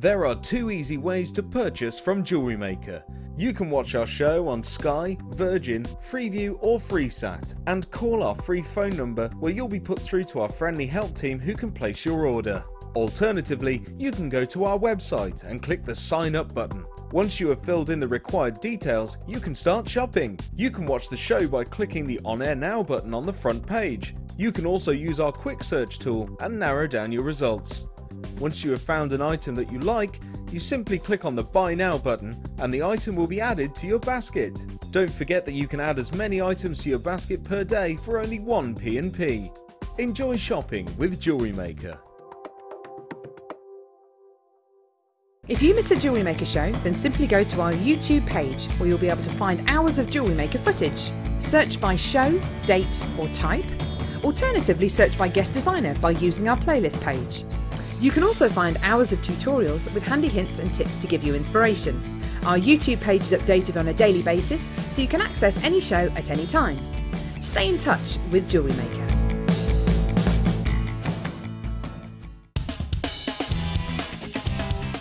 There are two easy ways to purchase from JewelleryMaker. You can watch our show on Sky, Virgin, Freeview or FreeSat and call our free phone number where you'll be put through to our friendly help team who can place your order. Alternatively, you can go to our website and click the sign up button. Once you have filled in the required details, you can start shopping. You can watch the show by clicking the On Air Now button on the front page. You can also use our quick search tool and narrow down your results. Once you have found an item that you like, you simply click on the Buy Now button and the item will be added to your basket. Don't forget that you can add as many items to your basket per day for only 1 P&P. Enjoy shopping with JewelleryMaker. If you miss a JewelleryMaker show, then simply go to our YouTube page where you'll be able to find hours of JewelleryMaker footage. Search by show, date or type. Alternatively, search by guest designer by using our playlist page. You can also find hours of tutorials with handy hints and tips to give you inspiration. Our YouTube page is updated on a daily basis, so you can access any show at any time. Stay in touch with JewelleryMaker.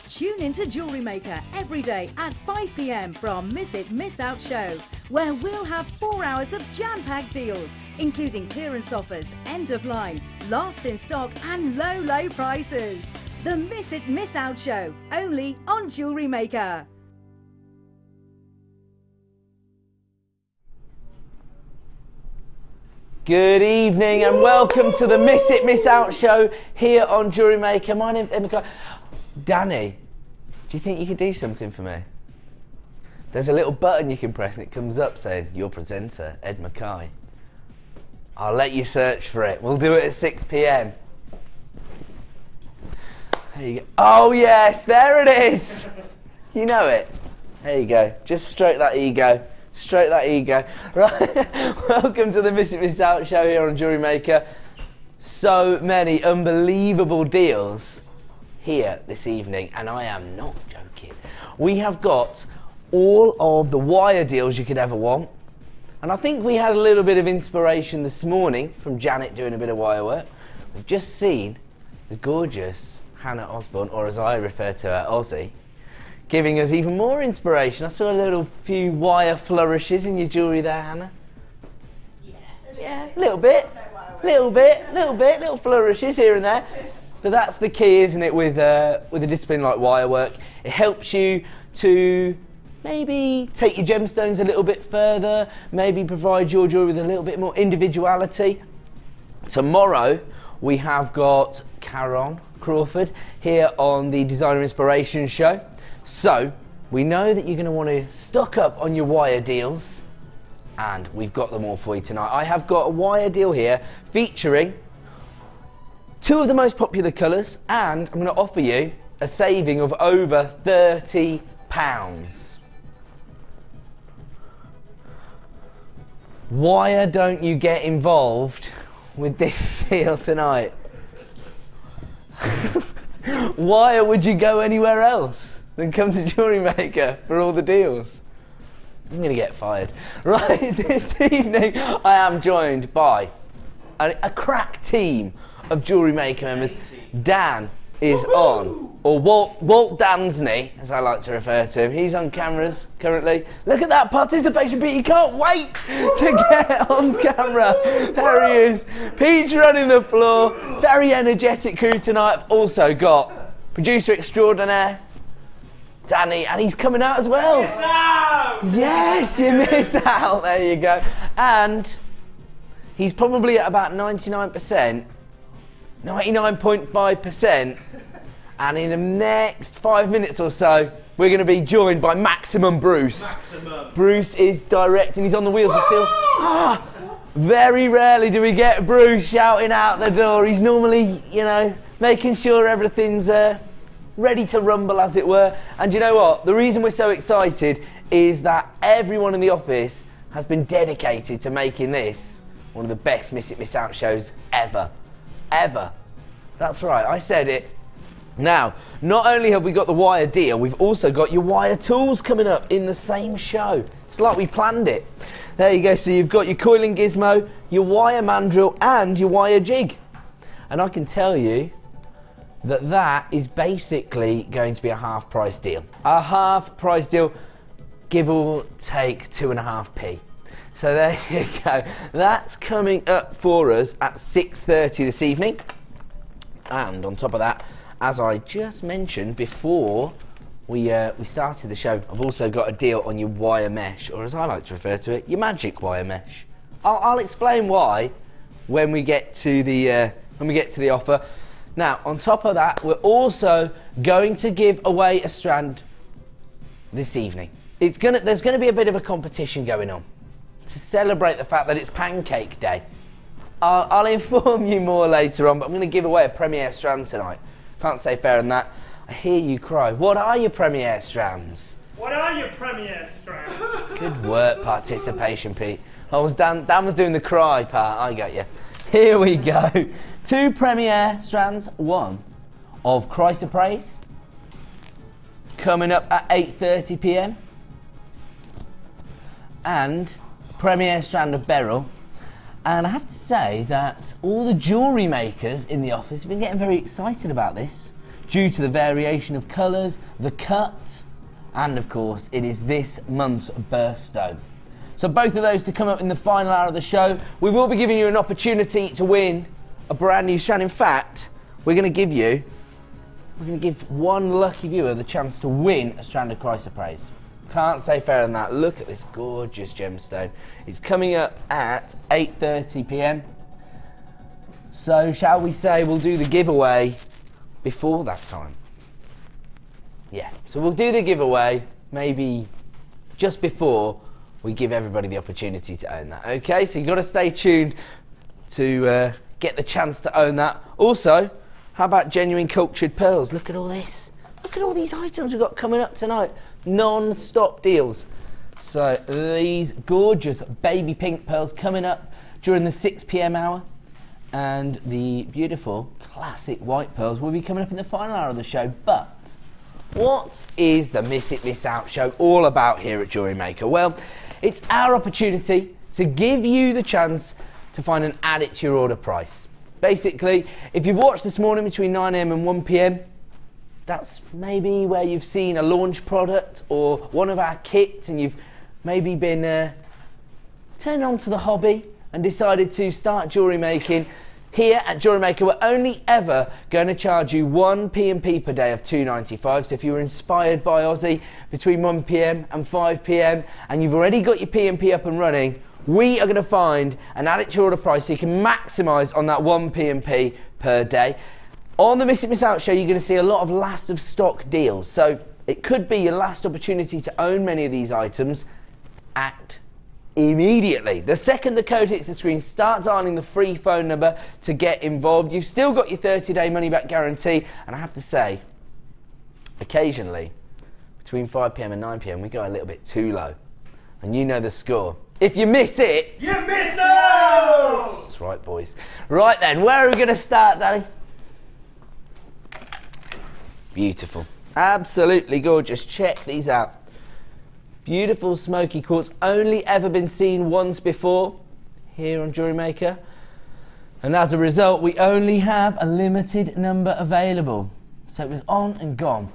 Tune into JewelleryMaker every day at 5 p.m. from Miss It, Miss Out show, where we'll have 4 hours of jam-packed deals, including clearance offers, end of line, last in stock and low prices. The Miss It, Miss Out show, only on JewelleryMaker. Good evening and welcome to the Miss It, Miss Out show here on JewelleryMaker. My name's Ed McKay. Danny, do you think you could do something for me? There's a little button you can press and it comes up saying, your presenter, Ed McKay. I'll let you search for it. We'll do it at 6 p.m. There you go. Oh yes, there it is. You know it. There you go. Just stroke that ego. Stroke that ego. Right. Welcome to the Miss It, Miss Out show here on JewelleryMaker. So many unbelievable deals here this evening, and I am not joking. We have got all of the wire deals you could ever want, and I think we had a little bit of inspiration this morning from Janet doing a bit of wire work. We've just seen the gorgeous Hannah Osborne, or as I refer to her, Ozzy, giving us even more inspiration. I saw a few wire flourishes in your jewellery there, Hannah. Yeah, a little bit, little flourishes here and there. But that's the key, isn't it, with a discipline like wire work. It helps you to maybe take your gemstones a little bit further, maybe provide your jewellery with a little bit more individuality. Tomorrow we have got Karen Crawford here on the Designer Inspiration show. So we know that you're going to want to stock up on your wire deals, and we've got them all for you tonight. I have got a wire deal here featuring 2 of the most popular colours, and I'm going to offer you a saving of over £30. Why don't you get involved with this deal tonight? Why would you go anywhere else than come to JewelleryMaker for all the deals? I'm going to get fired. Right, this evening I am joined by a crack team of JewelleryMaker members. Dan is on, or Walt Dansney, as I like to refer to him. He's on cameras currently. Look at that participation, Pete. He can't wait to get on camera. There he is. Pete's running the floor. Very energetic crew tonight. I've also got producer extraordinaire, Danny, and he's coming out as well. Miss out! Yes, you miss out. There you go. And he's probably at about 99%. 99.5%, and in the next 5 minutes or so we're going to be joined by Maximum Bruce. Bruce is directing, he's on the wheels still. Very rarely do we get Bruce shouting out the door. He's normally, you know, making sure everything's ready to rumble, as it were. And you know what, the reason we're so excited is that everyone in the office has been dedicated to making this one of the best Miss It, Miss Out shows ever. That's right, I said it. Now, not only have we got the wire deal, we've also got your wire tools coming up in the same show. It's like we planned it. There you go, so you've got your coiling gizmo, your wire mandrel and your wire jig. And I can tell you, that is basically going to be a half price deal. A half price deal, give or take 2.5p. So there you go. That's coming up for us at 6:30 this evening. And on top of that, as I just mentioned before we started the show, I've also got a deal on your wire mesh, or as I like to refer to it, your magic wire mesh. I'll explain why when we get to the offer. Now, on top of that, we're also going to give away a strand this evening. There's gonna be a bit of a competition going on to celebrate the fact that it's Pancake Day. I'll inform you more later on, but I'm going to give away a premiere strand tonight. Can't say fairer than that. I hear you cry. What are your premiere strands? What are your premiere strands? Good work, participation, Pete. Dan was doing the cry part. I got you. Here we go. 2 premiere strands. 1 of Quarta Carved, coming up at 8:30 p.m. and premiere strand of Beryl. And I have to say that all the jewellery makers in the office have been getting very excited about this due to the variation of colours, the cut, and of course it is this month's birthstone. So both of those to come up in the final hour of the show. We will be giving you an opportunity to win a brand new strand. In fact, we're going to give one lucky viewer the chance to win a strand of Quarta Carved. Can't say fairer than that. Look at this gorgeous gemstone. It's coming up at 8:30 p.m. So shall we say we'll do the giveaway before that time? Yeah, so we'll do the giveaway maybe just before we give everybody the opportunity to own that. Okay, so you've got to stay tuned to get the chance to own that. Also, how about genuine cultured pearls? Look at all this. Look at all these items we've got coming up tonight. Non-stop deals. So these gorgeous baby pink pearls coming up during the 6 p.m. hour, and the beautiful classic white pearls will be coming up in the final hour of the show. But what is the Miss It Miss Out show all about here at JewelleryMaker? Well, it's our opportunity to give you the chance to find and add it to your order price. Basically, if you've watched this morning between 9 a.m. and 1 p.m, that's maybe where you've seen a launch product or one of our kits, and you've maybe been turned on to the hobby and decided to start jewellery making. Here at JewelleryMaker, we're only ever going to charge you 1 P&P per day of £2.95. So if you were inspired by Aussie between 1 p.m. and 5 p.m. and you've already got your P&P up and running, we are going to find and add it to your order price so you can maximise on that 1 P&P per day. On the Miss It Miss Out show, you're going to see a lot of last of stock deals. So it could be your last opportunity to own many of these items. Act immediately. The second the code hits the screen, start dialing the free phone number to get involved. You've still got your 30-day money-back guarantee. And I have to say, occasionally, between 5 p.m. and 9 p.m, we go a little bit too low. And you know the score. If you miss it, you miss out! That's right, boys. Right then, where are we going to start, Danny? Beautiful. Absolutely gorgeous. Check these out. Beautiful smoky quartz. Only ever been seen once before here on JewelleryMaker. And as a result, we only have a limited number available. So it was on and gone.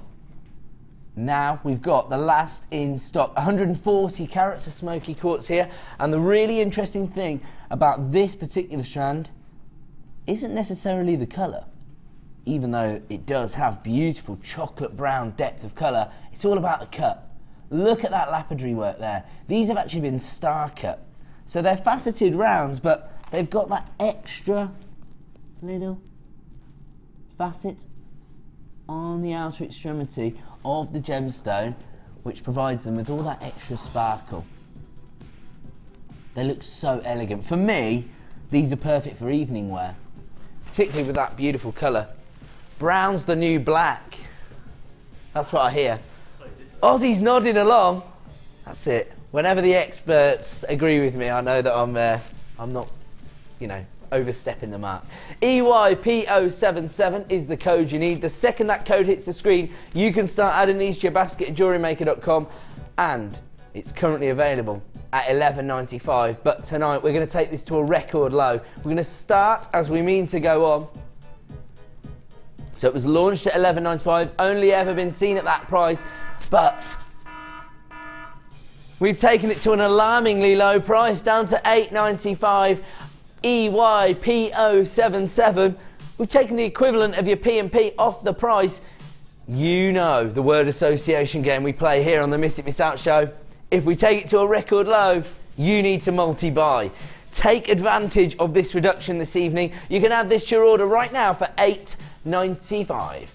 Now we've got the last in stock. 140 carats of smoky quartz here. And the really interesting thing about this particular strand isn't necessarily the colour. Even though it does have beautiful chocolate brown depth of colour, it's all about the cut. Look at that lapidary work there. These have actually been star cut. So they're faceted rounds, but they've got that extra little facet on the outer extremity of the gemstone, which provides them with all that extra sparkle. They look so elegant. For me, these are perfect for evening wear, particularly with that beautiful colour. Brown's the new black. That's what I hear. Aussie's nodding along. That's it. Whenever the experts agree with me, I know that I'm not, you know, overstepping the mark. EYP077 is the code you need. The second that code hits the screen, you can start adding these to your basket at JewelleryMaker.com, and it's currently available at $11.95. But tonight we're going to take this to a record low. We're going to start as we mean to go on So it was launched at $11.95, only ever been seen at that price, but we've taken it to an alarmingly low price, down to $8.95, EYPO77. We've taken the equivalent of your P&P off the price. You know the word association game we play here on the Miss It Miss Out show. If we take it to a record low, you need to multi-buy. Take advantage of this reduction this evening. You can add this to your order right now for $8.95.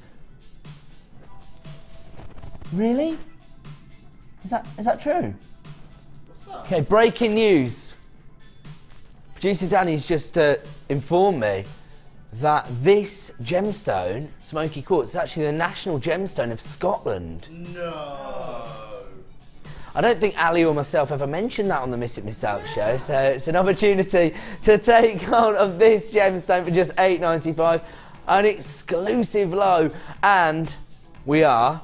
Really? Is that true? Okay, breaking news. Producer Danny's just informed me that this gemstone, smoky quartz, is actually the national gemstone of Scotland. No. I don't think Ali or myself ever mentioned that on the Miss It Miss Out show, so it's an opportunity to take hold of this gemstone for just $8.95, an exclusive low, and we are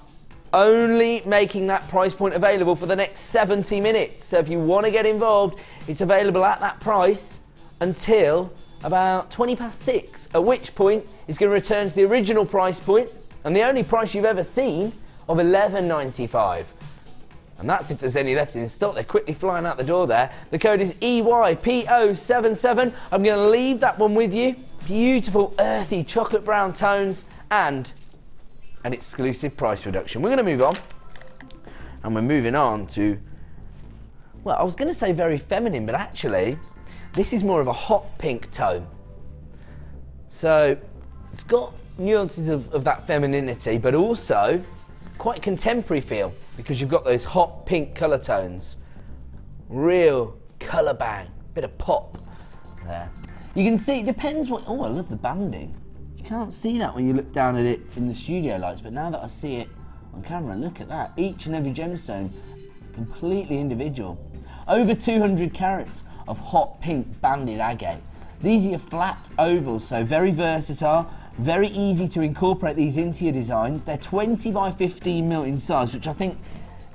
only making that price point available for the next 70 minutes. So if you want to get involved, it's available at that price until about 6:20, at which point it's going to return to the original price point and the only price you've ever seen of $11.95. And that's if there's any left in stock. They're quickly flying out the door there. The code is EYPO77. I'm going to leave that one with you. Beautiful, earthy, chocolate brown tones and an exclusive price reduction. We're going to move on. And we're moving on to, well, I was going to say very feminine, but actually, this is more of a hot pink tone. So, it's got nuances of that femininity, but also quite contemporary feel, because you've got those hot pink colour tones. Real colour bang, bit of pop there. You can see, it depends what, oh, I love the banding. You can't see that when you look down at it in the studio lights, but now that I see it on camera, look at that. Each and every gemstone, completely individual. Over 200 carats of hot pink banded agate. These are your flat ovals, so very versatile, very easy to incorporate these into your designs. They're 20 by 15 mil in size, which I think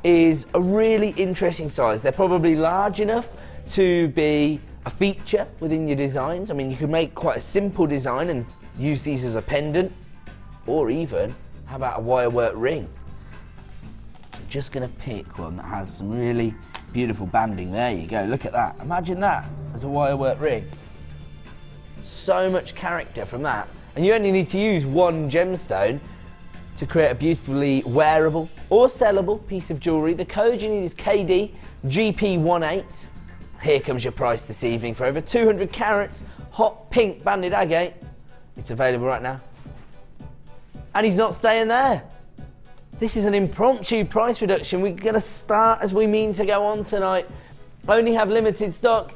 is a really interesting size. They're probably large enough to be a feature within your designs. I mean, you could make quite a simple design and use these as a pendant, or even, how about a wirework ring? I'm just gonna pick one that has some really beautiful banding. There you go, look at that. Imagine that as a wirework ring. So much character from that. And you only need to use one gemstone to create a beautifully wearable or sellable piece of jewellery. The code you need is KDGP18. Here comes your price this evening for over 200 carats, hot pink banded agate. It's available right now. And he's not staying there. This is an impromptu price reduction. We're going to start as we mean to go on tonight. Only have limited stock,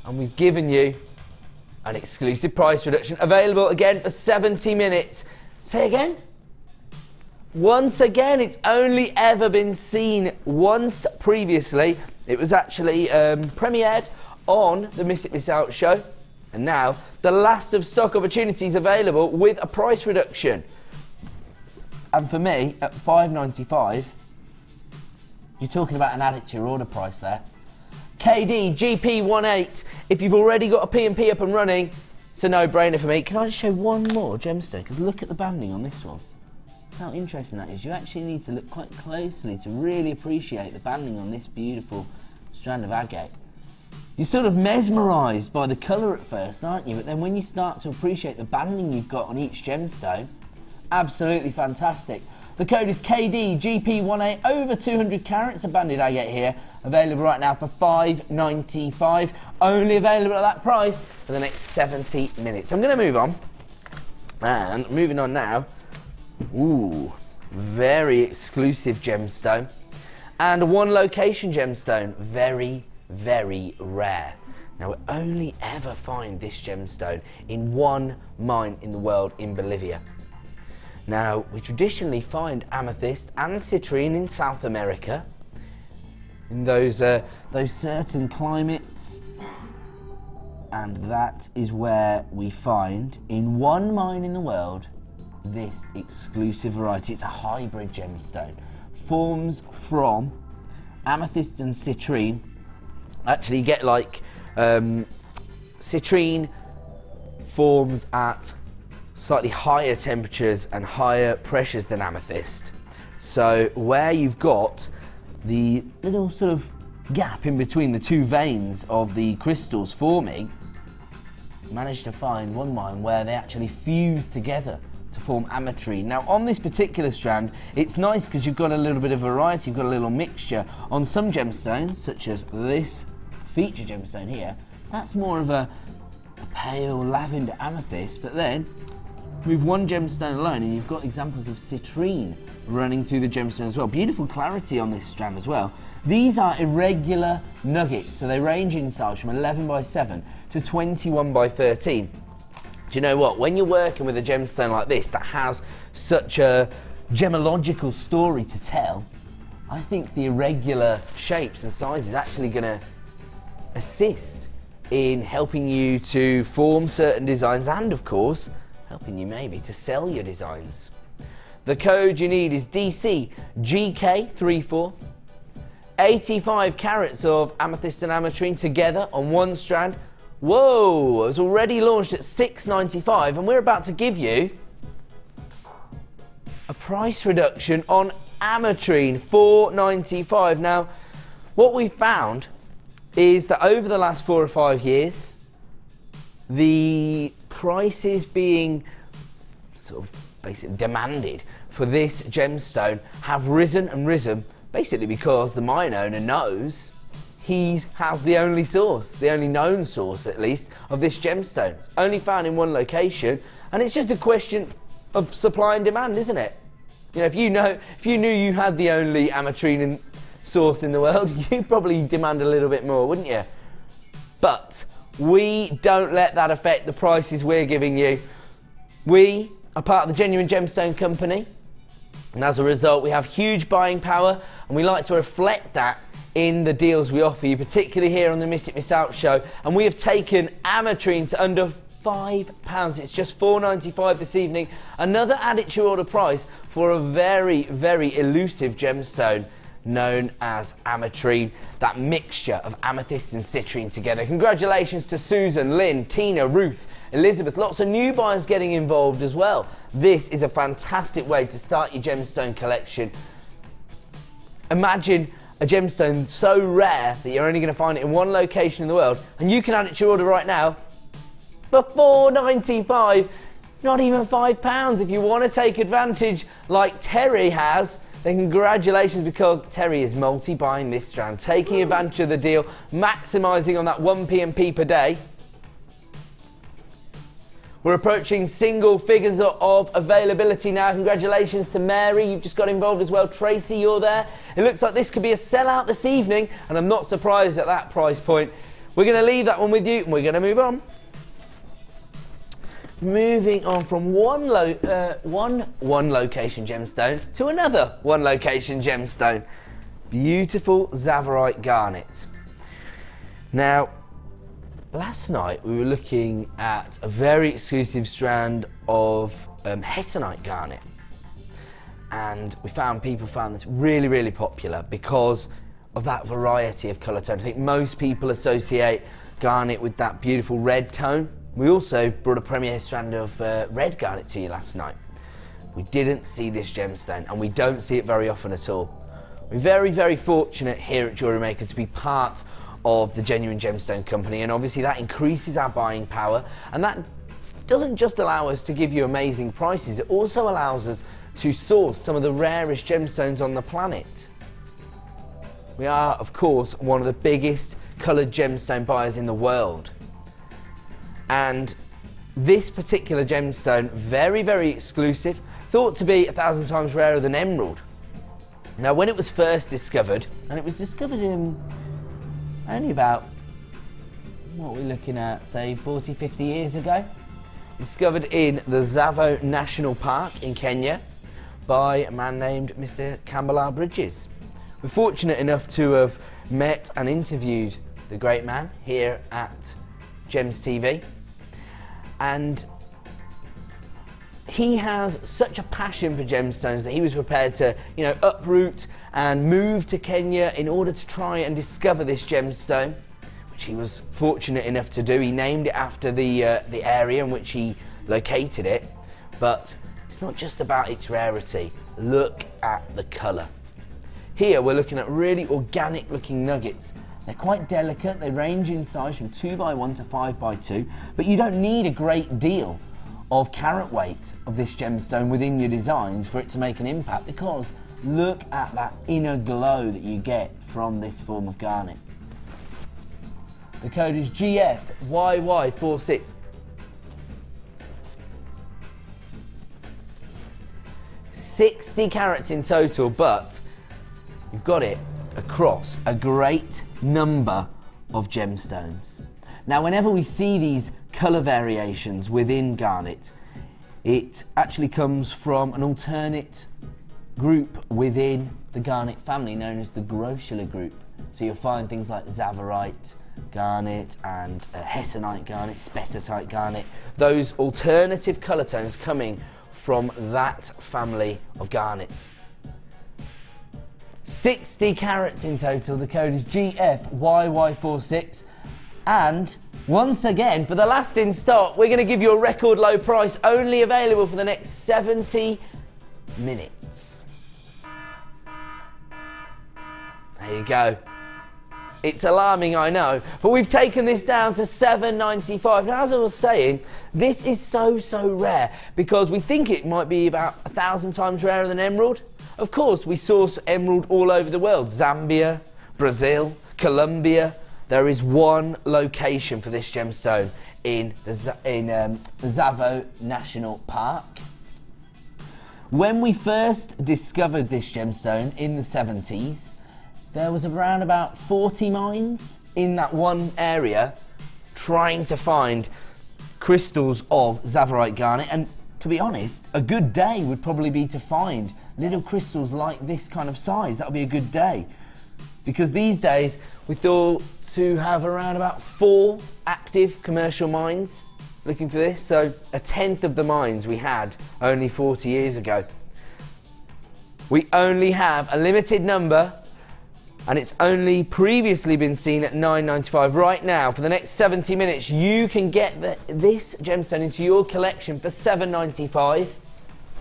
and we've given you an exclusive price reduction, available again for 70 minutes. Say again? Once again, it's only ever been seen once previously. It was actually premiered on the Miss It Miss Out show, and now the last of stock opportunities available with a price reduction. And for me, at $5.95, you're talking about an add it to your order price there. KDGP18, if you've already got a P&P up and running, it's a no-brainer for me. Can I just show one more gemstone? Because look at the banding on this one. How interesting that is. You actually need to look quite closely to really appreciate the banding on this beautiful strand of agate. You're sort of mesmerised by the colour at first, aren't you? But then when you start to appreciate the banding you've got on each gemstone, absolutely fantastic. The code is KDGP18, over 200 carats of banded agate here, available right now for $5.95, only available at that price for the next 70 minutes. I'm going to move on, and moving on now, ooh, very exclusive gemstone, and one location gemstone, very, very rare. Now, we only ever find this gemstone in one mine in the world, in Bolivia. Now, we traditionally find amethyst and citrine in South America, in those certain climates, and that is where we find, in one mine in the world, this exclusive variety. It's a hybrid gemstone, forms from amethyst and citrine. Actually, you get like citrine forms at slightly higher temperatures and higher pressures than amethyst. So where you've got the little sort of gap in between the two veins of the crystals forming, managed to find one mine where they actually fuse together to form ametrine. Now on this particular strand, it's nice because you've got a little bit of variety, you've got a little mixture. On some gemstones, such as this feature gemstone here, that's more of a pale lavender amethyst, but then with one gemstone alone and you've got examples of citrine running through the gemstone as well. Beautiful clarity on this strand as well. These are irregular nuggets, so they range in size from 11 by 7 to 21 by 13. Do you know what? When you're working with a gemstone like this that has such a gemological story to tell, I think the irregular shapes and sizes are actually going to assist in helping you to form certain designs and, of course, helping you maybe to sell your designs. The code you need is DCGK34. 85 carats of amethyst and ametrine together on one strand. Whoa, it was already launched at $6.95 and we're about to give you a price reduction on ametrine, $4.95. Now, what we found is that over the last 4 or 5 years, the prices being sort of basically demanded for this gemstone have risen and risen, basically because the mine owner knows he has the only source, the only known source at least, of this gemstone. It's only found in one location, and it's just a question of supply and demand, isn't it? You know, if you knew you had the only ametrine source in the world, you'd probably demand a little bit more, wouldn't you? But we don't let that affect the prices we're giving you. We are part of the Genuine Gemstone Company, and as a result we have huge buying power, and we like to reflect that in the deals we offer you, particularly here on the Miss It Miss Out show. And we have taken ametrine to under £5. It's just $4.95 this evening. Another add it to your order price for a very, very elusive gemstone known as ametrine, that mixture of amethyst and citrine together. Congratulations to Susan, Lynn, Tina, Ruth, Elizabeth. Lots of new buyers getting involved as well. This is a fantastic way to start your gemstone collection. Imagine a gemstone so rare that you're only going to find it in one location in the world, and you can add it to your order right now for $4.95, not even £5. If you want to take advantage like Terry has, then congratulations, because Terry is multi-buying this strand, taking advantage of the deal, maximising on that 1p&p per day. We're approaching single figures of availability now. Congratulations to Mary, you've just got involved as well. Tracy, you're there. It looks like this could be a sellout this evening, and I'm not surprised at that price point. We're going to leave that one with you, and we're going to move on. Moving on from one location gemstone to another one location gemstone. Beautiful Tsavorite garnet. Now, last night we were looking at a very exclusive strand of Hessonite garnet, and we found people found this really, really popular because of that variety of colour tone. I think most people associate garnet with that beautiful red tone. We also brought a premiere strand of red garnet to you last night. We didn't see this gemstone, and we don't see it very often at all. We're very, very fortunate here at JewelleryMaker to be part of the Genuine Gemstone Company, and obviously that increases our buying power, and that doesn't just allow us to give you amazing prices, it also allows us to source some of the rarest gemstones on the planet. We are, of course, one of the biggest coloured gemstone buyers in the world. And this particular gemstone, very, very exclusive, thought to be 1,000 times rarer than emerald. Now, when it was first discovered, and it was discovered in only about, what are we looking at, say 40, 50 years ago, discovered in the Tsavo National Park in Kenya by a man named Mr. Campbell Bridges. We're fortunate enough to have met and interviewed the great man here at Gems TV. And he has such a passion for gemstones that he was prepared to, you know, uproot and move to Kenya in order to try and discover this gemstone, which he was fortunate enough to do. He named it after the area in which he located it. But it's not just about its rarity. Look at the colour. Here we're looking at really organic looking nuggets. They're quite delicate, they range in size from 2x1 to 5x2, but you don't need a great deal of carat weight of this gemstone within your designs for it to make an impact, because look at that inner glow that you get from this form of garnet. The code is GFYY46. 60 carats in total, but you've got it across a great number of gemstones. Now, whenever we see these colour variations within garnet, it actually comes from an alternate group within the garnet family known as the Jewellery group. So you'll find things like Tsavorite garnet and Hessonite garnet, Spessartite garnet, those alternative colour tones coming from that family of garnets. 60 carats in total, the code is GFYY46, and once again, for the last in stock, we're going to give you a record low price, only available for the next 70 minutes. There you go. It's alarming, I know, but we've taken this down to $7.95. Now, as I was saying, this is so rare because we think it might be about 1,000 times rarer than emerald. Of course, we source emerald all over the world. Zambia, Brazil, Colombia. There is one location for this gemstone in the Tsavo National Park. When we first discovered this gemstone in the 70s, there was around about 40 mines in that one area trying to find crystals of Tsavorite garnet, and to be honest, a good day would probably be to find little crystals like this kind of size. That would be a good day, because these days we thought to have around about 4 active commercial mines looking for this, so a tenth of the mines we had only 40 years ago. We only have a limited number, and it's only previously been seen at $9.95. Right now, for the next 70 minutes, you can get this gemstone into your collection for $7.95.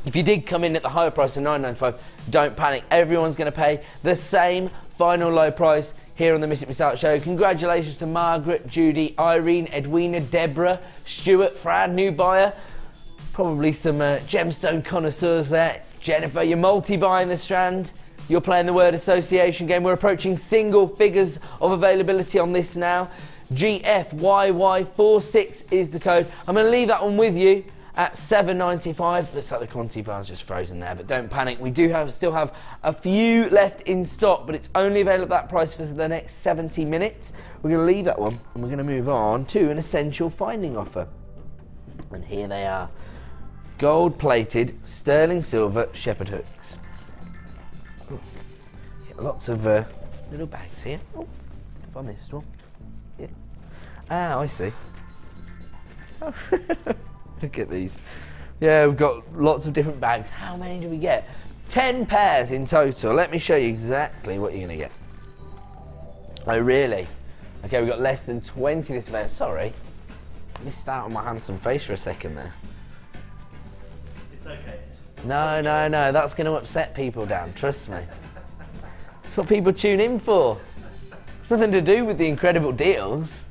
If you did come in at the higher price of $9.95, don't panic. Everyone's going to pay the same final low price here on the Miss It Miss Out show. Congratulations to Margaret, Judy, Irene, Edwina, Deborah, Stuart, Fran, new buyer. Probably some gemstone connoisseurs there. Jennifer, you're multi-buying the Strand. You're playing the word association game. We're approaching single figures of availability on this now. GFYY46 is the code. I'm going to leave that one with you at $7.95. Looks like the Conti bar's just frozen there, but don't panic. We do still have a few left in stock, but it's only available at that price for the next 70 minutes. We're going to leave that one, and we're going to move on to an essential finding offer. And here they are. Gold-plated sterling silver shepherd hooks. Lots of little bags here. Oh, have I missed one? Yeah. Ah, I see. Oh. Look at these. Yeah, we've got lots of different bags. How many do we get? 10 pairs in total. Let me show you exactly what you're going to get. Oh, really? Okay, we've got less than 20 this event. Sorry. Missed out on my handsome face for a second there. It's okay. No, that's going to upset people, Dan. Trust me. That's what people tune in for. It's nothing to do with the incredible deals.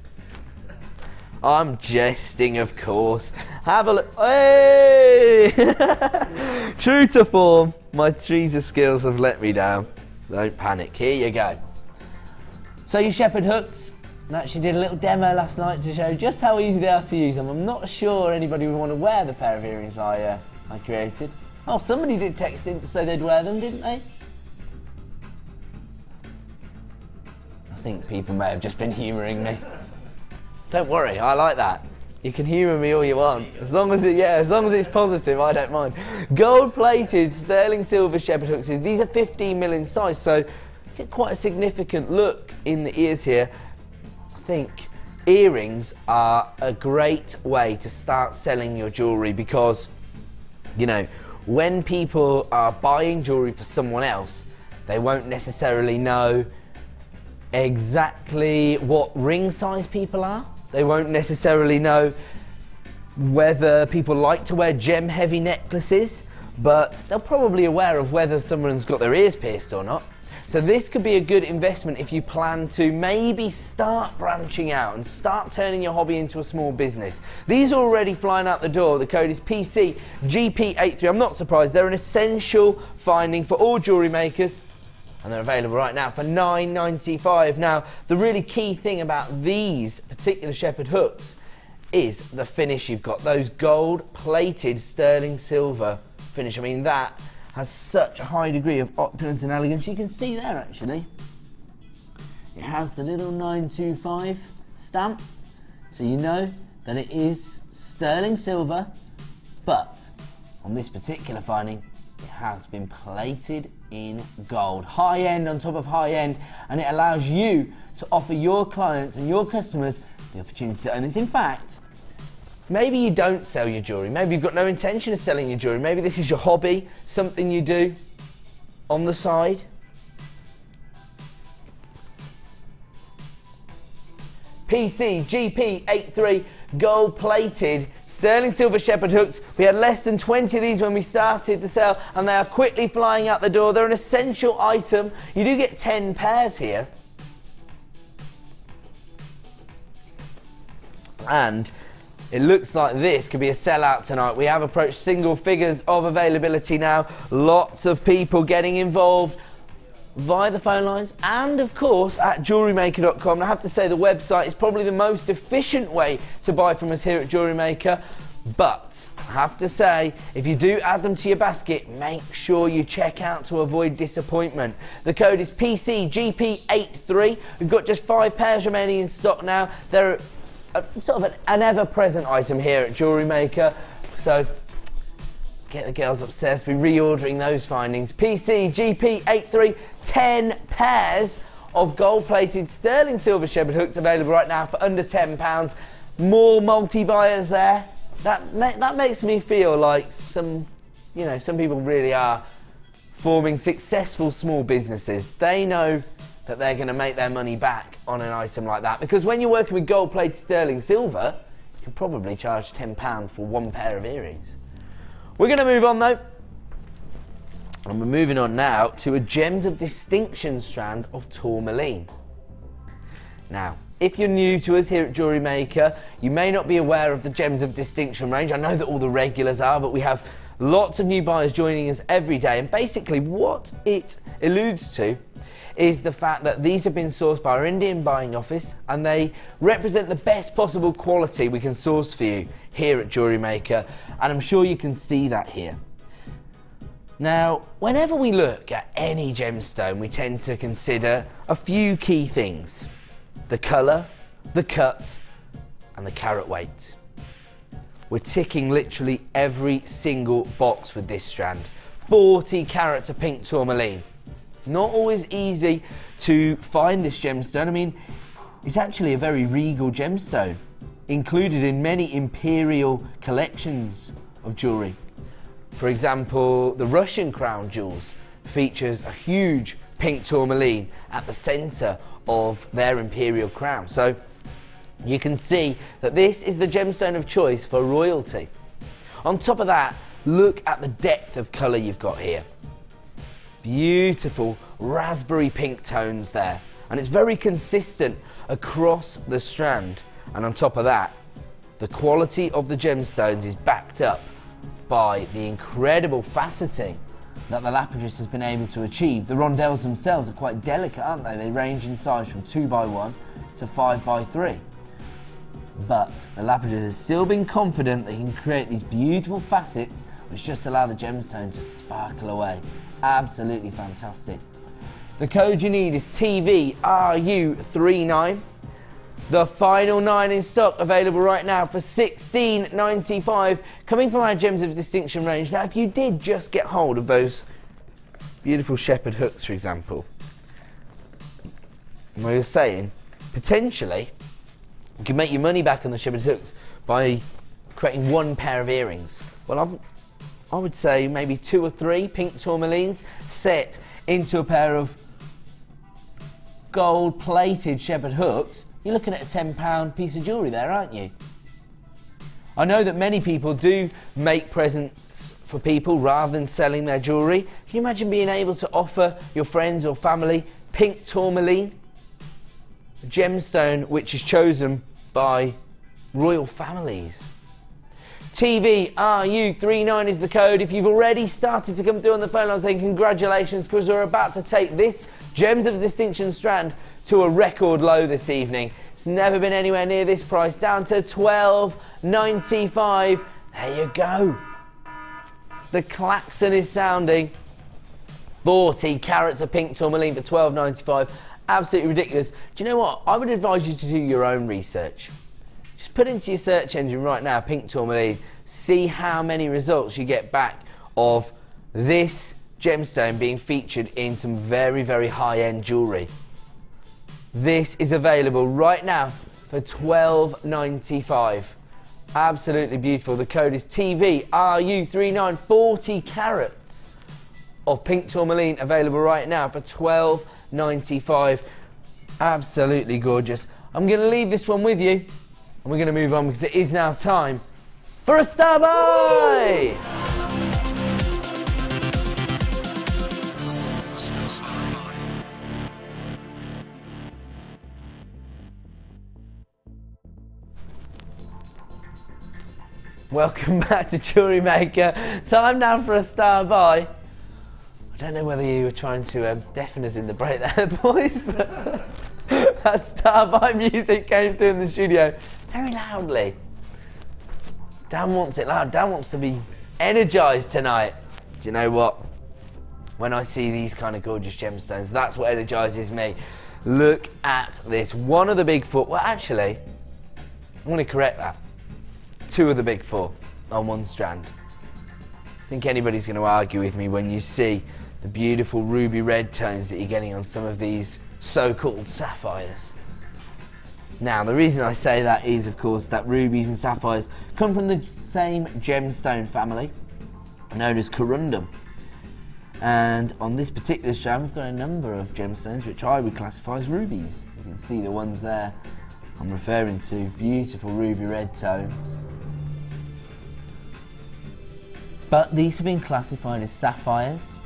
I'm jesting, of course. Have a look. Hey! True to form, my teaser skills have let me down. Don't panic. Here you go. So your shepherd hooks. I actually did a little demo last night to show just how easy they are to use them. I'm not sure anybody would want to wear the pair of earrings I created. Oh, somebody did text in to say they'd wear them, didn't they? I think people may have just been humouring me. Don't worry, I like that. You can humour me all you want. As long as it's positive, I don't mind. Gold-plated sterling silver shepherd hooks. These are 15mm in size, so you get quite a significant look in the ears here. I think earrings are a great way to start selling your jewellery because, you know, when people are buying jewellery for someone else, they won't necessarily know exactly what ring size people are. They won't necessarily know whether people like to wear gem-heavy necklaces, but they're probably aware of whether someone's got their ears pierced or not. So this could be a good investment if you plan to maybe start branching out and start turning your hobby into a small business. These are already flying out the door. The code is PCGP83. I'm not surprised. They're an essential finding for all jewellery makers, and they're available right now for $9.95. Now, the really key thing about these particular shepherd hooks is the finish you've got. Those gold-plated sterling silver finish. I mean, that has such a high degree of opulence and elegance. You can see there, actually, it has the little 925 stamp, so you know that it is sterling silver, but on this particular finding, it has been plated in gold. High end on top of high end, and it allows you to offer your clients and your customers the opportunity to earn this. In fact, maybe you don't sell your jewellery, maybe you've got no intention of selling your jewellery, maybe this is your hobby, something you do on the side. PCGP83 gold-plated sterling silver shepherd hooks. We had less than 20 of these when we started the sale, and they are quickly flying out the door. They're an essential item. You do get 10 pairs here. And it looks like this could be a sellout tonight. We have approached single figures of availability now. Lots of people getting involved via the phone lines and, of course, at JewelleryMaker.com. And I have to say the website is probably the most efficient way to buy from us here at Jewellery Maker. But I have to say, if you do add them to your basket, make sure you check out to avoid disappointment. The code is PCGP83. We've got just 5 pairs remaining in stock now. They're sort of an ever-present item here at Jewellery Maker, so get the girls upstairs to be reordering those findings. PCGP83, 10 pairs of gold-plated sterling silver shepherd hooks available right now for under £10. More multi-buyers there. That makes me feel like some people really are forming successful small businesses. They know that they're going to make their money back on an item like that, because when you're working with gold-plated sterling silver, you can probably charge £10 for 1 pair of earrings. We're going to move on though, and we're moving on now to a Gems of Distinction strand of Tourmaline. Now, if you're new to us here at Jewellery Maker, you may not be aware of the Gems of Distinction range. I know that all the regulars are, but we have lots of new buyers joining us every day, and basically what it alludes to is the fact that these have been sourced by our Indian buying office, and they represent the best possible quality we can source for you here at Jewellery Maker, and I'm sure you can see that here. Now, whenever we look at any gemstone, we tend to consider a few key things: the colour, the cut, and the carat weight. We're ticking literally every single box with this strand. 40 carats of pink tourmaline. Not always easy to find this gemstone. I mean, it's actually a very regal gemstone, included in many imperial collections of jewellery. For example, the Russian crown jewels features a huge pink tourmaline at the centre of their imperial crown. So you can see that this is the gemstone of choice for royalty. On top of that, look at the depth of colour you've got here. Beautiful raspberry pink tones there, and it's very consistent across the strand. And on top of that, the quality of the gemstones is backed up by the incredible faceting that the lapidus has been able to achieve. The Rondelles themselves are quite delicate, aren't they? They range in size from 2x1 to 5x3. But the lapidus has still been confident they can create these beautiful facets which just allow the gemstone to sparkle away. Absolutely fantastic. The code you need is TVRU39. The final 9 in stock, available right now for $16.95, coming from our Gems of Distinction range. Now, if you did just get hold of those beautiful shepherd hooks, for example, and we were saying, potentially, you can make your money back on the shepherd hooks by creating 1 pair of earrings. Well, I would say maybe 2 or 3 pink tourmalines set into a pair of gold-plated shepherd hooks. You're looking at a £10 piece of jewellery there, aren't you? I know that many people do make presents for people rather than selling their jewellery. Can you imagine being able to offer your friends or family pink tourmaline, a gemstone which is chosen by royal families? TVRU39 is the code. If you've already started to come through on the phone line, saying congratulations, because we're about to take this Gems of Distinction strand to a record low this evening. It's never been anywhere near this price, down to $12.95. There you go. The klaxon is sounding. 40 carats of pink tourmaline for $12.95. Absolutely ridiculous. Do you know what? I would advise you to do your own research. Just put into your search engine right now, pink tourmaline. See how many results you get back of this gemstone being featured in some very, very high-end jewellery. This is available right now for $12.95. Absolutely beautiful. The code is TVRU39. 40 carats of pink tourmaline available right now for $12.95. Absolutely gorgeous. I'm going to leave this one with you and we're going to move on because it is now time for a star buy. Welcome back to Jewellery Maker. Time now for a star buy. I don't know whether you were trying to deafen us in the break there, boys, but that star buy music came through in the studio very loudly. Dan wants it loud. Dan wants to be energised tonight. Do you know what? When I see these kind of gorgeous gemstones, that's what energises me. Look at this. One of the big four. Well, actually, I'm going to correct that. Two of the big four on one strand. I think anybody's going to argue with me when you see the beautiful ruby red tones that you're getting on some of these so-called sapphires. Now, the reason I say that is, of course, that rubies and sapphires come from the same gemstone family, known as corundum. And on this particular strand, we've got a number of gemstones which I would classify as rubies. You can see the ones there I'm referring to, beautiful ruby red tones. But these have been classified as sapphires.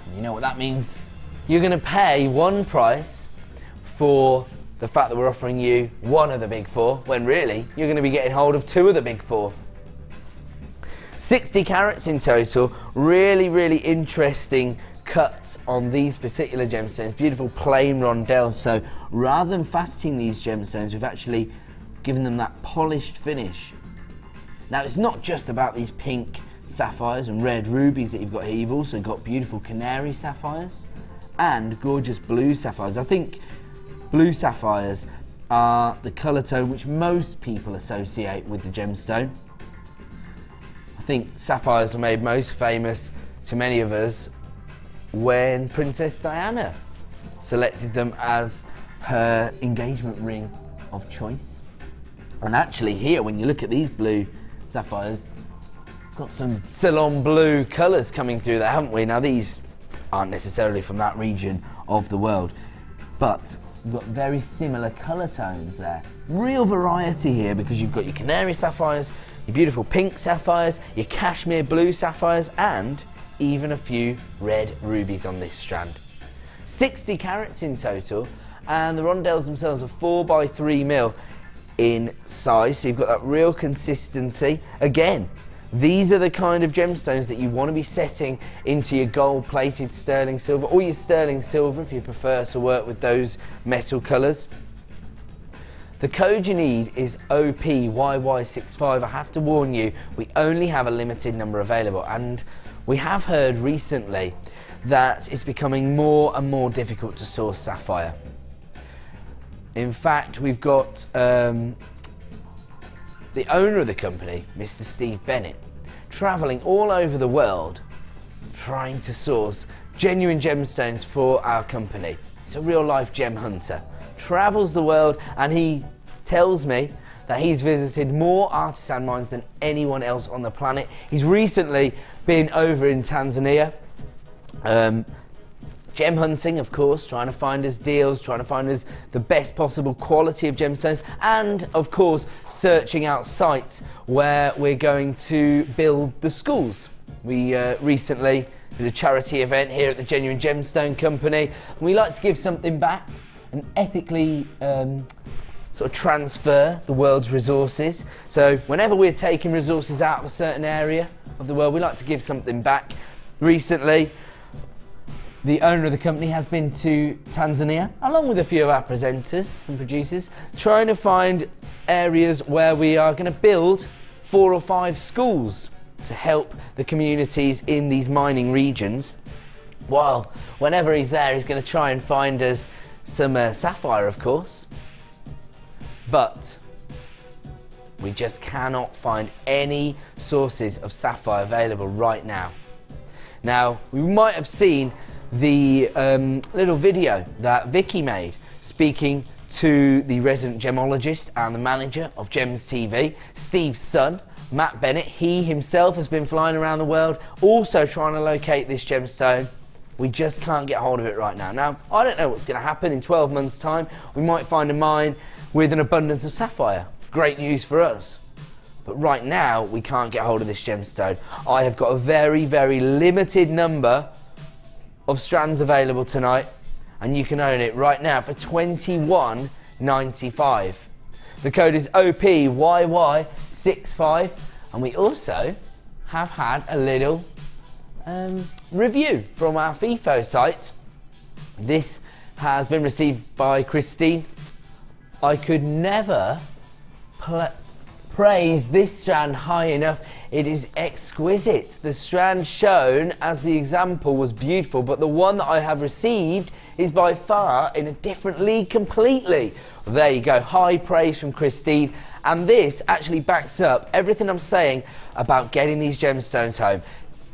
And you know what that means? You're going to pay one price for the fact that we're offering you one of the big four, when really you're going to be getting hold of two of the big four. 60 carats in total. Really, really interesting cuts on these particular gemstones. Beautiful plain rondelles. So rather than faceting these gemstones, we've actually given them that polished finish. Now, it's not just about these pink sapphires and red rubies that you've got here. You've also got beautiful canary sapphires and gorgeous blue sapphires. I think blue sapphires are the colour tone which most people associate with the gemstone. I think sapphires are made most famous to many of us when Princess Diana selected them as her engagement ring of choice. And actually here, when you look at these blue sapphires, got some Ceylon blue colours coming through there, haven't we? Now, these aren't necessarily from that region of the world, but you've got very similar colour tones there. Real variety here, because you've got your canary sapphires, your beautiful pink sapphires, your cashmere blue sapphires, and even a few red rubies on this strand. 60 carats in total, and the rondelles themselves are 4x3mm in size, so you've got that real consistency. Again, these are the kind of gemstones that you want to be setting into your gold-plated sterling silver, or your sterling silver if you prefer to work with those metal colours. The code you need is OPYY65. I have to warn you, we only have a limited number available, and we have heard recently that it's becoming more and more difficult to source sapphire. In fact, we've got the owner of the company, Mr. Steve Bennett, travelling all over the world trying to source genuine gemstones for our company. He's a real life gem hunter. Travels the world, and he tells me that he's visited more artisan mines than anyone else on the planet. He's recently been over in Tanzania, Gem hunting, of course, trying to find us deals, trying to find us the best possible quality of gemstones, and of course searching out sites where we're going to build the schools. We recently did a charity event here at the Genuine Gemstone Company, and we like to give something back and ethically sort of transfer the world's resources. So whenever we're taking resources out of a certain area of the world, we like to give something back. Recently, the owner of the company has been to Tanzania, along with a few of our presenters and producers, trying to find areas where we are going to build 4 or 5 schools to help the communities in these mining regions. While whenever he's there, he's going to try and find us some sapphire, of course. But we just cannot find any sources of sapphire available right now. Now, we might have seen the little video that Vicky made speaking to the resident gemologist and the manager of Gems TV, Steve's son, Matt Bennett. He himself has been flying around the world also trying to locate this gemstone. We just can't get hold of it right now. Now, I don't know what's going to happen in 12 months' time. We might find a mine with an abundance of sapphire. Great news for us. But right now, we can't get hold of this gemstone. I have got a very, very limited number of strands available tonight, and you can own it right now for $21.95. The code is OPYY65, and we also have had a little review from our FIFO site. This has been received by Christine. I could never praise this strand high enough. It is exquisite. The strand shown as the example was beautiful, but the one that I have received is by far in a different league completely. Well, there you go, high praise from Christine, and this actually backs up everything I'm saying about getting these gemstones home.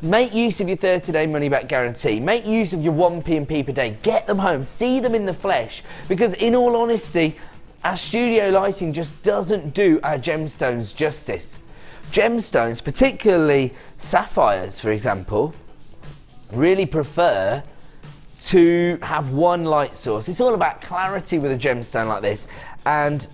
Make use of your 30-day money-back guarantee. Make use of your 1p per day. Get them home. See them in the flesh. Because in all honesty, our studio lighting just doesn't do our gemstones justice. Gemstones, particularly sapphires, for example, really prefer to have one light source. It's all about clarity with a gemstone like this, and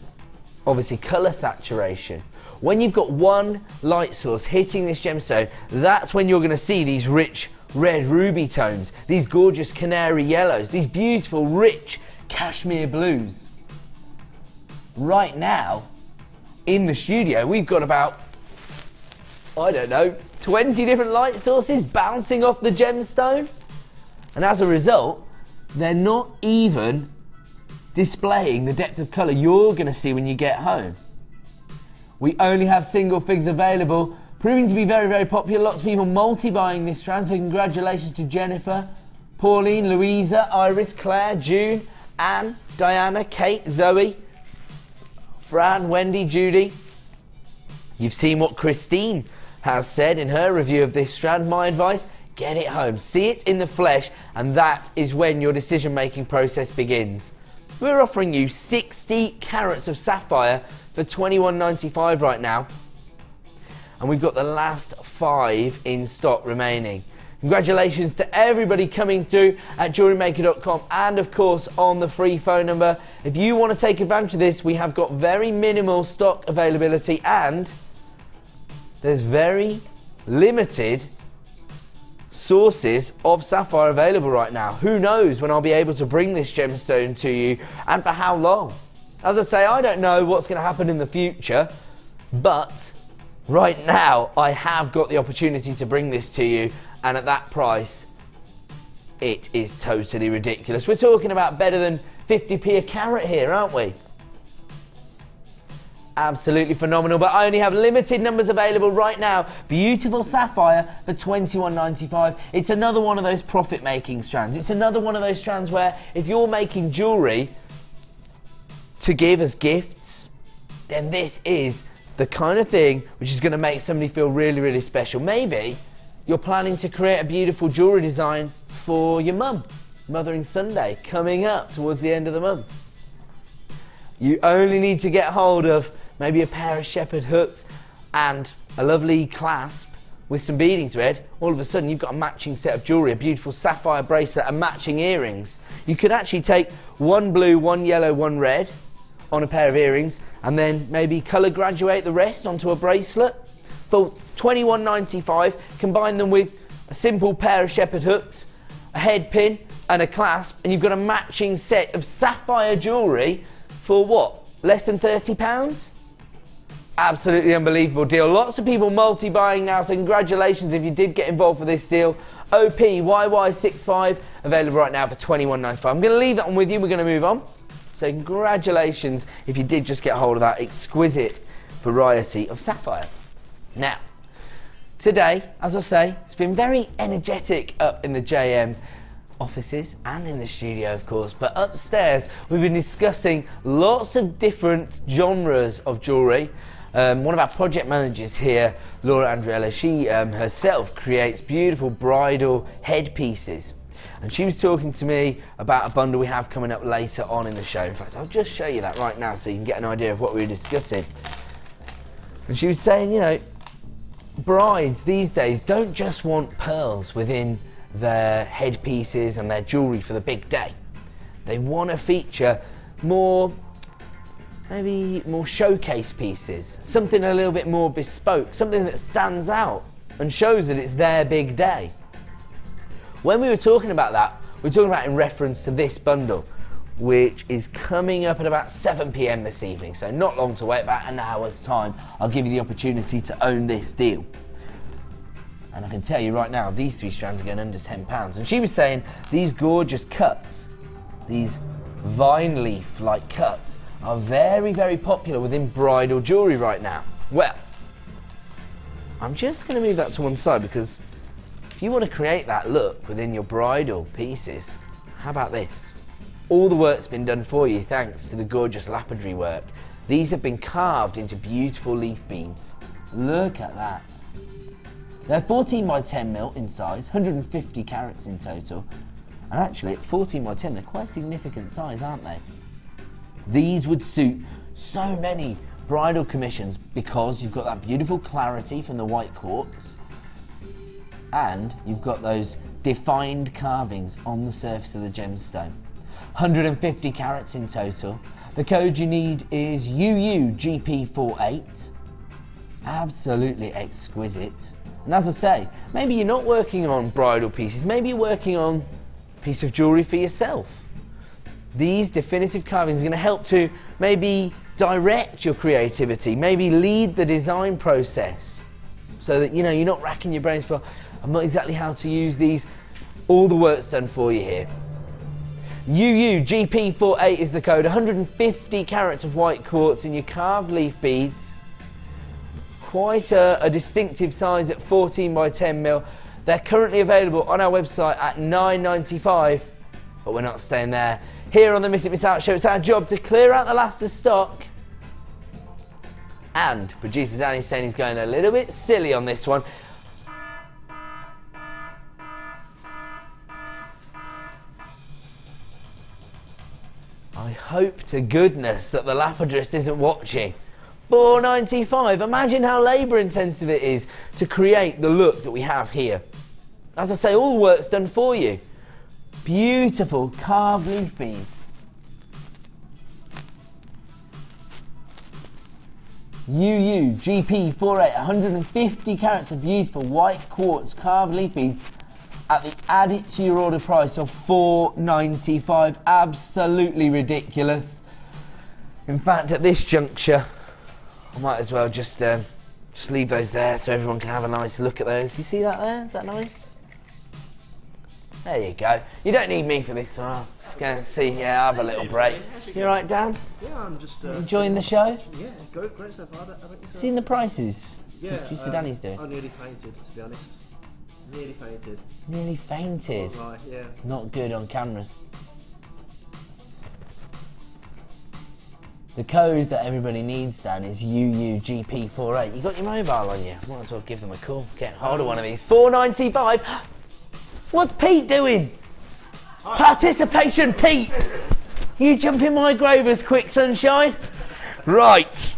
obviously colour saturation. When you've got one light source hitting this gemstone, that's when you're going to see these rich red ruby tones, these gorgeous canary yellows, these beautiful rich cashmere blues. Right now, in the studio, we've got about, I don't know, 20 different light sources bouncing off the gemstone. And as a result, they're not even displaying the depth of colour you're going to see when you get home. We only have single figs available, proving to be very, very popular. Lots of people multi-buying this strand, so congratulations to Jennifer, Pauline, Louisa, Iris, Claire, June, Anne, Diana, Kate, Zoe, Fran, Wendy, Judy. You've seen what Christine has said in her review of this strand. My advice, get it home, see it in the flesh, and that is when your decision-making process begins. We're offering you 60 carats of sapphire for $21.95 right now, and we've got the last 5 in stock remaining. Congratulations to everybody coming through at JewelleryMaker.com and of course on the free phone number. If you want to take advantage of this, we have got very minimal stock availability and there's very limited sources of sapphire available right now. Who knows when I'll be able to bring this gemstone to you and for how long. As I say, I don't know what's going to happen in the future, but right now I have got the opportunity to bring this to you, and at that price it is totally ridiculous. We're talking about better than 50p a carat here, aren't we? Absolutely phenomenal, but I only have limited numbers available right now. Beautiful sapphire for $21.95. It's another one of those profit-making strands. It's another one of those strands where if you're making jewellery to give as gifts, then this is the kind of thing which is going to make somebody feel really, really special. Maybe you're planning to create a beautiful jewellery design for your mum. Mothering Sunday coming up towards the end of the month. You only need to get hold of maybe a pair of shepherd hooks and a lovely clasp with some beading thread, all of a sudden you've got a matching set of jewellery, a beautiful sapphire bracelet and matching earrings. You could actually take one blue, one yellow, one red on a pair of earrings and then maybe colour graduate the rest onto a bracelet. For $21.95, combine them with a simple pair of shepherd hooks, a head pin and a clasp, and you've got a matching set of sapphire jewellery for what, less than £30? Absolutely unbelievable deal. Lots of people multi-buying now, so congratulations if you did get involved with this deal. OPYY65 available right now for $21.95. I'm going to leave that one with you. We're going to move on. So congratulations if you did just get hold of that exquisite variety of sapphire. Now, today, as I say, it's been very energetic up in the JM offices and in the studio, of course, but upstairs we've been discussing lots of different genres of jewellery. One of our project managers here, Laura Andriella, she herself creates beautiful bridal headpieces. And she was talking to me about a bundle we have coming up later on in the show. In fact, I'll just show you that right now so you can get an idea of what we were discussing. And she was saying, you know, brides these days don't just want pearls within their headpieces and their jewellery for the big day. They want to feature more, maybe more showcase pieces, something a little bit more bespoke, something that stands out and shows that it's their big day. When we were talking about that, we were talking about in reference to this bundle, which is coming up at about 7 PM this evening, so not long to wait, about an hour's time. I'll give you the opportunity to own this deal. And I can tell you right now, these 3 strands are going under £10. And she was saying these gorgeous cuts, these vine leaf-like cuts, are very, very popular within bridal jewellery right now. Well, I'm just going to move that to one side because if you want to create that look within your bridal pieces, how about this? All the work's been done for you thanks to the gorgeous lapidary work. These have been carved into beautiful leaf beads. Look at that. They're 14 by 10 mil in size, 150 carats in total. And actually at 14 by 10, they're quite significant size, aren't they? These would suit so many bridal commissions because you've got that beautiful clarity from the white quartz and you've got those defined carvings on the surface of the gemstone. 150 carats in total. The code you need is UUGP48. Absolutely exquisite. And as I say, maybe you're not working on bridal pieces, maybe you're working on a piece of jewellery for yourself. These definitive carvings are going to help to maybe direct your creativity, maybe lead the design process so that, you know, you're not racking your brains for, I'm not exactly how to use these. All the work's done for you here. UUGP48 is the code, 150 carats of white quartz in your carved leaf beads. Quite a distinctive size at 14 by 10 mil. They're currently available on our website at $9.95, but we're not staying there. Here on the Miss It Miss Out show, it's our job to clear out the last of stock. And producer Danny's saying he's going a little bit silly on this one. I hope to goodness that the lapidress isn't watching. $4.95. Imagine how labour intensive it is to create the look that we have here. As I say, all the work's done for you. Beautiful carved leaf beads. UUGP48, 150 carats of beautiful white quartz carved leaf beads at the add it to your order price of $4.95. Absolutely ridiculous. In fact, at this juncture, I might as well just leave those there so everyone can have a nice look at those. You see that there? Is that nice? There you go. You don't need me for this one. I'm just going to see, yeah, have a little break. You all right, Dan? Yeah, I'm just... enjoying the show? Yeah, great so far. Seen the prices? Yeah. Producer Danny's doing? I nearly fainted, to be honest. Nearly fainted. Nearly fainted? Right, yeah. Not good on cameras. The code that everybody needs, Dan, is UUGP48. You got your mobile on you? Might as well give them a call. Get hold of one of these. $4.95. What's Pete doing? Participation, Pete! You jump in my grove as quick, sunshine? Right.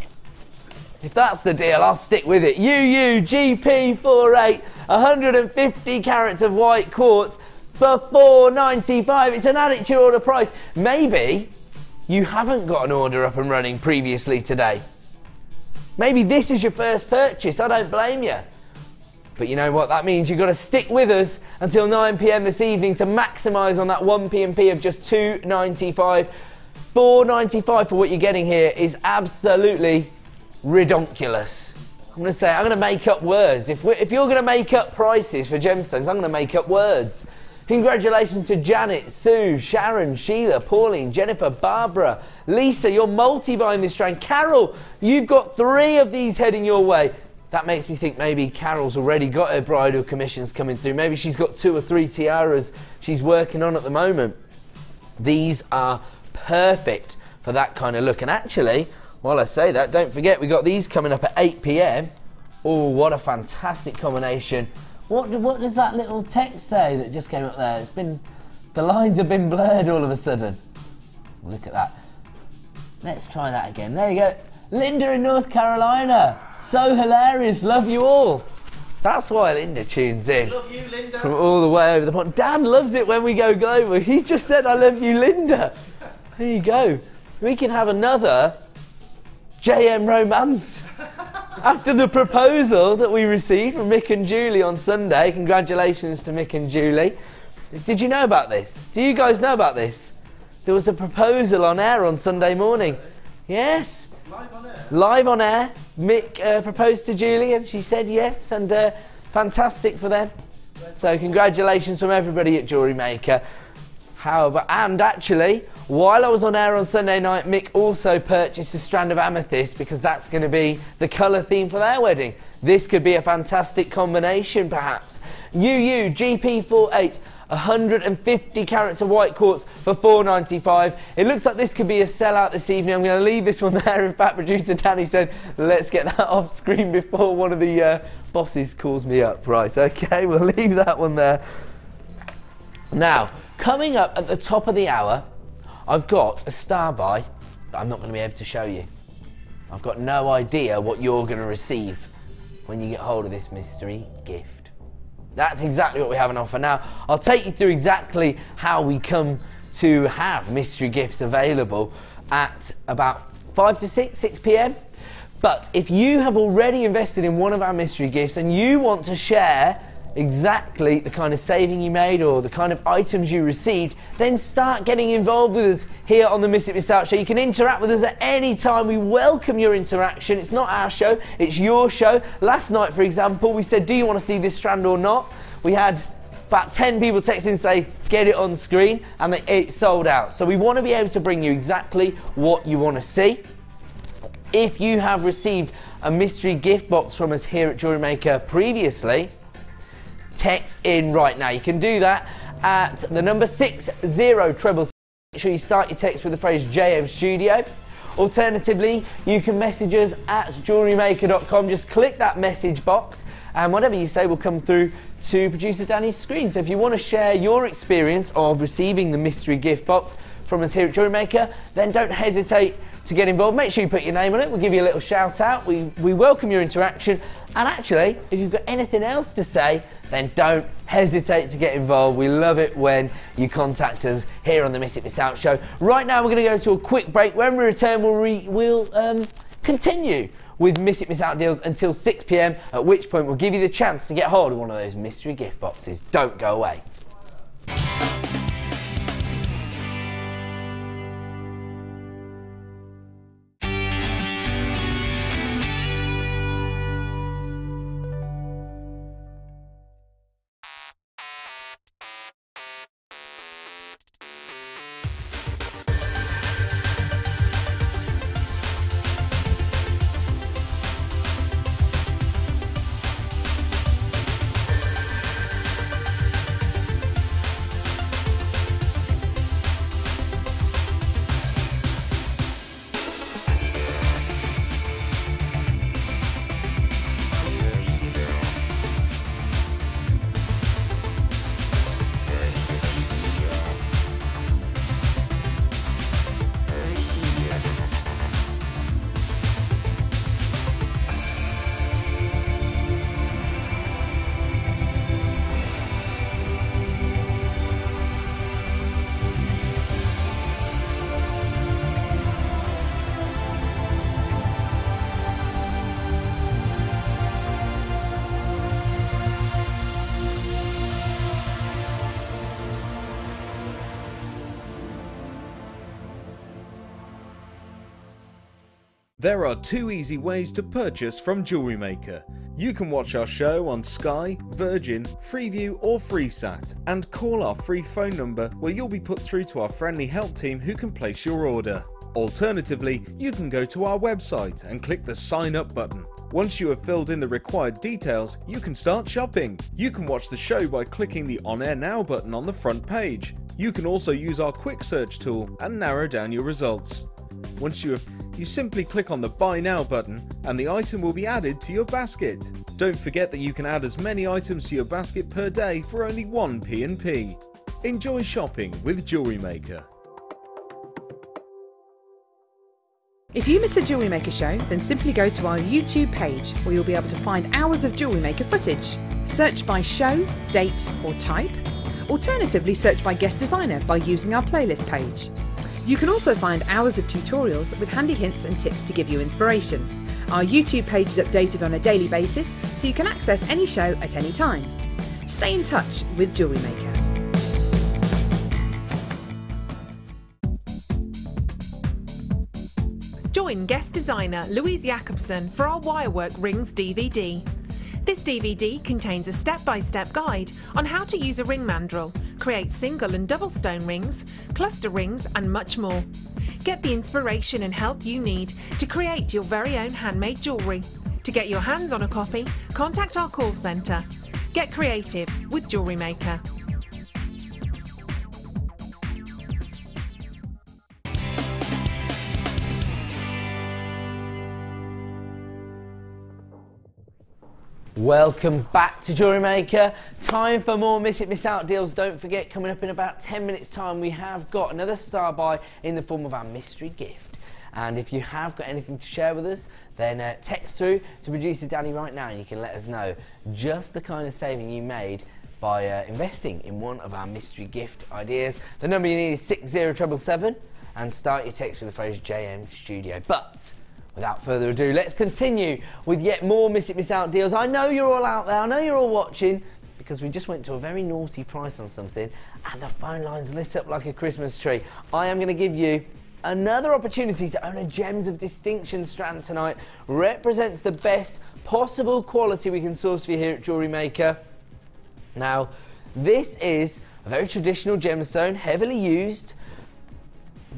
If that's the deal, I'll stick with it. GP48, 150 carats of white quartz for $4.95. It's an add it to your order price. Maybe you haven't got an order up and running previously today. Maybe this is your first purchase. I don't blame you. But you know what? That means you've got to stick with us until 9 p.m. this evening to maximise on that 1 P&P of just $2.95. $4.95 for what you're getting here is absolutely redonkulous. I'm going to make up words. If you're going to make up prices for gemstones, I'm going to make up words. Congratulations to Janet, Sue, Sharon, Sheila, Pauline, Jennifer, Barbara, Lisa, you're multi-buying this strand. Carol, you've got 3 of these heading your way. That makes me think maybe Carol's already got her bridal commissions coming through. Maybe she's got 2 or 3 tiaras she's working on at the moment. These are perfect for that kind of look. And actually, while I say that, don't forget we got these coming up at 8 p.m. Oh, what a fantastic combination. What does that little text say that just came up there? The lines have been blurred all of a sudden. Look at that. Let's try that again. There you go. Linda in North Carolina. So hilarious. Love you all. That's why Linda tunes in. Love you, Linda. From all the way over the pond. Dan loves it when we go global. He just said, I love you, Linda. There you go. We can have another JM romance. After the proposal that we received from Mick and Julie on Sunday. Congratulations to Mick and Julie. Did you know about this? Do you guys know about this? There was a proposal on air on Sunday morning. Yes. Live on air. Live on air. Mick proposed to Julie and she said yes, and fantastic for them. So congratulations from everybody at JewelleryMaker. And actually, while I was on air on Sunday night, Mick also purchased a strand of amethyst because that's going to be the colour theme for their wedding. This could be a fantastic combination, perhaps. GP48, 150 carats of white quartz for $4.95. It looks like this could be a sellout this evening. I'm going to leave this one there. In fact, producer Danny said, let's get that off screen before one of the bosses calls me up. Right, okay, we'll leave that one there. Now, coming up at the top of the hour, I've got a star buy that I'm not going to be able to show you. I've got no idea what you're going to receive when you get hold of this mystery gift. That's exactly what we have on offer. Now, I'll take you through exactly how we come to have mystery gifts available at about 5 to 6 p.m. But if you have already invested in one of our mystery gifts and you want to share exactly the kind of saving you made or the kind of items you received, then start getting involved with us here on the Miss It Miss Out show. You can interact with us at any time. We welcome your interaction. It's not our show, it's your show. Last night, for example, we said, do you want to see this strand or not? We had about 10 people text in say, get it on screen, and it sold out. So we want to be able to bring you exactly what you want to see. If you have received a mystery gift box from us here at JewelleryMaker previously, text in right now. You can do that at the number 60777. Make sure you start your text with the phrase JM Studio. Alternatively, you can message us at jewellerymaker.com. Just click that message box and whatever you say will come through to producer Danny's screen. So if you want to share your experience of receiving the mystery gift box from us here at JewelleryMaker, then don't hesitate to get involved. Make sure you put your name on it. We'll give you a little shout out. We welcome your interaction. And actually, if you've got anything else to say, then don't hesitate to get involved. We love it when you contact us here on the Miss It Miss Out show. Right now, we're going to go to a quick break. When we return, we'll continue with Miss It Miss Out deals until 6 p.m, at which point we'll give you the chance to get hold of one of those mystery gift boxes. Don't go away. There are 2 easy ways to purchase from JewelleryMaker. You can watch our show on Sky, Virgin, Freeview or FreeSat and call our free phone number where you'll be put through to our friendly help team who can place your order. Alternatively, you can go to our website and click the sign up button. Once you have filled in the required details, you can start shopping. You can watch the show by clicking the On Air Now button on the front page. You can also use our quick search tool and narrow down your results. Once you simply click on the Buy Now button and the item will be added to your basket. Don't forget that you can add as many items to your basket per day for only 1 P&P. Enjoy shopping with JewelleryMaker. If you miss a JewelleryMaker show, then simply go to our YouTube page where you'll be able to find hours of JewelleryMaker footage. Search by show, date or type. Alternatively, search by guest designer by using our playlist page. You can also find hours of tutorials with handy hints and tips to give you inspiration. Our YouTube page is updated on a daily basis, so you can access any show at any time. Stay in touch with JewelleryMaker. Join guest designer Louise Jacobson for our Wirework Rings DVD. This DVD contains a step-by-step guide on how to use a ring mandrel, create single and double stone rings, cluster rings and much more. Get the inspiration and help you need to create your very own handmade jewellery. To get your hands on a copy, contact our call centre. Get creative with JewelleryMaker. Welcome back to JewelleryMaker. Time for more Miss It Miss Out deals. Don't forget, coming up in about 10 minutes time, we have got another star buy in the form of our mystery gift. And if you have got anything to share with us, then text through to producer Danny right now and you can let us know just the kind of saving you made by investing in one of our mystery gift ideas. The number you need is 60777 and start your text with the phrase JM Studio. But without further ado, let's continue with yet more Miss It Miss Out deals. I know you're all out there, I know you're all watching, because we just went to a very naughty price on something and the phone line's lit up like a Christmas tree. I am going to give you another opportunity to own a Gems of Distinction strand tonight. Represents the best possible quality we can source for you here at JewelleryMaker. Now, this is a very traditional gemstone, heavily used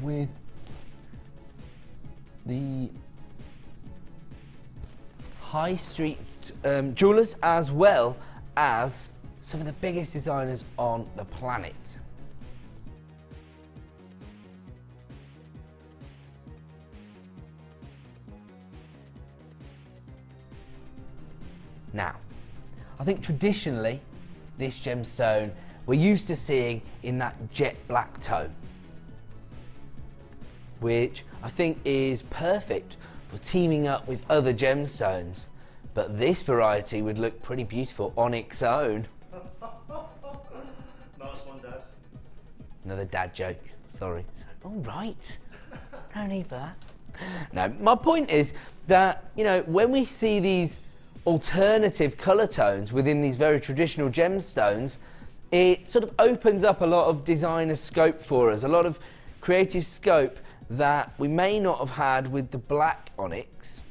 with the high street jewellers as well as some of the biggest designers on the planet. Now, I think traditionally this gemstone we're used to seeing in that jet black tone, which I think is perfect for teaming up with other gemstones, but this variety would look pretty beautiful on its own. Nice one, Dad. Another dad joke, sorry. All right, no need for that. No, my point is that, you know, when we see these alternative colour tones within these very traditional gemstones, it sort of opens up a lot of designer scope for us, a lot of creative scope that we may not have had with the black onyx.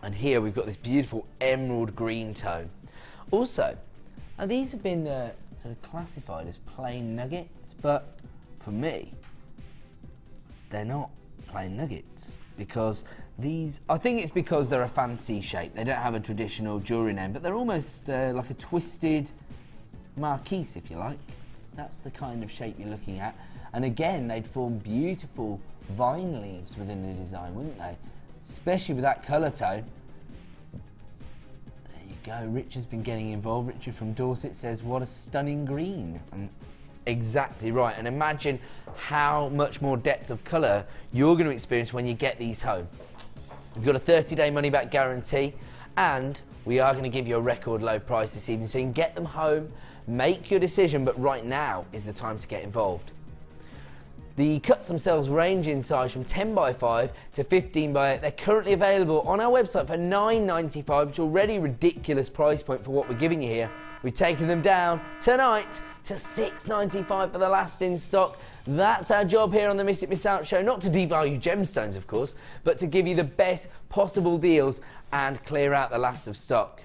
And here we've got this beautiful emerald green tone. Also, these have been sort of classified as plain nuggets, but for me, they're not plain nuggets, because these, I think it's because they're a fancy shape. They don't have a traditional jewellery name, but they're almost like a twisted marquise, if you like. That's the kind of shape you're looking at. And again, they'd form beautiful vine leaves within the design, wouldn't they? Especially with that colour tone. There you go, Richard's been getting involved. Richard from Dorset says, what a stunning green. And exactly right, and imagine how much more depth of colour you're going to experience when you get these home. We've got a 30-day money-back guarantee, and we are going to give you a record low price this evening, so you can get them home, make your decision, but right now is the time to get involved. The cuts themselves range in size from 10 by 5 to 15 by 8. They're currently available on our website for $9.95, which is already a ridiculous price point for what we're giving you here. We've taken them down tonight to $6.95 for the last in stock. That's our job here on the Miss It Miss Out show, not to devalue gemstones, of course, but to give you the best possible deals and clear out the last of stock.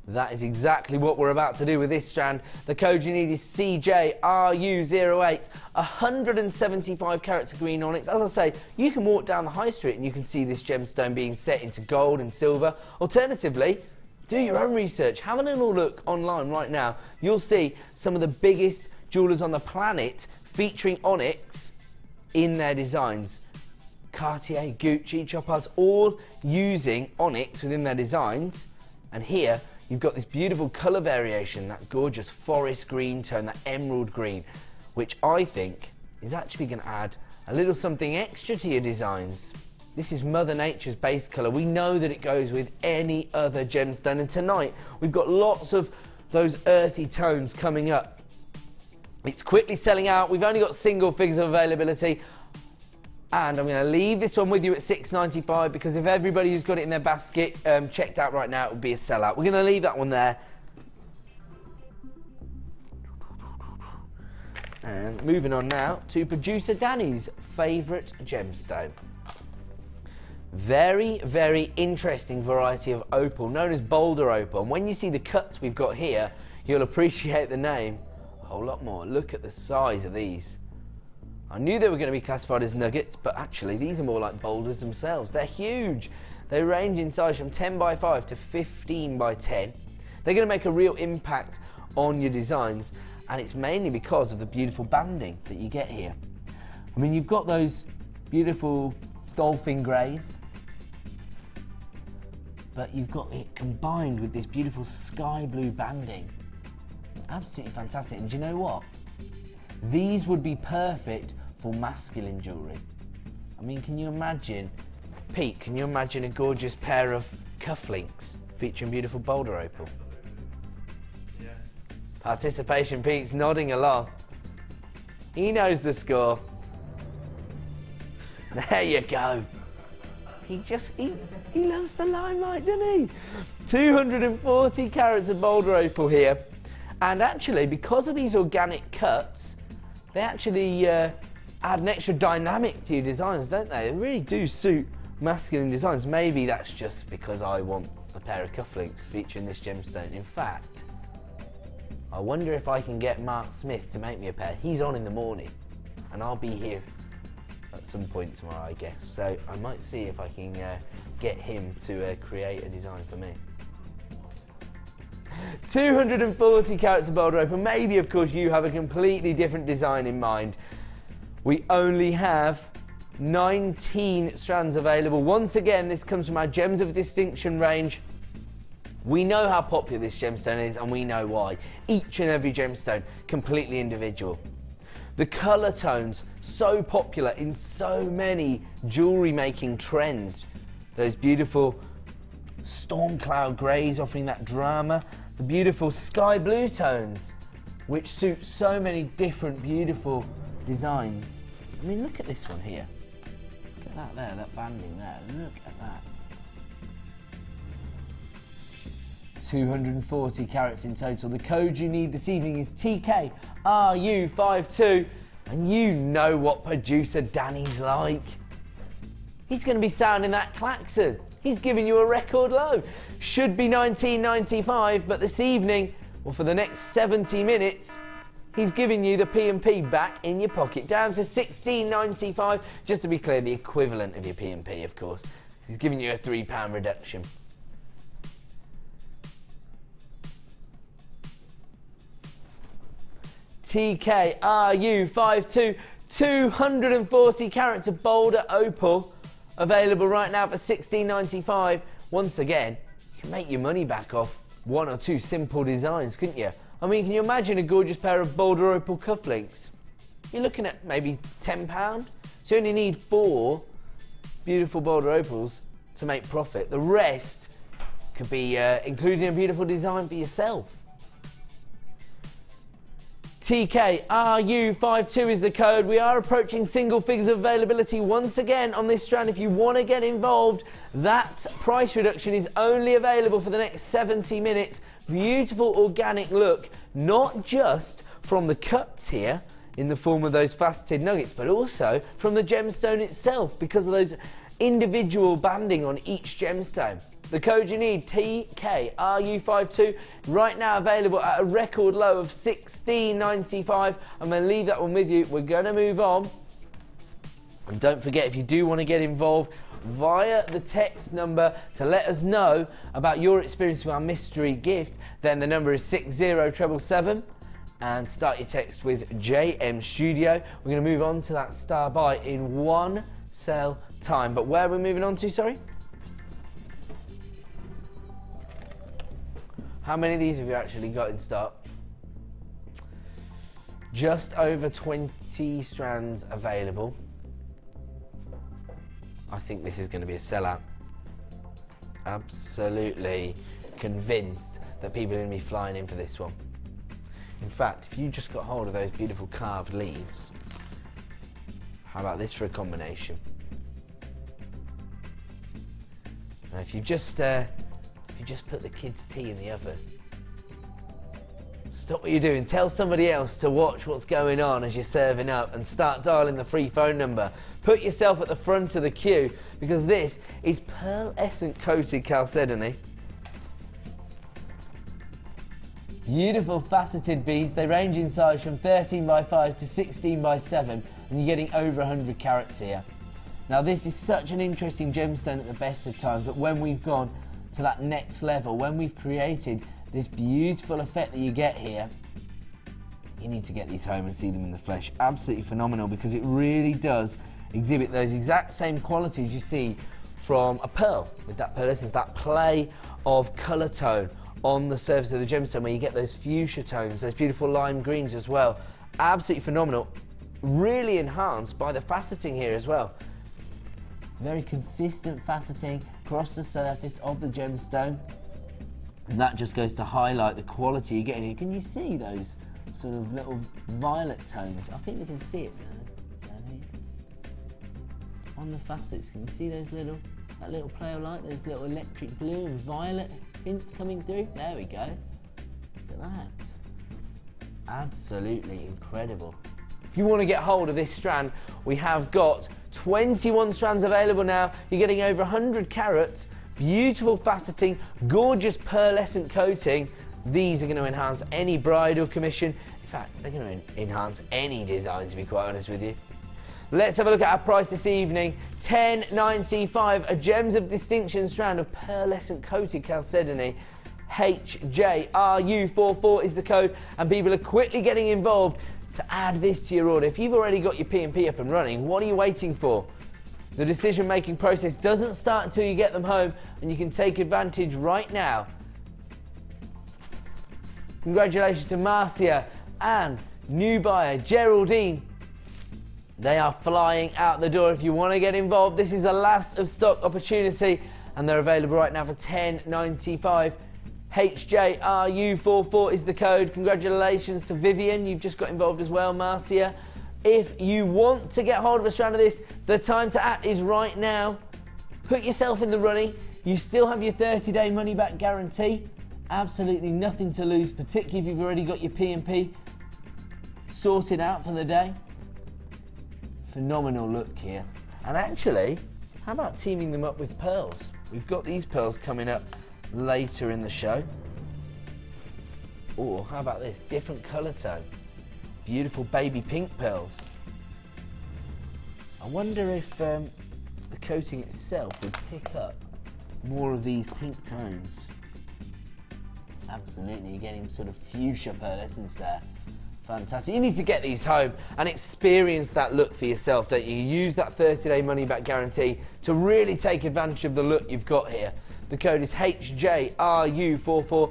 That is exactly what we're about to do with this strand. The code you need is CJRU08, 175 carats of green onyx. As I say, you can walk down the high street and you can see this gemstone being set into gold and silver. Alternatively, do your own research. Have a little look online right now. You'll see some of the biggest jewellers on the planet featuring onyx in their designs. Cartier, Gucci, Shephards, all using onyx within their designs. And here, you've got this beautiful colour variation, that gorgeous forest green tone, that emerald green, which I think is actually going to add a little something extra to your designs. This is Mother Nature's base colour. We know that it goes with any other gemstone, and tonight we've got lots of those earthy tones coming up. It's quickly selling out. We've only got single figures of availability. And I'm going to leave this one with you at $6.95 because if everybody who's got it in their basket checked out right now, it would be a sellout. We're going to leave that one there. And moving on now to producer Danny's favourite gemstone. Very, very interesting variety of opal, known as boulder opal. And when you see the cuts we've got here, you'll appreciate the name a whole lot more. Look at the size of these. I knew they were going to be classified as nuggets, but actually these are more like boulders themselves. They're huge. They range in size from 10 by 5 to 15 by 10. They're going to make a real impact on your designs, and it's mainly because of the beautiful banding that you get here. I mean, you've got those beautiful dolphin greys, but you've got it combined with this beautiful sky blue banding. Absolutely fantastic. And do you know what? These would be perfect for masculine jewellery. I mean, can you imagine, Pete, can you imagine a gorgeous pair of cufflinks featuring beautiful boulder opal? Yeah. Participation Pete's nodding along. He knows the score. There you go. He loves the limelight, doesn't he? 240 carats of boulder opal here. And actually, because of these organic cuts, they actually add an extra dynamic to your designs, don't they? They really do suit masculine designs. Maybe that's just because I want a pair of cufflinks featuring this gemstone. In fact, I wonder if I can get Mark Smith to make me a pair. He's on in the morning, and I'll be here at some point tomorrow, I guess. So I might see if I can get him to create a design for me. 240 carats of boulder opal. Maybe, of course, you have a completely different design in mind. We only have 19 strands available. Once again, this comes from our Gems of Distinction range. We know how popular this gemstone is, and we know why. Each and every gemstone, completely individual. The colour tones, so popular in so many jewellery making trends. Those beautiful storm cloud greys offering that drama. The beautiful sky blue tones, which suit so many different beautiful designs. I mean, look at this one here. Look at that there, that banding there. Look at that. 240 carats in total. The code you need this evening is TKRU52. And you know what producer Danny's like. He's going to be sounding that klaxon. He's giving you a record low. Should be $19.95, but this evening, well, for the next 70 minutes, he's giving you the P&P back in your pocket, down to $16.95. Just to be clear, the equivalent of your P&P, of course. He's giving you a £3 reduction. TKRU52, 240 carats of boulder opal. Available right now for $16.95. Once again, you can make your money back off one or two simple designs, couldn't you? I mean, can you imagine a gorgeous pair of boulder opal cufflinks? You're looking at maybe £10. So you only need 4 beautiful boulder opals to make profit. The rest could be including a beautiful design for yourself. TKRU52 is the code. We are approaching single figures of availability once again on this strand. If you want to get involved, that price reduction is only available for the next 70 minutes. Beautiful organic look, not just from the cuts here in the form of those faceted nuggets, but also from the gemstone itself because of those individual banding on each gemstone. The code you need, TKRU52, right now available at a record low of $16.95. I'm going to leave that one with you. We're going to move on. And don't forget, if you do want to get involved via the text number to let us know about your experience with our mystery gift, then the number is 60777 and start your text with JM Studio. We're going to move on to that star buy in one sale time. But where are we moving on to, sorry? How many of these have you actually got in stock? Just over 20 strands available. I think this is going to be a sellout. Absolutely convinced that people are going to be flying in for this one. In fact, if you just got hold of those beautiful carved leaves, how about this for a combination? Now, if you just put the kids' tea in the oven, stop what you're doing, tell somebody else to watch what's going on as you're serving up and start dialing the free phone number. Put yourself at the front of the queue because this is pearlescent coated chalcedony. Beautiful faceted beads. They range in size from 13 by 5 to 16 by 7 and you're getting over 100 carats here. Now this is such an interesting gemstone at the best of times, but when we've gone to that next level, when we've created this beautiful effect that you get here, you need to get these home and see them in the flesh. Absolutely phenomenal because it really does exhibit those exact same qualities you see from a pearl with that pearlescence, that play of colour tone on the surface of the gemstone where you get those fuchsia tones, those beautiful lime greens as well. Absolutely phenomenal. Really enhanced by the faceting here as well. Very consistent faceting across the surface of the gemstone. And that just goes to highlight the quality you're getting here. Can you see those sort of little violet tones? I think you can see it down here. On the facets, can you see those that little play of light, those little electric blue and violet hints coming through? There we go. Look at that. Absolutely incredible. If you want to get hold of this strand, we have got 21 strands available now. You're getting over 100 carats, beautiful faceting, gorgeous pearlescent coating. These are going to enhance any bridal commission. In fact, they're going to enhance any design, to be quite honest with you. Let's have a look at our price this evening. $10.95, a Gems of Distinction strand of pearlescent coated chalcedony. HJRU44 is the code, and people are quickly getting involved to add this to your order. If you've already got your P&P up and running, what are you waiting for? The decision-making process doesn't start until you get them home, and you can take advantage right now. Congratulations to Marcia and new buyer Geraldine. They are flying out the door. If you want to get involved, this is a last of stock opportunity, and they're available right now for $10.95. HJRU44 is the code. Congratulations to Vivian, you've just got involved as well. Marcia, if you want to get hold of a strand of this, the time to act is right now. Put yourself in the running. You still have your 30-day money-back guarantee. Absolutely nothing to lose, particularly if you've already got your P&P sorted out for the day. Phenomenal look here. And actually, how about teaming them up with pearls? We've got these pearls coming up later in the show. Or how about this, different colour tone, beautiful baby pink pearls. I wonder if the coating itself would pick up more of these pink tones. Absolutely, you're getting sort of fuchsia pearlescence there. Fantastic. You need to get these home and experience that look for yourself, don't you? You use that 30-day money-back guarantee to really take advantage of the look you've got here. The code is HJRU44.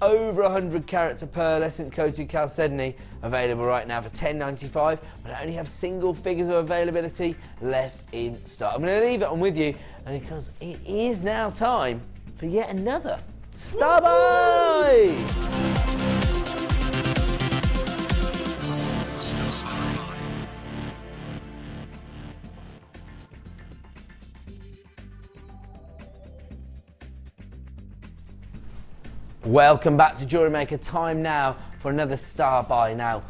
Over 100 carats of pearlescent coated chalcedony available right now for $10.95, but I only have single figures of availability left in stock. I'm going to leave it on with you, and because it is now time for yet another Star Buy! Welcome back to Jewellery Maker. Time now for another star buy. Now,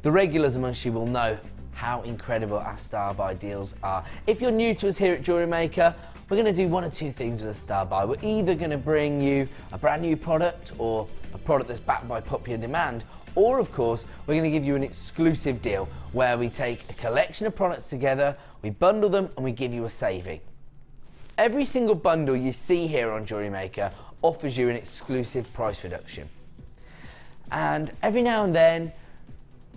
the regulars amongst you will know how incredible our star buy deals are. If you're new to us here at Jewellery Maker, we're going to do one or two things with a star buy. We're either going to bring you a brand new product or a product that's backed by popular demand, or of course, we're going to give you an exclusive deal where we take a collection of products together, we bundle them and we give you a saving. Every single bundle you see here on Jewellery Maker offers you an exclusive price reduction. And every now and then,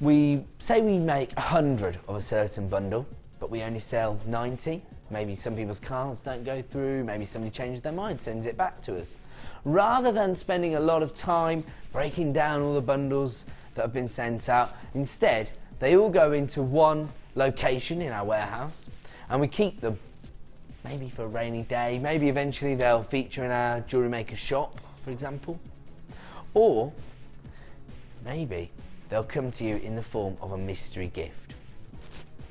we say we make 100 of a certain bundle, but we only sell 90. Maybe some people's cards don't go through, maybe somebody changes their mind, sends it back to us. Rather than spending a lot of time breaking down all the bundles that have been sent out, instead, they all go into one location in our warehouse and we keep them. Maybe for a rainy day, maybe eventually they'll feature in our Jewellery Maker shop, for example. Or maybe they'll come to you in the form of a mystery gift.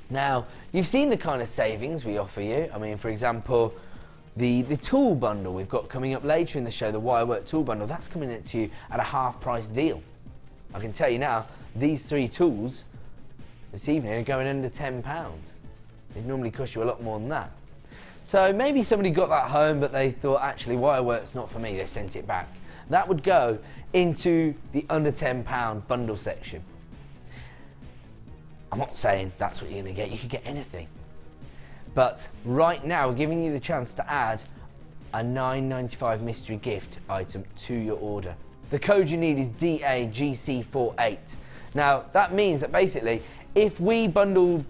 Now, you've seen the kind of savings we offer you. I mean, for example, the tool bundle we've got coming up later in the show, the Wirework tool bundle, that's coming to you at a half price deal. I can tell you now, these 3 tools this evening are going under £10. They normally cost you a lot more than that. So maybe somebody got that home, but they thought, actually, Wirework's not for me, they sent it back. That would go into the under £10 bundle section. I'm not saying that's what you're going to get, you could get anything. But right now, we're giving you the chance to add a $9.95 mystery gift item to your order. The code you need is DAGC48. Now, that means that basically, if we bundle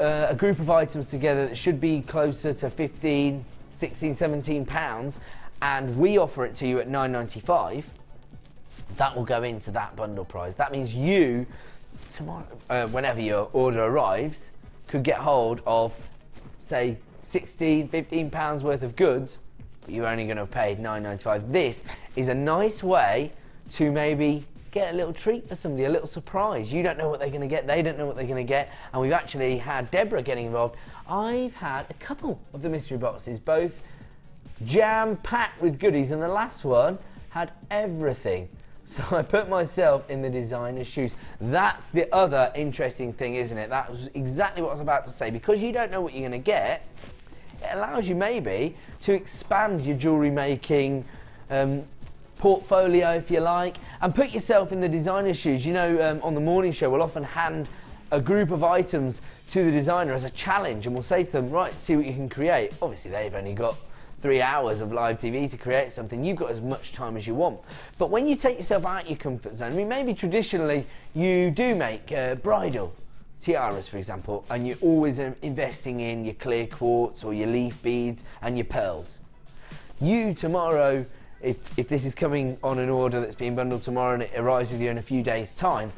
a group of items together that should be closer to 15, 16, 17 pounds, and we offer it to you at $9.95, that will go into that bundle price. That means you, tomorrow, whenever your order arrives, could get hold of, say, 16, 15 pounds worth of goods, but you're only going to have paid $9.95. This is a nice way to maybe get a little treat for somebody, a little surprise. You don't know what they're going to get, they don't know what they're going to get, and we've actually had Deborah getting involved. I've had a couple of the mystery boxes, both jam-packed with goodies, and the last one had everything. So I put myself in the designer's shoes. That's the other interesting thing, isn't it? That was exactly what I was about to say. Because you don't know what you're going to get, it allows you maybe to expand your jewellery making portfolio, if you like, and put yourself in the designer's shoes. You know, on the morning show, we'll often hand a group of items to the designer as a challenge, and we'll say to them, right, see what you can create. Obviously, they've only got 3 hours of live TV to create something. You've got as much time as you want. But when you take yourself out your comfort zone, I mean, maybe traditionally you do make bridal tiaras, for example, and you're always investing in your clear quartz or your leaf beads and your pearls. You tomorrow, if this is coming on an order that's being bundled tomorrow and it arrives with you in a few days' time,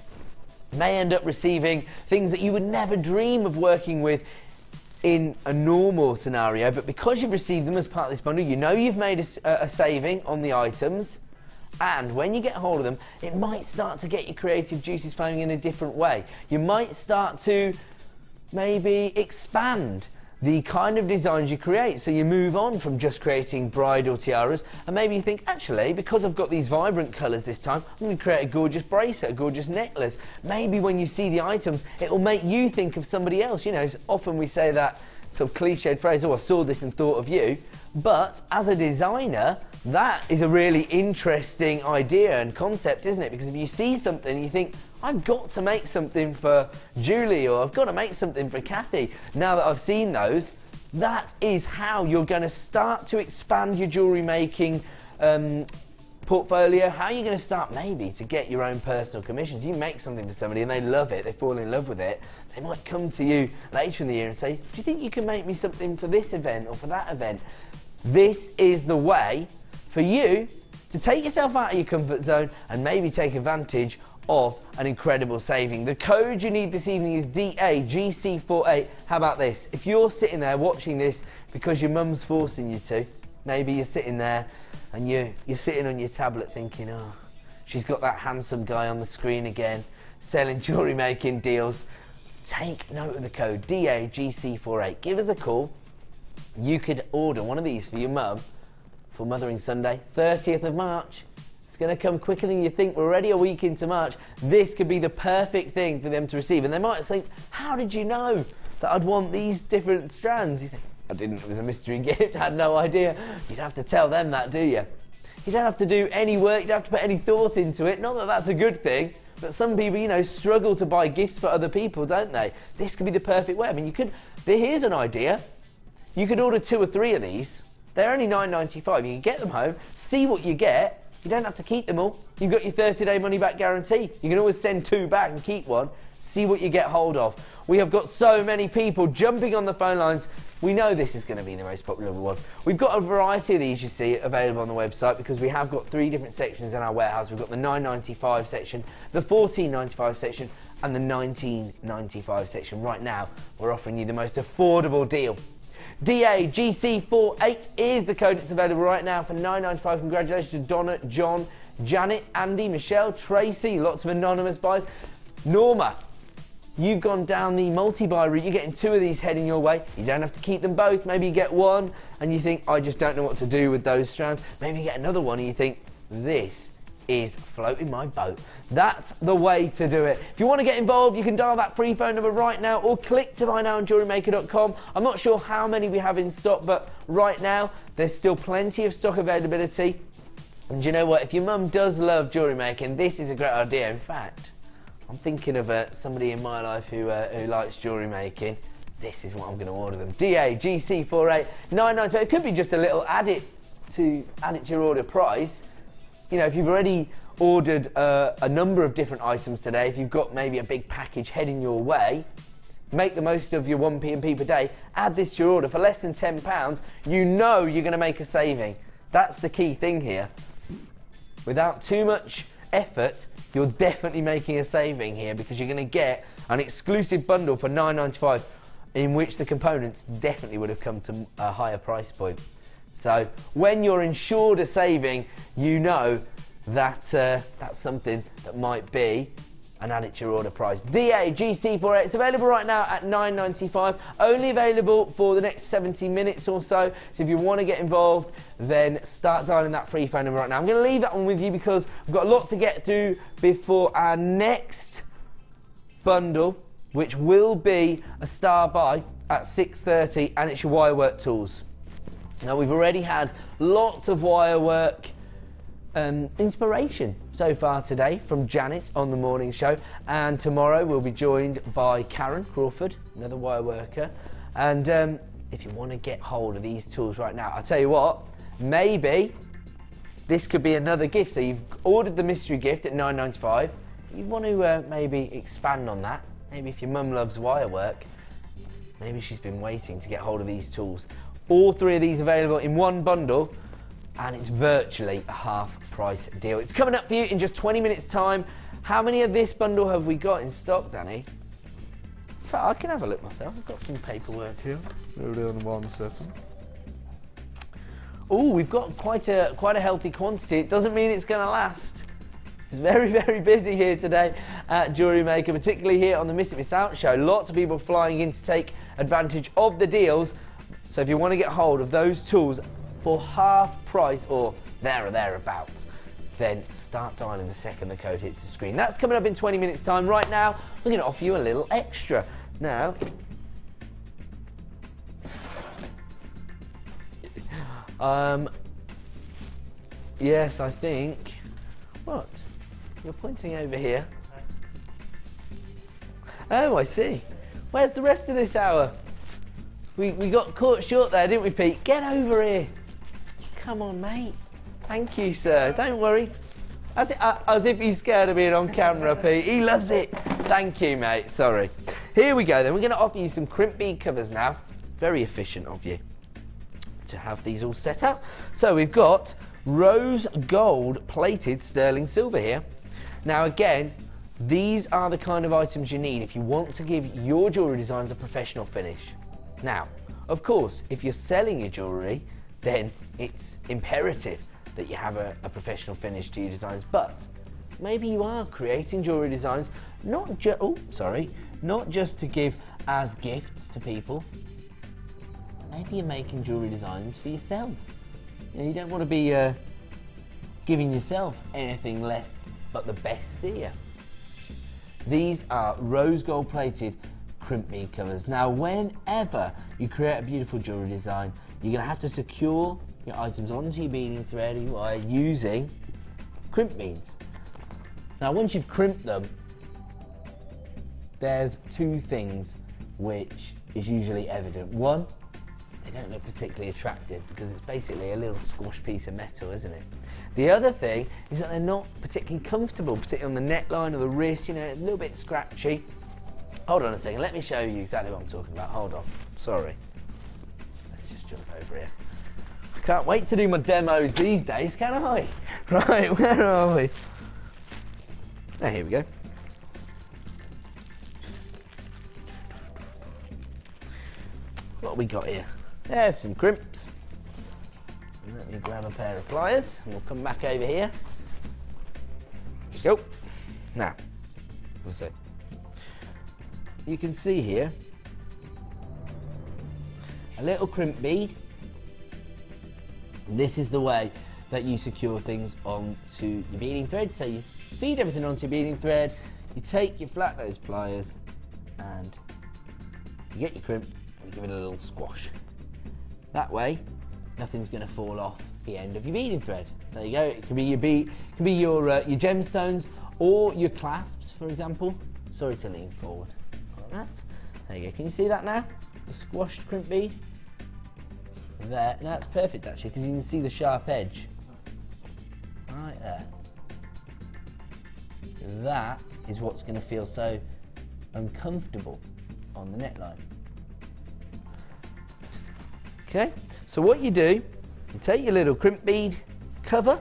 may end up receiving things that you would never dream of working with in a normal scenario, but because you've received them as part of this bundle, you know you've made a saving on the items, and when you get hold of them, it might start to get your creative juices flowing in a different way. You might start to maybe expand the kind of designs you create. So you move on from just creating bridal tiaras, and maybe you think, actually, because I've got these vibrant colours this time, I'm going to create a gorgeous bracelet, a gorgeous necklace. Maybe when you see the items, it will make you think of somebody else. You know, often we say that sort of cliched phrase, oh, I saw this and thought of you. But as a designer, that is a really interesting idea and concept, isn't it? Because if you see something and you think, I've got to make something for Julie, or I've got to make something for Kathy, now that I've seen those, that is how you're going to start to expand your jewellery making portfolio. How are you going to start maybe to get your own personal commissions? You make something for somebody and they love it, they fall in love with it, they might come to you later in the year and say, do you think you can make me something for this event or for that event? This is the way for you to take yourself out of your comfort zone and maybe take advantage of an incredible saving. The code you need this evening is DAGC48. How about this? If you're sitting there watching this because your mum's forcing you to, maybe you're sitting there and you're sitting on your tablet thinking, oh, she's got that handsome guy on the screen again, selling jewellery making deals. Take note of the code DAGC48. Give us a call. You could order one of these for your mum for Mothering Sunday, 30th of March. It's going to come quicker than you think. We're already a week into March. This could be the perfect thing for them to receive. And they might think, how did you know that I'd want these different strands? You think, I didn't, it was a mystery gift, I had no idea. You don't have to tell them that, do you? You don't have to do any work, you don't have to put any thought into it. Not that that's a good thing, but some people, you know, struggle to buy gifts for other people, don't they? This could be the perfect way. I mean, here's an idea. You could order 2 or 3 of these. They're only $9.95. You can get them home, see what you get. You don't have to keep them all. You've got your 30-day money-back guarantee. You can always send 2 back and keep one. See what you get hold of. We have got so many people jumping on the phone lines. We know this is going to be the most popular one. We've got a variety of these, you see, available on the website because we have got 3 different sections in our warehouse. We've got the $9.95 section, the $14.95 section, and the $19.95 section. Right now, we're offering you the most affordable deal. DAGC48 is the code. It's available right now for $9.95. Congratulations to Donna, John, Janet, Andy, Michelle, Tracy, lots of anonymous buys. Norma, you've gone down the multi-buy route. You're getting 2 of these heading your way. You don't have to keep them both. Maybe you get one and you think, I just don't know what to do with those strands. Maybe you get another one and you think, this is floating my boat. That's the way to do it. If you want to get involved, you can dial that free phone number right now or click to buy now on JewelleryMaker.com. I'm not sure how many we have in stock, but right now there's still plenty of stock availability. And you know what? If your mum does love jewellery making, this is a great idea. In fact, I'm thinking of somebody in my life who likes jewellery making. This is what I'm going to order them. DAGC48 $9.95. It could be just a little add it to your order price. You know, if you've already ordered a number of different items today, if you've got maybe a big package heading your way, make the most of your 1 P&P per day, add this to your order for less than £10, you know you're going to make a saving. That's the key thing here. Without too much effort, you're definitely making a saving here because you're going to get an exclusive bundle for $9.95 in which the components definitely would have come to a higher price point. So when you're insured a saving, you know that that's something that might be an add it to your order price. DAGC48, it's available right now at $9.95, only available for the next 70 minutes or so. So if you want to get involved, then start dialing that free phone number right now. I'm going to leave that one with you because we've got a lot to get through before our next bundle, which will be a star buy at 6:30, and it's your wirework tools. Now, we've already had lots of wirework inspiration so far today from Janet on the morning show, and tomorrow we'll be joined by Karen Crawford, another wire worker. And if you want to get hold of these tools right now, I'll tell you what, maybe this could be another gift. So you've ordered the mystery gift at $9.95. You want to maybe expand on that. Maybe if your mum loves wire work, maybe she's been waiting to get hold of these tools. All 3 of these available in one bundle, and it's virtually a half-price deal. It's coming up for you in just 20 minutes' time. How many of this bundle have we got in stock, Danny? In fact, I can have a look myself. I've got some paperwork here. Hold on 1 second. Oh, we've got quite a healthy quantity. It doesn't mean it's going to last. It's very, very busy here today at Jewellery Maker, particularly here on the Miss It Miss Out show. Lots of people flying in to take advantage of the deals. So if you want to get hold of those tools for half price or there or thereabouts, then start dialing the second the code hits the screen. That's coming up in 20 minutes' time. Right now, we're going to offer you a little extra. Now, yes, I think. What? You're pointing over here. Oh, I see. Where's the rest of this hour? We got caught short there, didn't we, Pete? Get over here. Come on, mate. Thank you, sir. Don't worry. As if he's scared of being on camera, Pete. He loves it. Thank you, mate. Sorry. Here we go, then. We're going to offer you some crimp bead covers now. Very efficient of you to have these all set up. So we've got rose gold plated sterling silver here. Now, again, these are the kind of items you need if you want to give your jewellery designs a professional finish. Now, of course, if you're selling your jewellery, then it's imperative that you have a professional finish to your designs. But maybe you are creating jewellery designs not just to give as gifts to people. Maybe you're making jewellery designs for yourself. You don't want to be giving yourself anything less but the best, do you? These are rose gold plated crimp bead covers. Now, whenever you create a beautiful jewellery design, you're going to have to secure your items onto your beading thread using crimp beads. Now, once you've crimped them, there's two things which is usually evident. One, they don't look particularly attractive because it's basically a little squashed piece of metal, isn't it? The other thing is that they're not particularly comfortable, particularly on the neckline or the wrist, you know, a little bit scratchy. Hold on a second, let me show you exactly what I'm talking about. Hold on, sorry. Let's just jump over here. I can't wait to do my demos these days, can I? Right, where are we? Oh, here we go. What have we got here? There's some crimps. Let me grab a pair of pliers and we'll come back over here. Go. Now, what's it? You can see here a little crimp bead. This is the way that you secure things onto your beading thread. So you feed everything onto your beading thread, you take your flat nose pliers and you get your crimp and you give it a little squash. That way, nothing's going to fall off the end of your beading thread. There you go. It can be your gemstones or your clasps, for example. Sorry to lean forward like that. There you go. Can you see that now? The squashed crimp bead. There. Now that's perfect actually because you can see the sharp edge. Right there. That is what's going to feel so uncomfortable on the neckline. Okay, so what you do, you take your little crimp bead cover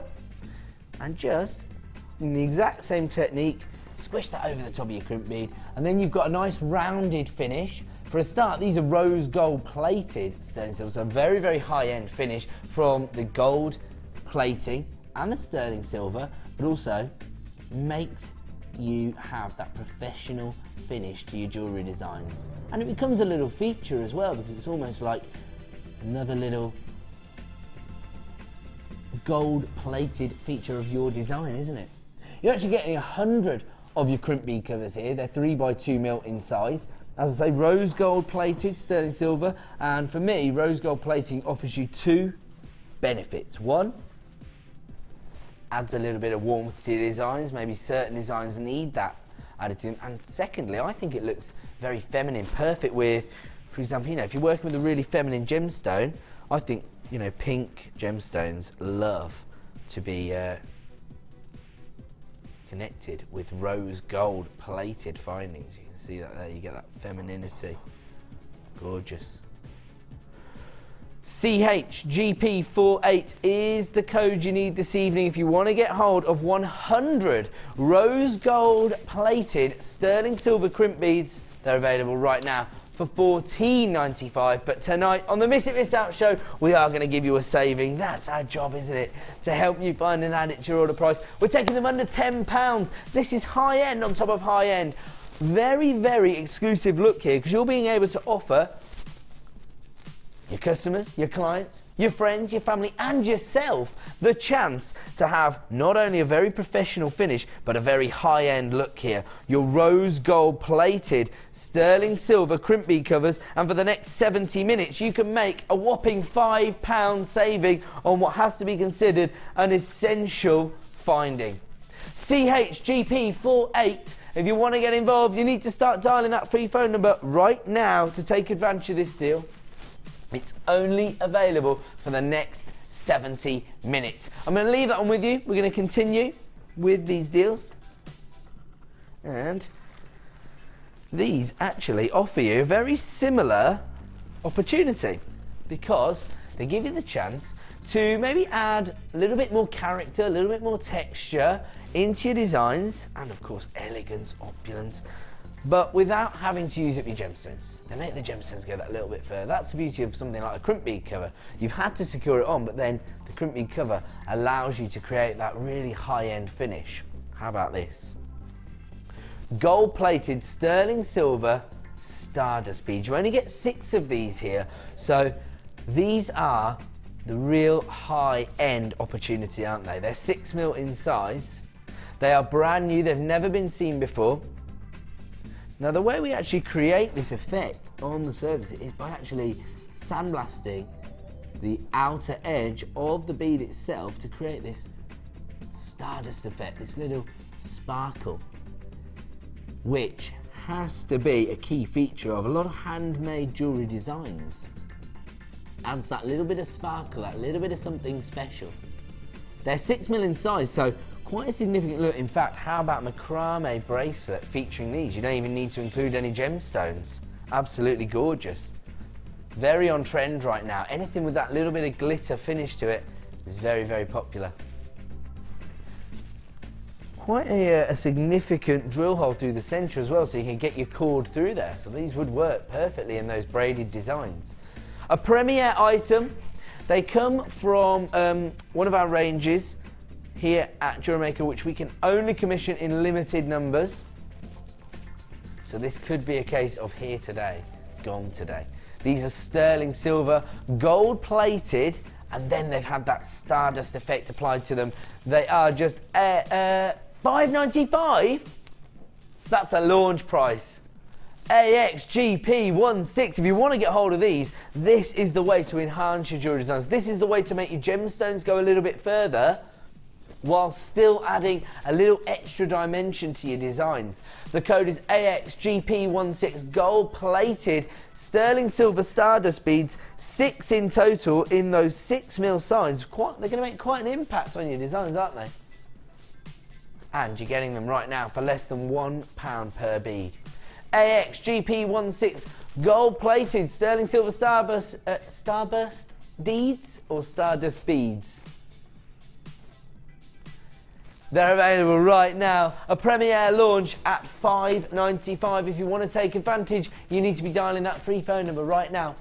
and just, in the exact same technique, squish that over the top of your crimp bead, and then you've got a nice rounded finish. For a start, these are rose gold plated sterling silver, so a very, very high-end finish from the gold plating and the sterling silver, but also makes you have that professional finish to your jewellery designs. And it becomes a little feature as well, because it's almost like another little gold-plated feature of your design, isn't it? You're actually getting 100 of your crimp bead covers here. They're 3x2mm in size. As I say, rose gold plated, sterling silver, and for me, rose gold plating offers you two benefits. One, adds a little bit of warmth to your designs. Maybe certain designs need that added to them. And secondly, I think it looks very feminine, perfect with, for example, you know, if you're working with a really feminine gemstone, I think, you know, pink gemstones love to be connected with rose gold plated findings. You can see that there, you get that femininity. Gorgeous. CHGP48 is the code you need this evening if you want to get hold of 100 rose gold plated sterling silver crimp beads. They're available right now for $14.95, but tonight on the Miss It Miss Out show we are going to give you a saving. That's our job, isn't it? To help you find and add it to your order price. We're taking them under £10. This is high end on top of high end. Very, very exclusive look here, because you're being able to offer your customers, your clients, your friends, your family and yourself the chance to have not only a very professional finish but a very high-end look here. Your rose gold plated sterling silver crimp bead covers, and for the next 70 minutes you can make a whopping £5 saving on what has to be considered an essential finding. CHGP48. If you want to get involved, you need to start dialing that free phone number right now to take advantage of this deal. It's only available for the next 70 minutes. I'm going to leave that one with you. We're going to continue with these deals. And these actually offer you a very similar opportunity, because they give you the chance to maybe add a little bit more character, a little bit more texture into your designs, and of course elegance, opulence, but without having to use up your gemstones. They make the gemstones go that little bit further. That's the beauty of something like a crimp bead cover. You've had to secure it on, but then the crimp bead cover allows you to create that really high-end finish. How about this? Gold-plated sterling silver stardust beads. You only get 6 of these here, so these are the real high-end opportunity, aren't they? They're 6mm in size. They are brand new, they've never been seen before. Now the way we actually create this effect on the surface is by actually sandblasting the outer edge of the bead itself to create this stardust effect, this little sparkle, which has to be a key feature of a lot of handmade jewellery designs. Adds that little bit of sparkle, that little bit of something special. They're 6mm in size, so quite a significant look. In fact, how about macrame bracelet featuring these? You don't even need to include any gemstones. Absolutely gorgeous. Very on trend right now. Anything with that little bit of glitter finish to it is very, very popular. Quite a significant drill hole through the centre as well, so you can get your cord through there. So these would work perfectly in those braided designs. A premier item. They come from one of our ranges here at JewelleryMaker, which we can only commission in limited numbers. So this could be a case of here today, gone today. These are sterling silver, gold plated, and then they've had that stardust effect applied to them. They are just $5.95. That's a launch price. AXGP16. If you want to get hold of these, this is the way to enhance your jewellery designs. This is the way to make your gemstones go a little bit further while still adding a little extra dimension to your designs. The code is AXGP16, gold plated sterling silver stardust beads, 6 in total in those 6mm size. They're going to make quite an impact on your designs, aren't they? And you're getting them right now for less than £1 per bead. AXGP16 gold plated sterling silver starburst beads or stardust beads. They're available right now. A premiere launch at $5.95. If you want to take advantage, you need to be dialing that free phone number right now.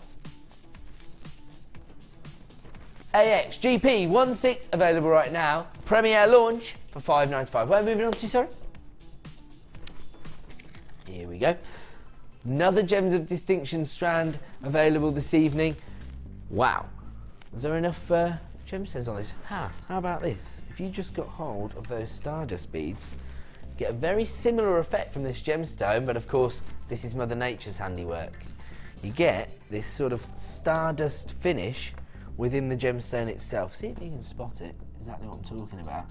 AXGP16 available right now. Premiere launch for $5.95. Where are we moving on to, sorry? Here we go. Another Gems of Distinction strand available this evening. Wow. Is there enough gemstones on this? How about this? If you just got hold of those stardust beads, get a very similar effect from this gemstone, but of course this is Mother Nature's handiwork. You get this sort of stardust finish within the gemstone itself. See if you can spot it, exactly what I'm talking about.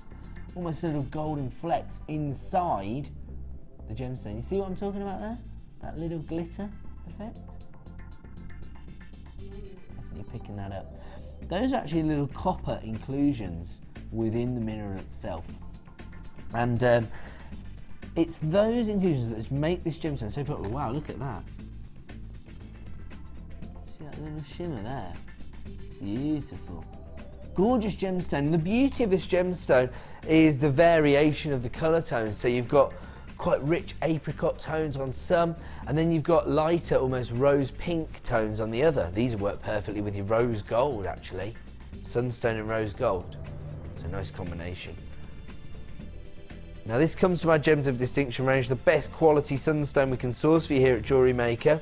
Almost a little golden flecks inside the gemstone. You see what I'm talking about there? That little glitter effect? Definitely picking that up. Those are actually little copper inclusions within the mineral itself. And it's those inclusions that make this gemstone so popular. Wow, look at that. See that little shimmer there? Beautiful. Gorgeous gemstone. The beauty of this gemstone is the variation of the colour tones. So you've got quite rich apricot tones on some, and then you've got lighter, almost rose pink tones on the other. These work perfectly with your rose gold, actually. Sunstone and rose gold. It's a nice combination. Now this comes from our Gems of Distinction range, the best quality sunstone we can source for you here at JewelleryMaker.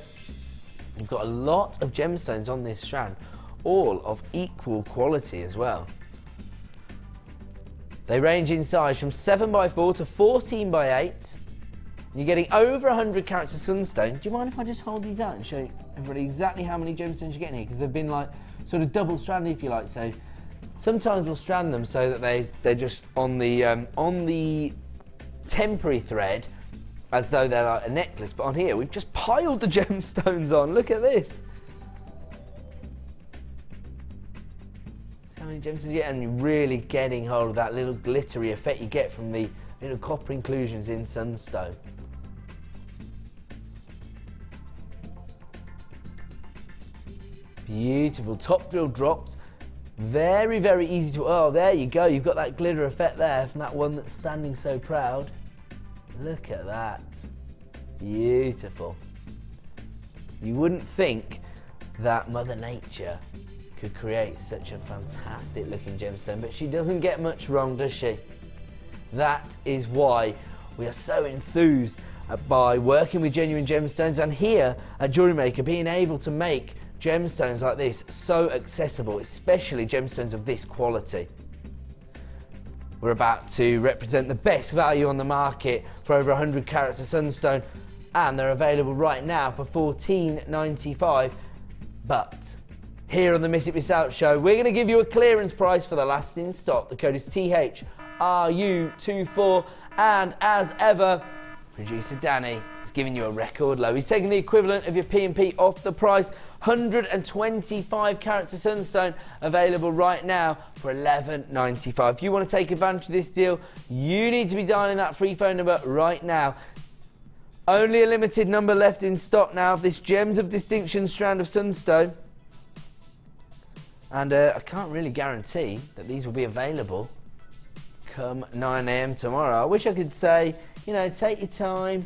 You've got a lot of gemstones on this strand, all of equal quality as well. They range in size from 7x4 to 14x8. You're getting over 100 carats of sunstone. Do you mind if I just hold these out and show everybody exactly how many gemstones you're getting here? Because they've been like sort of double stranded, if you like. So sometimes we'll strand them so that they're just on the temporary thread, as though they're like a necklace. But on here, we've just piled the gemstones on. Look at this. See how many gemstones you get, and you're really getting hold of that little glittery effect you get from the little copper inclusions in sunstone. Beautiful top drill drops, very, very easy to, oh, there you go, you've got that glitter effect there from that one that's standing so proud. Look at that, beautiful. You wouldn't think that Mother Nature could create such a fantastic looking gemstone, but she doesn't get much wrong, does she? That is why we are so enthused by working with genuine gemstones, and here at JewelleryMaker being able to make gemstones like this so accessible, especially gemstones of this quality. We're about to represent the best value on the market for over 100 carats of sunstone, and they're available right now for $14.95. But here on the Miss It Miss Out show, we're going to give you a clearance price for the last in stock. The code is THRU24, and as ever, producer Danny is giving you a record low. He's taking the equivalent of your P&P off the price. 125 carats of sunstone available right now for $11.95. If you want to take advantage of this deal, you need to be dialing that free phone number right now. Only a limited number left in stock now of this Gems of Distinction strand of sunstone. And I can't really guarantee that these will be available come 9 AM tomorrow. I wish I could say, you know, take your time.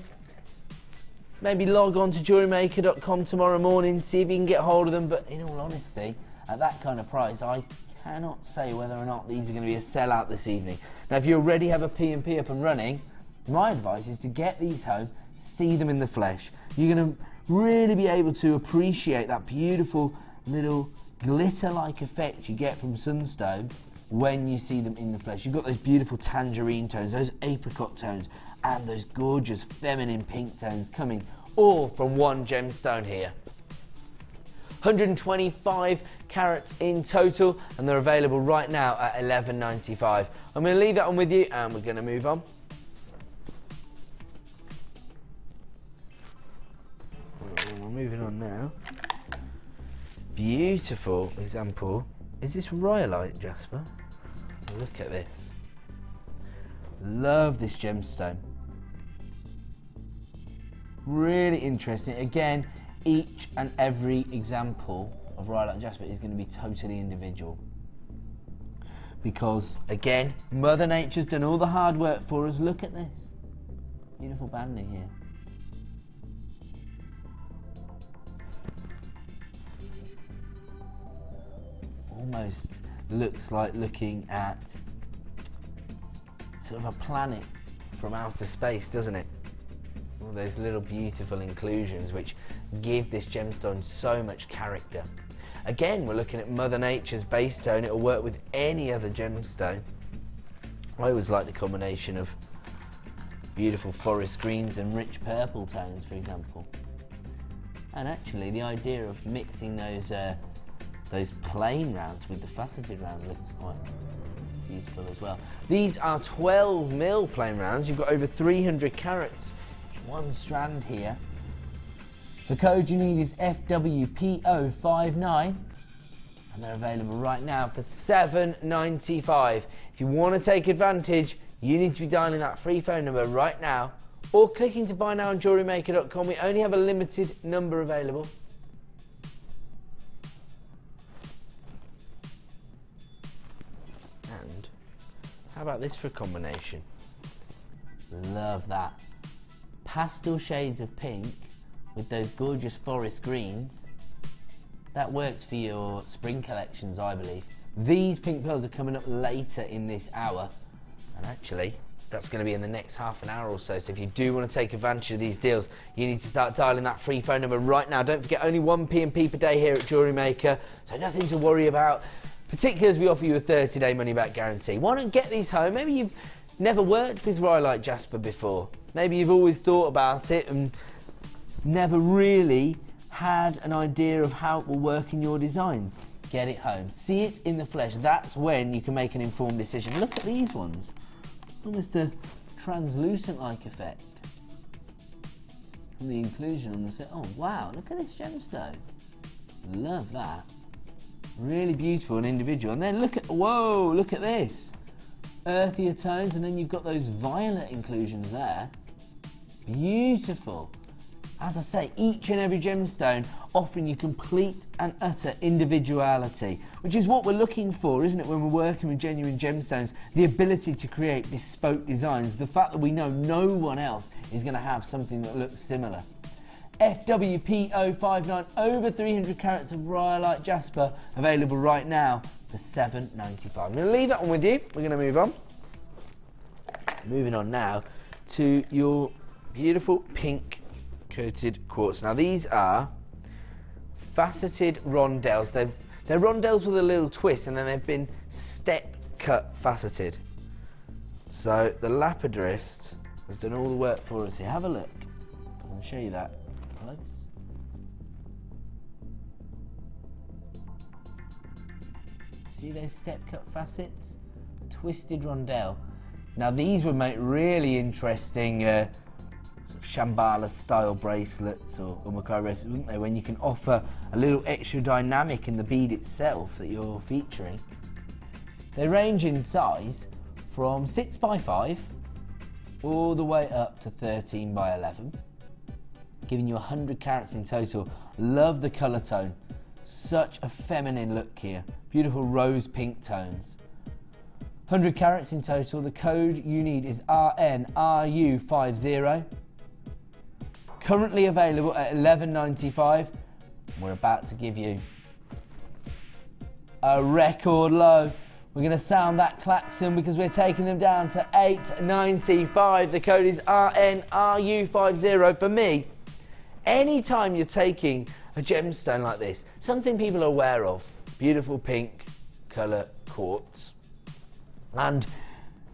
Maybe log on to JewelleryMaker.com tomorrow morning, see if you can get hold of them. But in all honesty, at that kind of price, I cannot say whether or not these are going to be a sellout this evening. Now, if you already have a P&P up and running, my advice is to get these home, see them in the flesh. You're going to really be able to appreciate that beautiful little glitter-like effect you get from sunstone when you see them in the flesh. You've got those beautiful tangerine tones, those apricot tones, and those gorgeous feminine pink tones coming all from one gemstone here. 125 carats in total, and they're available right now at $11.95. I'm going to leave that one with you, and we're going to move on. We're moving on now. Beautiful example. Is this rhyolite, Jasper? Look at this. Love this gemstone. Really interesting. Again, each and every example of rhyolite jasper is going to be totally individual. Because, again, Mother Nature's done all the hard work for us. Look at this. Beautiful banding here. Almost looks like looking at sort of a planet from outer space, doesn't it? All those little beautiful inclusions which give this gemstone so much character. Again, we're looking at Mother Nature's base tone. It'll work with any other gemstone. I always like the combination of beautiful forest greens and rich purple tones, for example. And actually, the idea of mixing those plain rounds with the faceted round looks quite beautiful as well. These are 12mm plain rounds. You've got over 300 carats. One strand here. The code you need is FWPO59, and they're available right now for $7.95. If you want to take advantage, you need to be dialing that free phone number right now, or clicking to buy now on JewelleryMaker.com. We only have a limited number available. And how about this for a combination? Love that. Pastel shades of pink with those gorgeous forest greens. That works for your spring collections, I believe. These pink pearls are coming up later in this hour, and actually that's going to be in the next half an hour or so. So if you do want to take advantage of these deals, you need to start dialing that free phone number right now. Don't forget, only one P&P per day here at Jewellery Maker, so nothing to worry about, particularly as we offer you a 30-day money-back guarantee. Why don't get these home? Maybe you've never worked with rhyolite jasper before. Maybe you've always thought about it and never really had an idea of how it will work in your designs. Get it home. See it in the flesh. That's when you can make an informed decision. Look at these ones. Almost a translucent-like effect. And the inclusion on the set. Oh, wow. Look at this gemstone. Love that. Really beautiful and individual. And then look at, whoa, look at this. Earthier tones, and then you've got those violet inclusions there. Beautiful. As I say, each and every gemstone offering you complete and utter individuality, which is what we're looking for, isn't it, when we're working with genuine gemstones? The ability to create bespoke designs, the fact that we know no one else is going to have something that looks similar. FWPO59, over 300 carats of rhyolite jasper, available right now for $7.95. I'm going to leave that one with you. We're going to move on. Moving on now to your beautiful pink coated quartz. Now these are faceted rondelles. They're rondelles with a little twist, and then they've been step cut faceted. So the lapidist has done all the work for us here. Have a look. I'll show you that close. See those step cut facets? Twisted rondelle. Now these would make really interesting sort of Shambhala style bracelets or McKay bracelets, wouldn't they? When you can offer a little extra dynamic in the bead itself that you're featuring. They range in size from 6x5 all the way up to 13x11, giving you 100 carats in total. Love the colour tone. Such a feminine look here. Beautiful rose pink tones. 100 carats in total. The code you need is RNRU50. Currently available at $11.95. We're about to give you a record low. We're going to sound that klaxon because we're taking them down to $8.95. The code is RNRU50. For me, anytime you're taking a gemstone like this, something people are aware of, beautiful pink colour quartz, and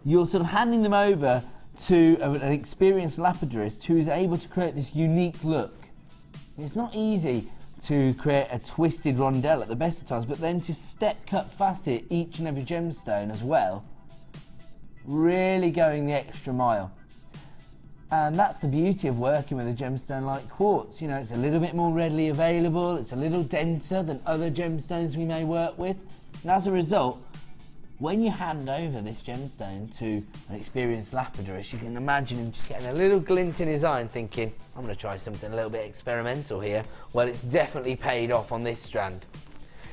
you're sort of handing them over to an experienced lapidist who is able to create this unique look. It's not easy to create a twisted rondelle at the best of times, but then to step cut facet each and every gemstone as well, really going the extra mile. And that's the beauty of working with a gemstone like quartz. You know, it's a little bit more readily available, it's a little denser than other gemstones we may work with, and as a result, when you hand over this gemstone to an experienced lapidist, you can imagine him just getting a little glint in his eye and thinking, I'm going to try something a little bit experimental here. Well, it's definitely paid off on this strand.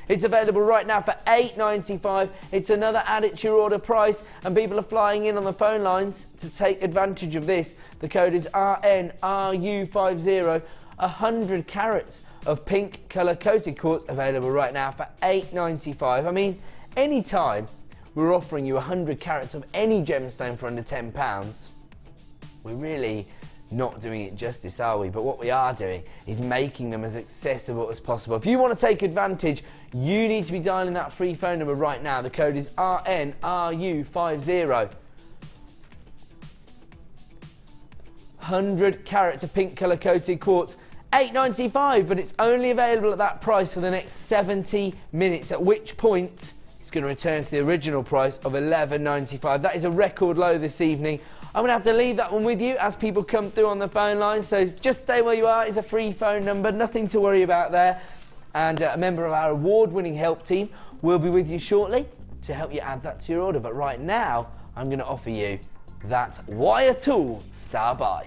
It's available right now for $8.95. It's another added to your order price, and people are flying in on the phone lines to take advantage of this. The code is RNRU50. 100 carats of pink colour coated quartz available right now for $8.95. I mean, any time we're offering you 100 carats of any gemstone for under £10, we're really not doing it justice, are we? But what we are doing is making them as accessible as possible. If you want to take advantage, you need to be dialing that free phone number right now. The code is RNRU50. 100 carats of pink colour coated quartz, $8.95, but it's only available at that price for the next 70 minutes, at which point it's going to return to the original price of $11.95. That is a record low this evening. I'm going to have to leave that one with you as people come through on the phone line, so just stay where you are. It's a free phone number, nothing to worry about there. And a member of our award-winning help team will be with you shortly to help you add that to your order. But right now, I'm going to offer you that wire tool star buy.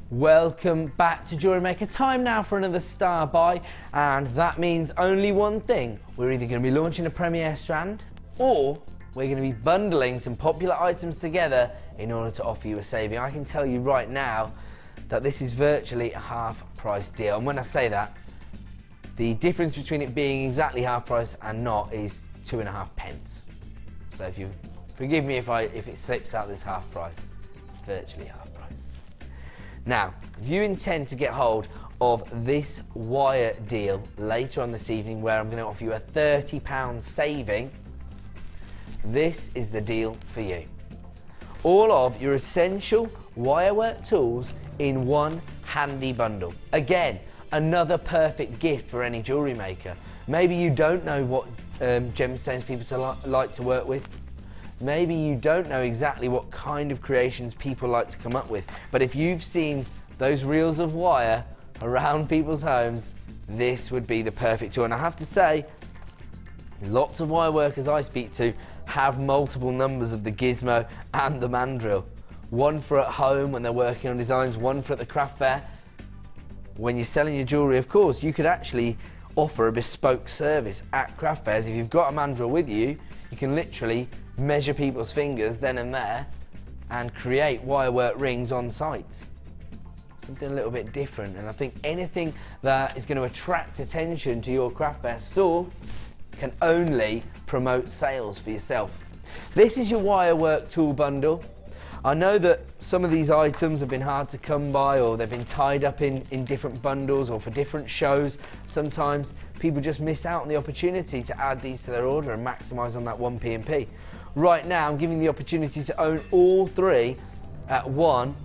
Welcome back to JewelleryMaker. Time now for another star buy, and that means only one thing. We're either going to be launching a premiere strand, or we're going to be bundling some popular items together in order to offer you a saving. I can tell you right now that this is virtually a half price deal, and when I say that, the difference between it being exactly half price and not is 2.5p. So if you forgive me if it slips out this half price, virtually half price. Now, if you intend to get hold of this wire deal later on this evening, where I'm going to offer you a £30 saving, this is the deal for you. All of your essential wirework tools in one handy bundle. Again, another perfect gift for any jewellery maker. Maybe you don't know what gemstones people like to work with. Maybe you don't know exactly what kind of creations people like to come up with, but if you've seen those reels of wire around people's homes, this would be the perfect tool. And I have to say, lots of wire workers I speak to have multiple numbers of the gizmo and the mandrel. One for at home when they're working on designs, one for at the craft fair. When you're selling your jewellery, of course, you could actually offer a bespoke service at craft fairs. If you've got a mandrel with you, you can literally measure people's fingers then and there and create wirework rings on site. Something a little bit different, and I think anything that is going to attract attention to your craft fair store can only promote sales for yourself. This is your wire work tool bundle. I know that some of these items have been hard to come by, or they've been tied up in different bundles or for different shows. Sometimes people just miss out on the opportunity to add these to their order and maximise on that 1p&p. Right now I'm giving the opportunity to own all three at one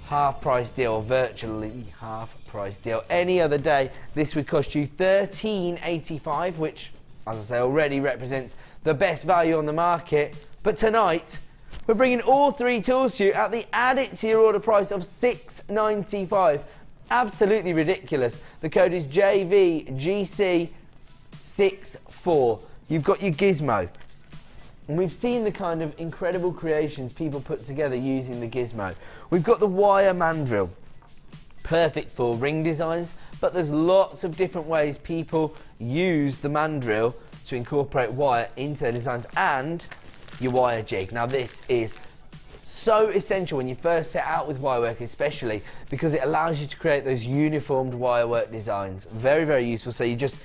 half price deal, virtually half price deal. Any other day this would cost you $13.85, which, as I say, already represents the best value on the market. But tonight we're bringing all three tools to you at the add it to your order price of $6.95. Absolutely ridiculous. The code is JVGC64. You've got your gizmo. And we've seen the kind of incredible creations people put together using the gizmo. We've got the wire mandrel, perfect for ring designs, but there's lots of different ways people use the mandrel to incorporate wire into their designs, and your wire jig. Now this is so essential when you first set out with wire work, especially because it allows you to create those uniformed wire work designs. Very, very useful. So you just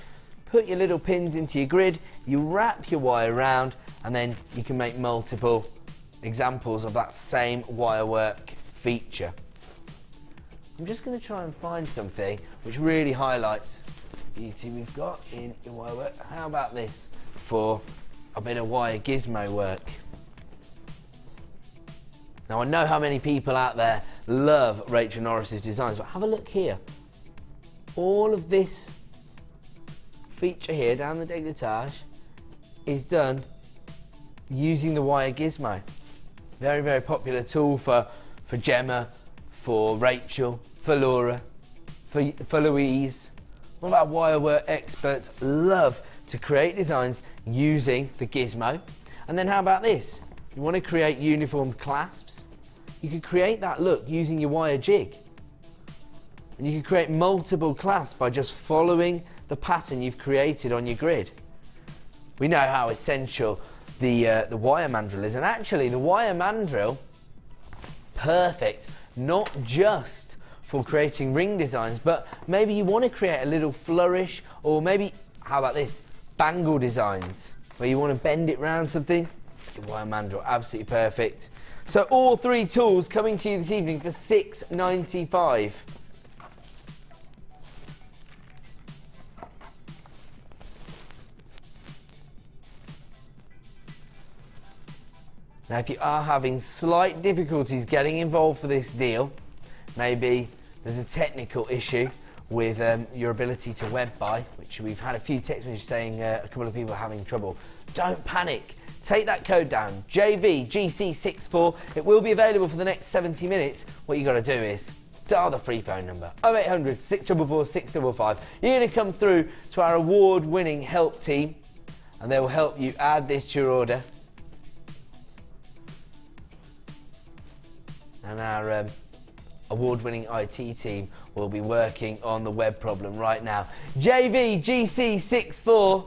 put your little pins into your grid, you wrap your wire around, and then you can make multiple examples of that same wire work feature. I'm just going to try and find something which really highlights the beauty we've got in your wire work. How about this for a bit of wire gizmo work? Now I know how many people out there love Rachel Norris's designs, but have a look here. All of this feature here down the décolletage is done using the wire gizmo. Very, very popular tool for Gemma, for Rachel, for Laura, for Louise. All of our wire work experts love to create designs using the gizmo. And then how about this? You want to create uniform clasps? You could create that look using your wire jig. And you could create multiple clasps by just following the pattern you've created on your grid. We know how essential the wire mandrel is, and actually the wire mandrel, perfect not just for creating ring designs, but maybe you want to create a little flourish, or maybe, how about this, bangle designs, where you want to bend it round something. The wire mandrel, absolutely perfect. So all three tools coming to you this evening for $6.95. Now if you are having slight difficulties getting involved for this deal, maybe there's a technical issue with your ability to web buy, which we've had a few text messages saying a couple of people are having trouble. Don't panic. Take that code down, JVGC64. It will be available for the next 70 minutes. What you got to do is dial the free phone number, 0800 644 655. You're going to come through to our award-winning help team, and they will help you add this to your order. And our award-winning IT team will be working on the web problem right now. JVGC64.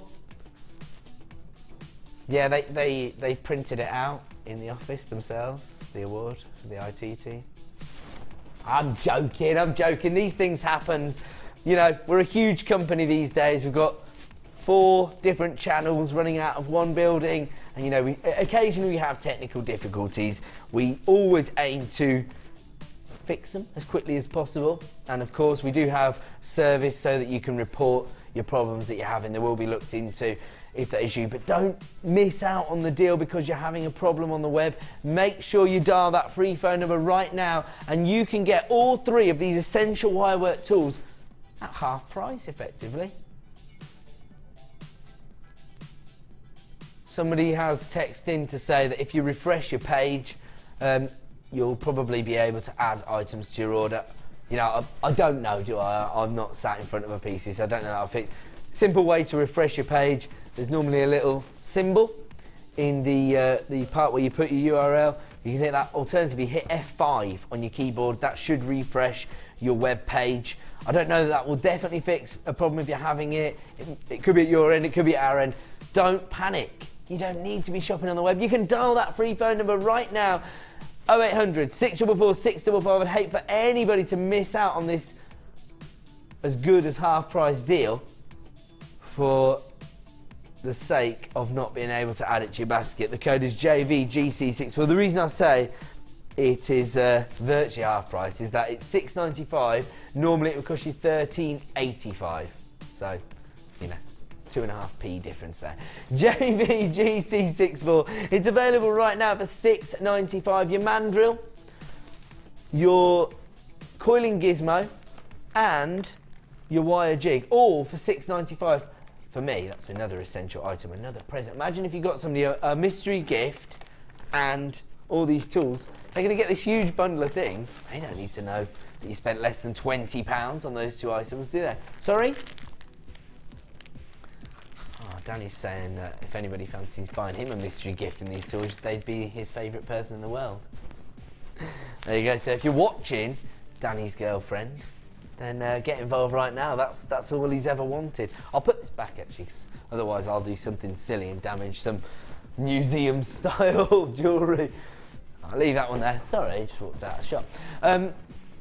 Yeah, they printed it out in the office themselves, the award for the IT team. I'm joking. These things happen. You know, we're a huge company these days. We've got 4 different channels running out of one building, and you know, occasionally we have technical difficulties. We always aim to fix them as quickly as possible, and of course we do have service so that you can report your problems that you're having. They will be looked into if that is you, but don't miss out on the deal because you're having a problem on the web. Make sure you dial that free phone number right now, and you can get all 3 of these essential wire work tools at half price effectively. Somebody has texted in to say that if you refresh your page, you'll probably be able to add items to your order. You know, I don't know, do I? I'm not sat in front of a PC, so I don't know how to fix. Simple way to refresh your page. There's normally a little symbol in the part where you put your URL. You can hit that. Alternatively, hit F5 on your keyboard. That should refresh your web page. I don't know that will definitely fix a problem if you're having it. It could be at your end, it could be at our end. Don't panic. You don't need to be shopping on the web. You can dial that free phone number right now, 0800 644 655. I'd hate for anybody to miss out on this as good as half price deal for the sake of not being able to add it to your basket. The code is JVGC6. Well, the reason I say it is virtually half price is that it's $6.95. Normally it would cost you $13.85. So, you know, 2.5p difference there. JVGC64. It's available right now for $6.95. Your mandrel, your coiling gizmo, and your wire jig, all for $6.95. For me, that's another essential item, another present. Imagine if you got somebody a mystery gift and all these tools. They're going to get this huge bundle of things. They don't need to know that you spent less than £20 on those 2 items, do they? Sorry? Oh, Danny's saying that if anybody fancies buying him a mystery gift in these tools, they'd be his favourite person in the world. There you go. So if you're watching, Danny's girlfriend, then get involved right now. That's all he's ever wanted. I'll put this back actually, 'cause otherwise I'll do something silly and damage some museum style jewellery. I'll leave that one there. Sorry, I just walked out of the shop.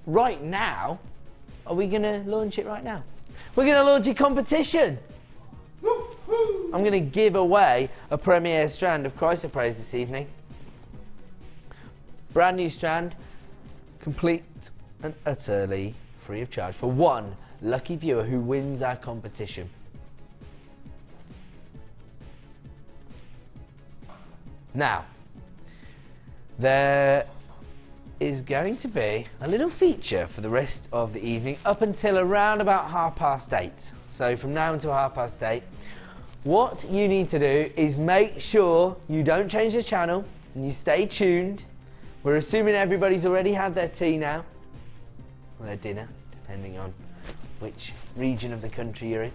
Right now, are we going to launch it right now? We're going to launch a competition. I'm going to give away a premiere strand of chrysoprase this evening. Brand new strand, complete and utterly free of charge for one lucky viewer who wins our competition. Now, there is going to be a little feature for the rest of the evening up until around about 8:30. So from now until 8:30, what you need to do is make sure you don't change the channel and you stay tuned. We're assuming everybody's already had their tea now, or their dinner, depending on which region of the country you're in.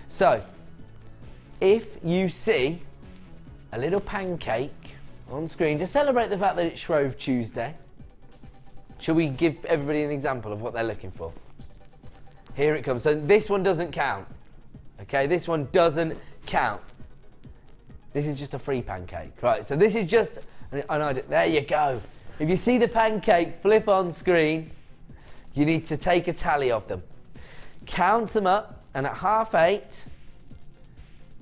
So, if you see a little pancake on screen to celebrate the fact that it's Shrove Tuesday, shall we give everybody an example of what they're looking for? Here it comes. So this one doesn't count. Okay, this one doesn't count. This is just a free pancake. Right, so this is just an idea. There you go. If you see the pancake flip on screen, you need to take a tally of them. Count them up, and at 8:30,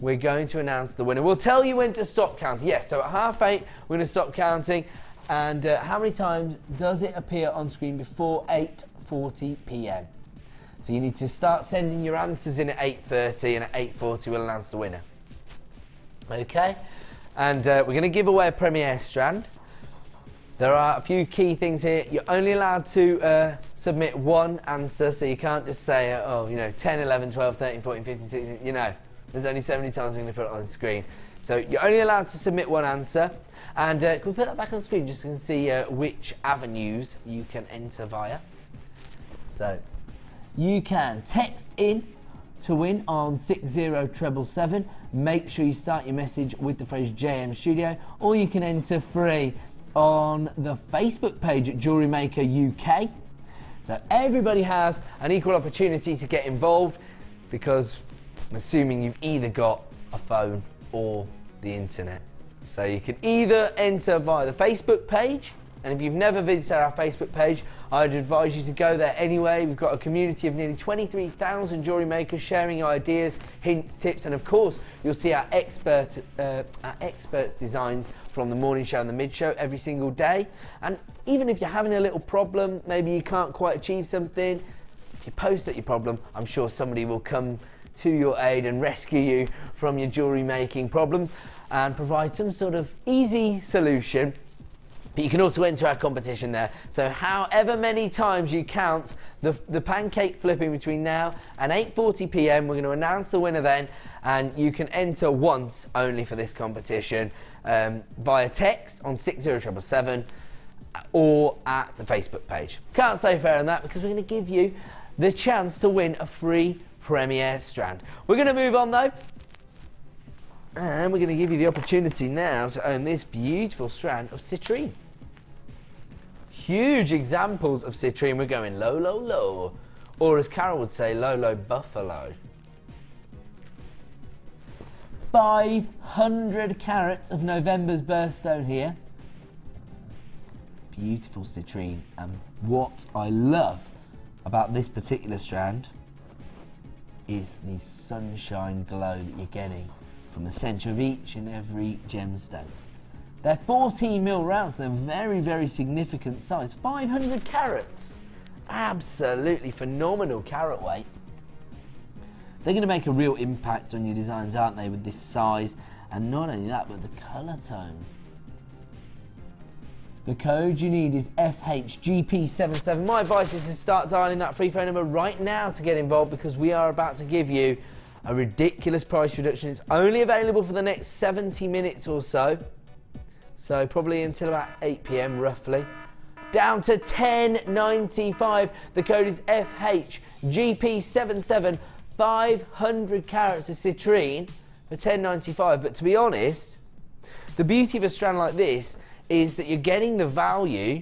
we're going to announce the winner. We'll tell you when to stop counting. Yes, so at 8:30, we're going to stop counting. And how many times does it appear on screen before 8:40 p.m? So you need to start sending your answers in at 8:30, and at 8:40 we'll announce the winner. Okay? And we're going to give away a premiere strand. There are a few key things here. You're only allowed to submit one answer, so you can't just say, oh, you know, 10, 11, 12, 13, 14, 15, 16, you know. There's only so many times I'm going to put it on the screen. So you're only allowed to submit one answer. And can we put that back on screen just so you can see which avenues you can enter via? So you can text in to win on 60777. Make sure you start your message with the phrase JM Studio, or you can enter free on the Facebook page at JewelleryMaker UK. So everybody has an equal opportunity to get involved, because I'm assuming you've either got a phone or the internet. So you can either enter via the Facebook page, and if you've never visited our Facebook page, I'd advise you to go there anyway. We've got a community of nearly 23,000 jewellery makers sharing ideas, hints, tips, and of course you'll see our experts designs from the morning show and the mid show every single day. And even if you're having a little problem, maybe you can't quite achieve something, if you post at your problem, I'm sure somebody will come to your aid and rescue you from your jewellery making problems and provide some sort of easy solution. But you can also enter our competition there. So however many times you count the pancake flipping between now and 8:40 p.m, we're going to announce the winner then, and you can enter once only for this competition via text on 60777 or at the Facebook page. Can't say fairer than that, because we're going to give you the chance to win a free premiere strand. We're going to move on though, and we're going to give you the opportunity now to own this beautiful strand of citrine. Huge examples of citrine. We're going low, low, low, or as Carol would say, low, low buffalo. 500 carats of November's birthstone here. Beautiful citrine, and what I love about this particular strand is the sunshine glow that you're getting from the centre of each and every gemstone. They're 14mm rounds, they're very, very significant size. 500 carats, absolutely phenomenal carat weight. They're going to make a real impact on your designs, aren't they, with this size, and not only that, but the colour tone. The code you need is FHGP77. My advice is to start dialing that free phone number right now to get involved, because we are about to give you a ridiculous price reduction. It's only available for the next 70 minutes or so. So probably until about 8 PM roughly. Down to $10.95. The code is FHGP77. 500 carats of citrine for $10.95. But to be honest, the beauty of a strand like this is that you're getting the value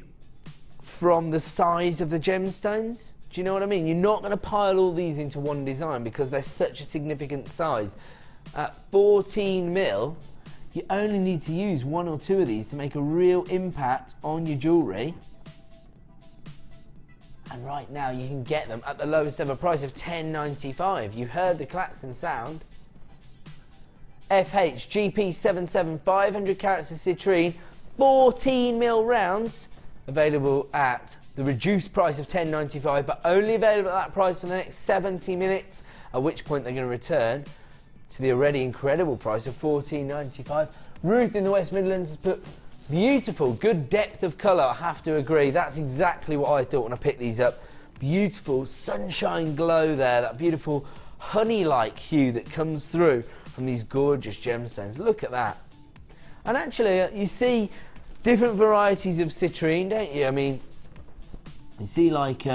from the size of the gemstones. Do you know what I mean? You're not going to pile all these into one design because they're such a significant size. At 14mm, you only need to use 1 or 2 of these to make a real impact on your jewellery. And right now you can get them at the lowest ever price of $10.95. You heard the klaxon sound. FHGP77, 500 carats of citrine, 14mm rounds, available at the reduced price of $10.95, but only available at that price for the next 70 minutes, at which point they're going to return to the already incredible price of $14.95. Ruth in the West Midlands has put beautiful, good depth of colour, I have to agree. That's exactly what I thought when I picked these up. Beautiful sunshine glow there, that beautiful honey-like hue that comes through from these gorgeous gemstones. Look at that. And actually, you see different varieties of citrine, don't you? I mean, you see like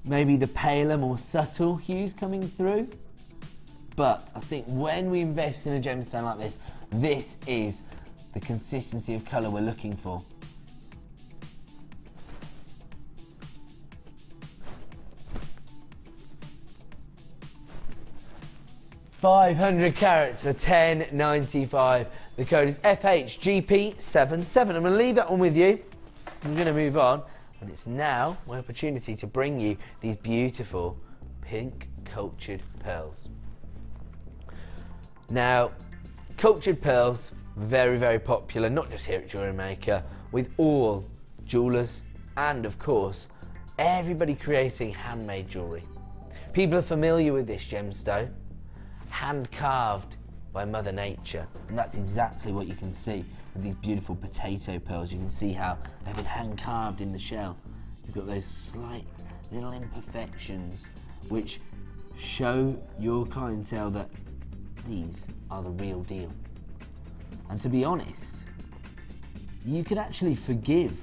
maybe the paler, more subtle hues coming through. But I think when we invest in a gemstone like this, this is the consistency of colour we're looking for. $500 carats for $10.95. The code is FHGP77. I'm going to leave that one with you. I'm going to move on, and it's now my opportunity to bring you these beautiful pink cultured pearls. Now, cultured pearls, very, very popular, not just here at JewelleryMaker, with all jewellers and, of course, everybody creating handmade jewellery. People are familiar with this gemstone, hand carved by Mother Nature, and that's exactly what you can see with these beautiful potato pearls. You can see how they've been hand carved in the shell. You've got those slight little imperfections which show your clientele that these are the real deal. And to be honest, you could actually forgive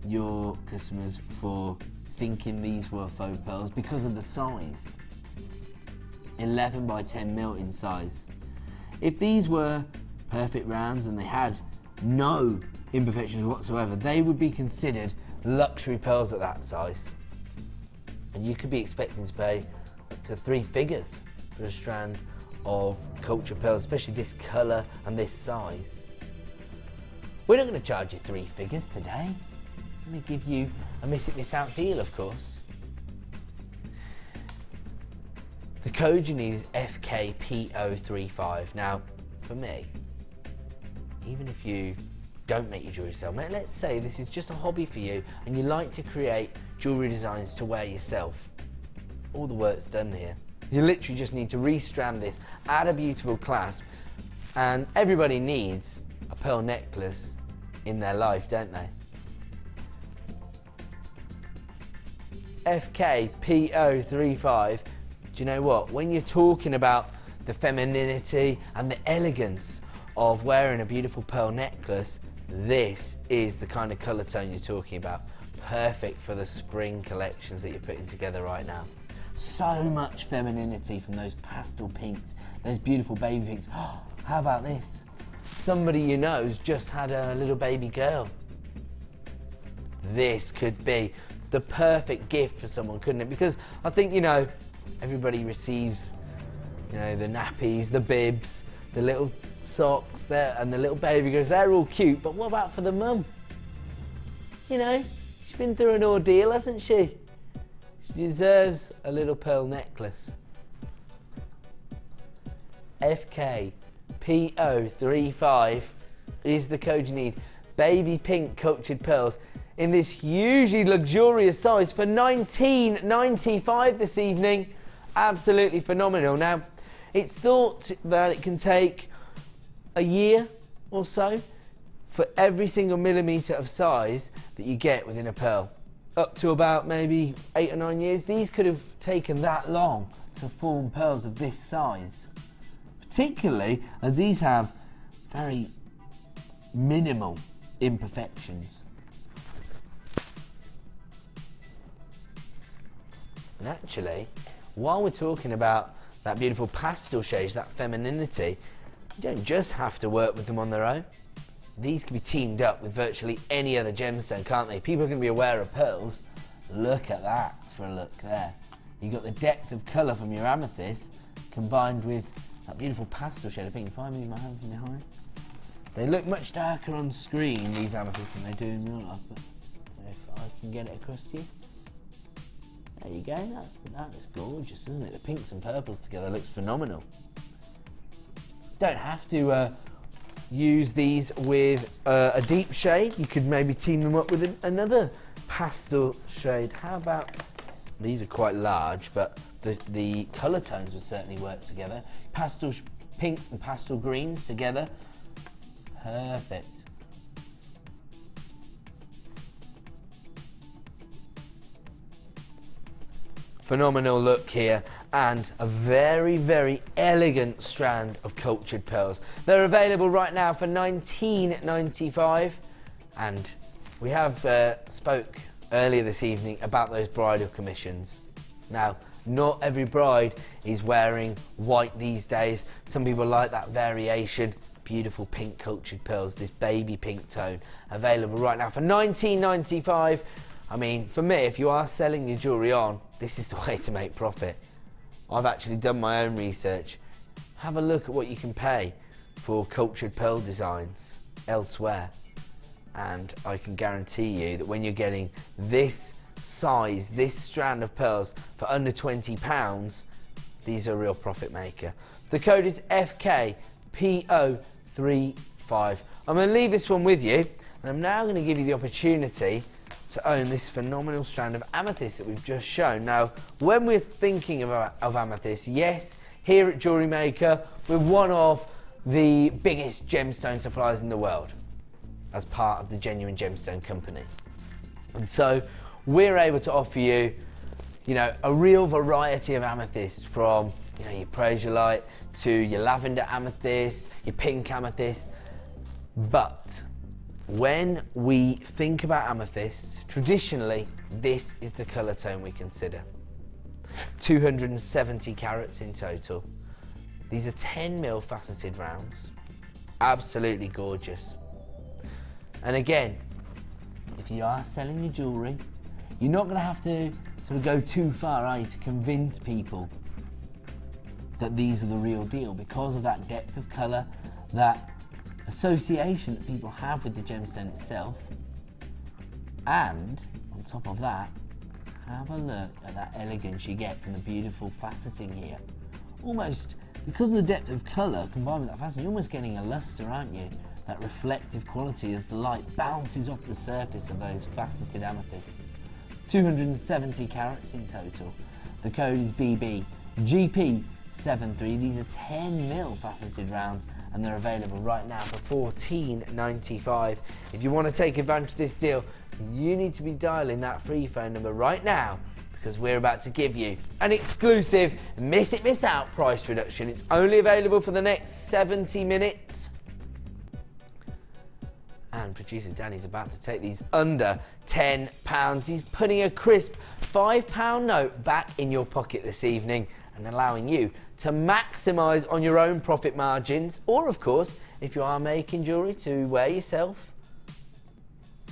your customers for thinking these were faux pearls because of the size. 11 by 10mm in size. If these were perfect rounds and they had no imperfections whatsoever, they would be considered luxury pearls at that size. And you could be expecting to pay up to 3 figures for a strand of cultured pearls, especially this colour and this size. We're not going to charge you 3 figures today. Let me give you a miss it miss out deal, of course. The code you need is FKPO35. Now, for me, even if you don't make your jewellery sell, let's say this is just a hobby for you and you like to create jewellery designs to wear yourself. All the work's done here. You literally just need to restrand this, add a beautiful clasp, and everybody needs a pearl necklace in their life, don't they? FKPO35. Do you know what? When you're talking about the femininity and the elegance of wearing a beautiful pearl necklace, this is the kind of colour tone you're talking about. Perfect for the spring collections that you're putting together right now. So much femininity from those pastel pinks, those beautiful baby pinks. Oh, how about this? Somebody you know has just had a little baby girl. This could be the perfect gift for someone, couldn't it? Because I think, you know, everybody receives, you know, the nappies, the bibs, the little socks there, and the little baby girls. They're all cute, but what about for the mum? You know, she's been through an ordeal, hasn't she? She deserves a little pearl necklace. FKPO35 is the code you need. Baby pink cultured pearls in this hugely luxurious size for $19.95 this evening. Absolutely phenomenal. Now, it's thought that it can take a year or so for every single millimetre of size that you get within a pearl. Up to about maybe 8 or 9 years. These could have taken that long to form pearls of this size. Particularly as these have very minimal imperfections. And actually, while we're talking about that beautiful pastel shades, that femininity, you don't just have to work with them on their own. These can be teamed up with virtually any other gemstone, can't they? People are going to be aware of pearls. Look at that for a look there. You've got the depth of colour from your amethyst combined with that beautiful pastel shade of pink. If I move my hand from behind, they look much darker on screen, these amethysts, than they do in real life. But if I can get it across to you. There you go, that looks gorgeous, isn't it? The pinks and purples together looks phenomenal. Don't have to use these with a deep shade. You could maybe team them up with another pastel shade. How about, these are quite large, but the colour tones would certainly work together. Pastel pinks and pastel greens together. Perfect. Phenomenal look here, and a very, very elegant strand of cultured pearls. They're available right now for $19.95, and we have spoke earlier this evening about those bridal commissions. Now, not every bride is wearing white these days. Some people like that variation. Beautiful pink cultured pearls, this baby pink tone, available right now for $19.95. I mean, for me, if you are selling your jewellery on, this is the way to make profit. I've actually done my own research. Have a look at what you can pay for cultured pearl designs elsewhere. And I can guarantee you that when you're getting this size, this strand of pearls for under £20, these are a real profit maker. The code is FKPO35. I'm going to leave this one with you, and I'm now going to give you the opportunity to own this phenomenal strand of amethyst that we've just shown. Now, when we're thinking of amethyst, yes, here at JewelleryMaker, we're one of the biggest gemstone suppliers in the world as part of the Genuine Gemstone Company. And so we're able to offer you, a real variety of amethyst, from, your prasiolite to your lavender amethyst, your pink amethyst. But when we think about amethyst, traditionally, this is the colour tone we consider. 270 carats in total. These are 10mm faceted rounds. Absolutely gorgeous. And again, if you are selling your jewellery, you're not going to have to sort of go too far, are you, to convince people that these are the real deal, because of that depth of colour, that association that people have with the gemstone itself. And on top of that, have a look at that elegance you get from the beautiful faceting here. Almost, because of the depth of colour combined with that faceting, you're almost getting a lustre, aren't you? That reflective quality as the light bounces off the surface of those faceted amethysts. 270 carats in total. The code is BBGP73. These are 10mm faceted rounds, and they're available right now for $14.95. If you want to take advantage of this deal, you need to be dialing that free phone number right now, because we're about to give you an exclusive miss it, miss out price reduction. It's only available for the next 70 minutes. And producer Danny's about to take these under £10. He's putting a crisp £5 note back in your pocket this evening and allowing you to maximise on your own profit margins, or of course, if you are making jewellery to wear yourself,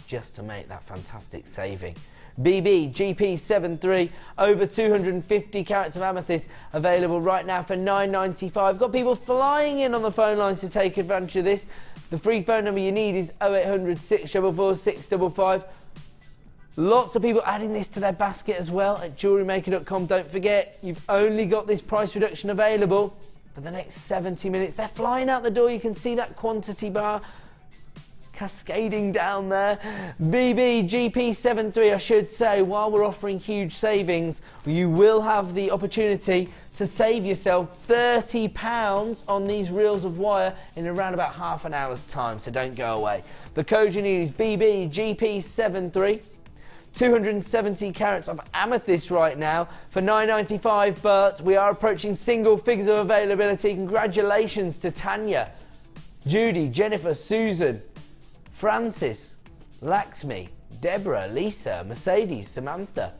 just to make that fantastic saving. BBGP73, over 250 carats of amethyst, available right now for $9.95. Got people flying in on the phone lines to take advantage of this. The free phone number you need is 0800 644 655. Lots of people adding this to their basket as well at jewellerymaker.com. Don't forget, you've only got this price reduction available for the next 70 minutes. They're flying out the door. You can see that quantity bar cascading down there. BB GP73, I should say, while we're offering huge savings, you will have the opportunity to save yourself £30 on these reels of wire in around about half an hour's time, so don't go away. The code you need is BB GP73. 270 carats of amethyst right now for £9.95, but we are approaching single figures of availability. Congratulations to Tanya, Judy, Jennifer, Susan, Francis, Laxmi, Deborah, Lisa, Mercedes, Samantha.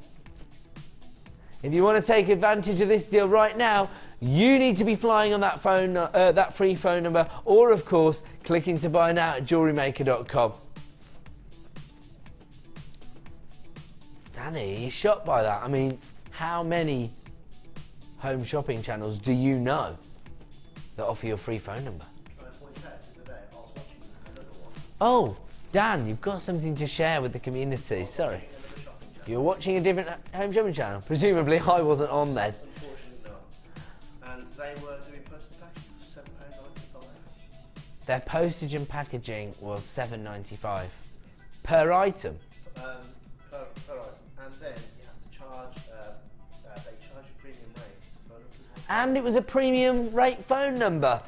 If you want to take advantage of this deal right now, you need to be flying on that phone, that free phone number, or of course, clicking to buy now at JewelleryMaker.com. Danny, you're shocked by that. I mean, how many home shopping channels do you know that offer you a free phone number? Oh, Dan, you've got something to share with the community. Sorry. You're watching a different home shopping channel. Presumably I wasn't on then. Unfortunately not. And they were doing postage and packaging for £7.95. Their postage and packaging was $7.95 per item. Per item. And then you have to charge, they charge a premium rate. And it was a premium rate phone number.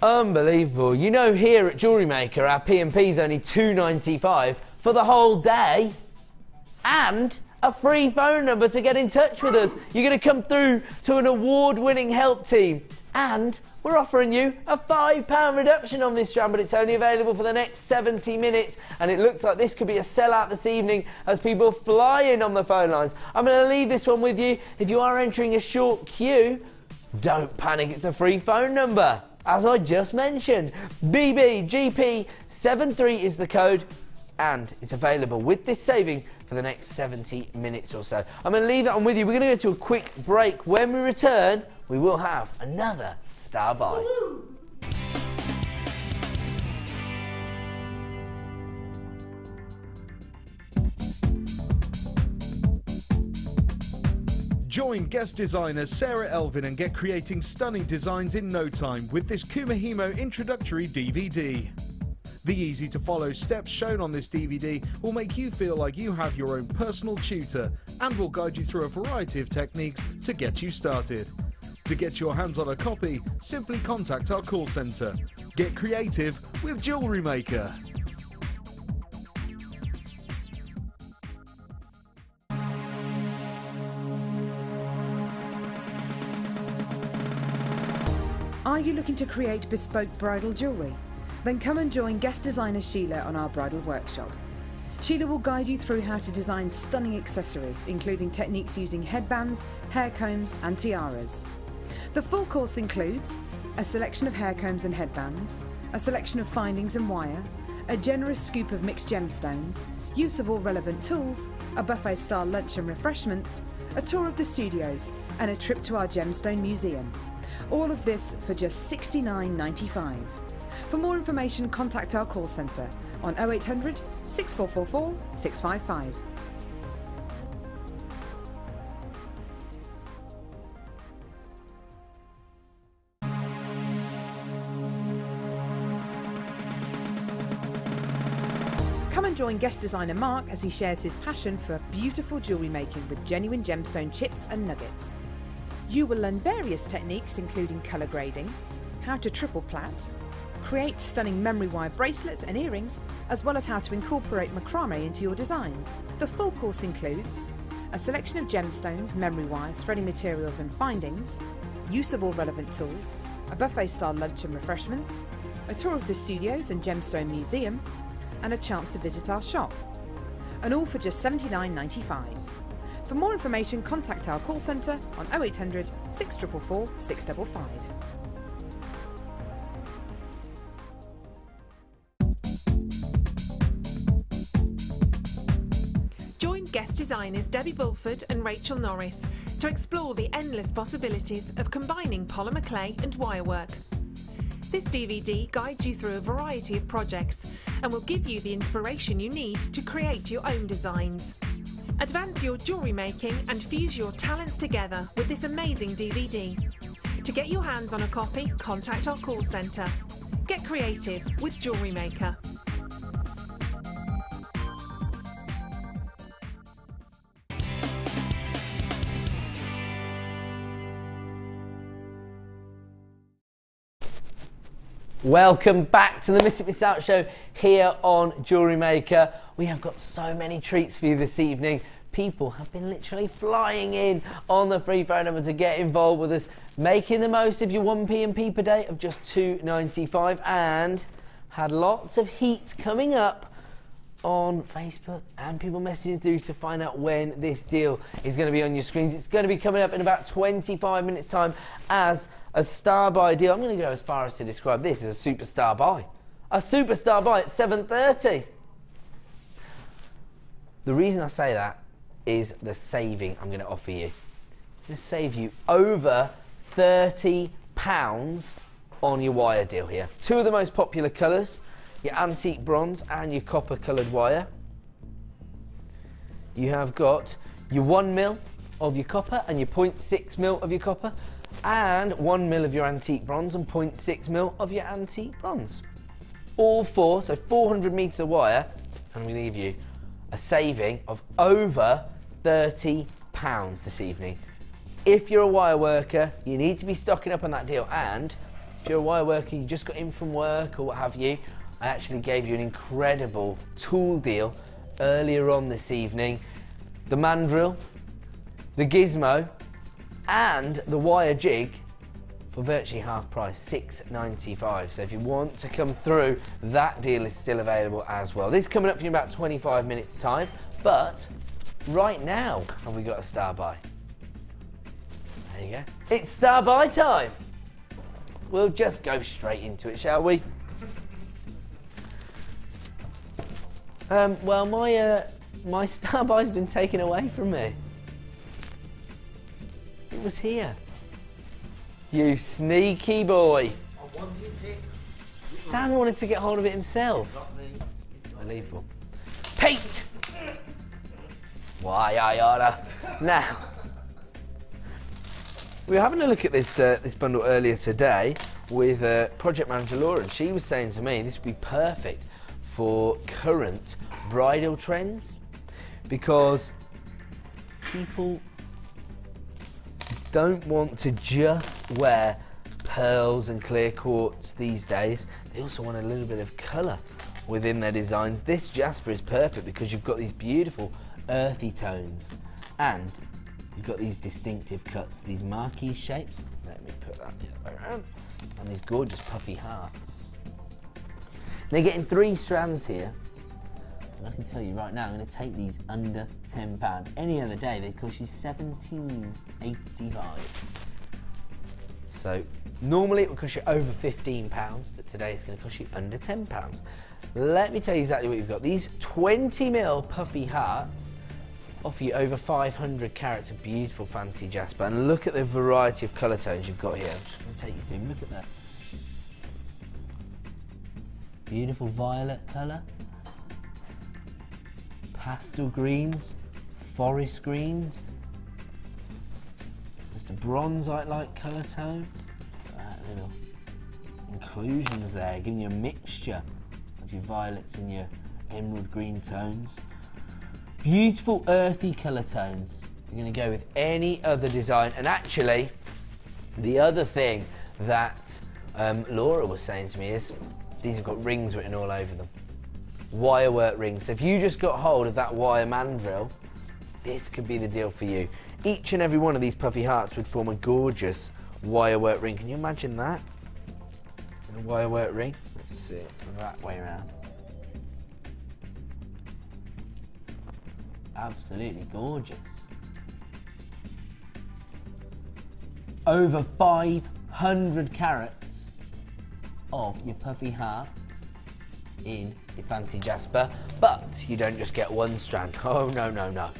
Unbelievable. You know, here at Jewellery Maker, our P&P is only $2.95 for the whole day, and a free phone number to get in touch with us. You're going to come through to an award-winning help team, and we're offering you a £5 reduction on this Strand, but it's only available for the next 70 minutes, and it looks like this could be a sellout this evening as people fly in on the phone lines. I'm going to leave this one with you. If you are entering a short queue, don't panic, it's a free phone number. As I just mentioned, BBGP73 is the code, and it's available with this saving for the next 70 minutes or so. I'm going to leave that one with you. We're going to go to a quick break. When we return, we will have another star buy. Join guest designer Sarah Elvin and get creating stunning designs in no time with this Kumahimo introductory DVD. The easy-to-follow steps shown on this DVD will make you feel like you have your own personal tutor and will guide you through a variety of techniques to get you started. To get your hands on a copy, simply contact our call centre. Get creative with Jewellery Maker. Are you looking to create bespoke bridal jewellery? Then come and join guest designer Sheila on our bridal workshop. Sheila will guide you through how to design stunning accessories, including techniques using headbands, hair combs and tiaras. The full course includes a selection of hair combs and headbands, a selection of findings and wire, a generous scoop of mixed gemstones, use of all relevant tools, a buffet-style lunch and refreshments, a tour of the studios and a trip to our gemstone museum. All of this for just $69.95. For more information, contact our call centre on 0800 6444 655. Come and join guest designer Mark as he shares his passion for beautiful jewellery making with genuine gemstone chips and nuggets. You will learn various techniques including colour grading, how to triple plait, create stunning memory wire bracelets and earrings, as well as how to incorporate macrame into your designs. The full course includes a selection of gemstones, memory wire, threading materials and findings, use of all relevant tools, a buffet-style lunch and refreshments, a tour of the studios and gemstone museum, and a chance to visit our shop. And all for just $79.95. For more information, contact our call centre on 0800 644 655. Join guest designers Debbie Bulford and Rachel Norris to explore the endless possibilities of combining polymer clay and wirework. This DVD guides you through a variety of projects and will give you the inspiration you need to create your own designs. Advance your jewellery making and fuse your talents together with this amazing DVD. To get your hands on a copy, contact our call centre. Get creative with JewelleryMaker. Welcome back to the Miss It Miss Out show here on JewelleryMaker. We have got so many treats for you this evening. People have been literally flying in on the free phone number to get involved with us, making the most of your 1p&p per day of just $2.95, and had lots of heat coming up on Facebook and people messaging through to find out when this deal is going to be on your screens. It's going to be coming up in about 25 minutes time as a star buy deal. I'm going to go as far as to describe this as a superstar buy. A superstar buy at 7:30. The reason I say that is the saving I'm going to offer you. I'm going to save you over £30 on your wire deal here. Two of the most popular colours, your antique bronze and your copper coloured wire. You have got your 1mm of your copper and your 0.6mm of your copper, and 1mm of your antique bronze and 0.6mm of your antique bronze. All four, so 400 metre wire, and I'm going to give you a saving of over £30 this evening. If you're a wire worker, you need to be stocking up on that deal, and if you're a wire worker, you just got in from work or what have you, I actually gave you an incredible tool deal earlier on this evening. The mandrel, the gizmo, and the wire jig for virtually half price, $6.95. So if you want to come through, that deal is still available as well. This is coming up for you in about 25 minutes time, but right now, have we got a star buy? There you go. It's star buy time. We'll just go straight into it, shall we? Well, my star buy's been taken away from me. It was here. You sneaky boy. Dan wanted to get hold of it himself. Unbelievable. Pete! Why I oughta. Now, we were having a look at this this bundle earlier today with project manager Laura, and she was saying to me this would be perfect for current bridal trends, because people don't want to just wear pearls and clear quartz these days. They also want a little bit of colour within their designs. This jasper is perfect because you've got these beautiful earthy tones and you've got these distinctive cuts, these marquee shapes. Let me put that the other way around. And these gorgeous puffy hearts. They're getting 3 strands here. And I can tell you right now, I'm going to take these under £10. Any other day, they cost you £17.85. So normally it would cost you over £15, but today it's going to cost you under £10. Let me tell you exactly what you've got. These 20mm puffy hearts offer you over 500 carats of beautiful fancy jasper. And look at the variety of colour tones you've got here. I'm just going to take you through. Look at that. Beautiful violet colour. Pastel greens, forest greens, just a bronzite-like colour tone. Little inclusions there, giving you a mixture of your violets and your emerald green tones. Beautiful earthy colour tones. You're going to go with any other design. And actually, the other thing that Laura was saying to me is these have got rings written all over them. Wire work rings. So if you just got hold of that wire mandrel, this could be the deal for you. Each and every one of these puffy hearts would form a gorgeous wire work ring. Can you imagine that? A wire work ring. Let's see it that way around. Absolutely gorgeous. Over 500 carats of your puffy hearts in your fancy jasper, but you don't just get one strand. Oh no, no, no.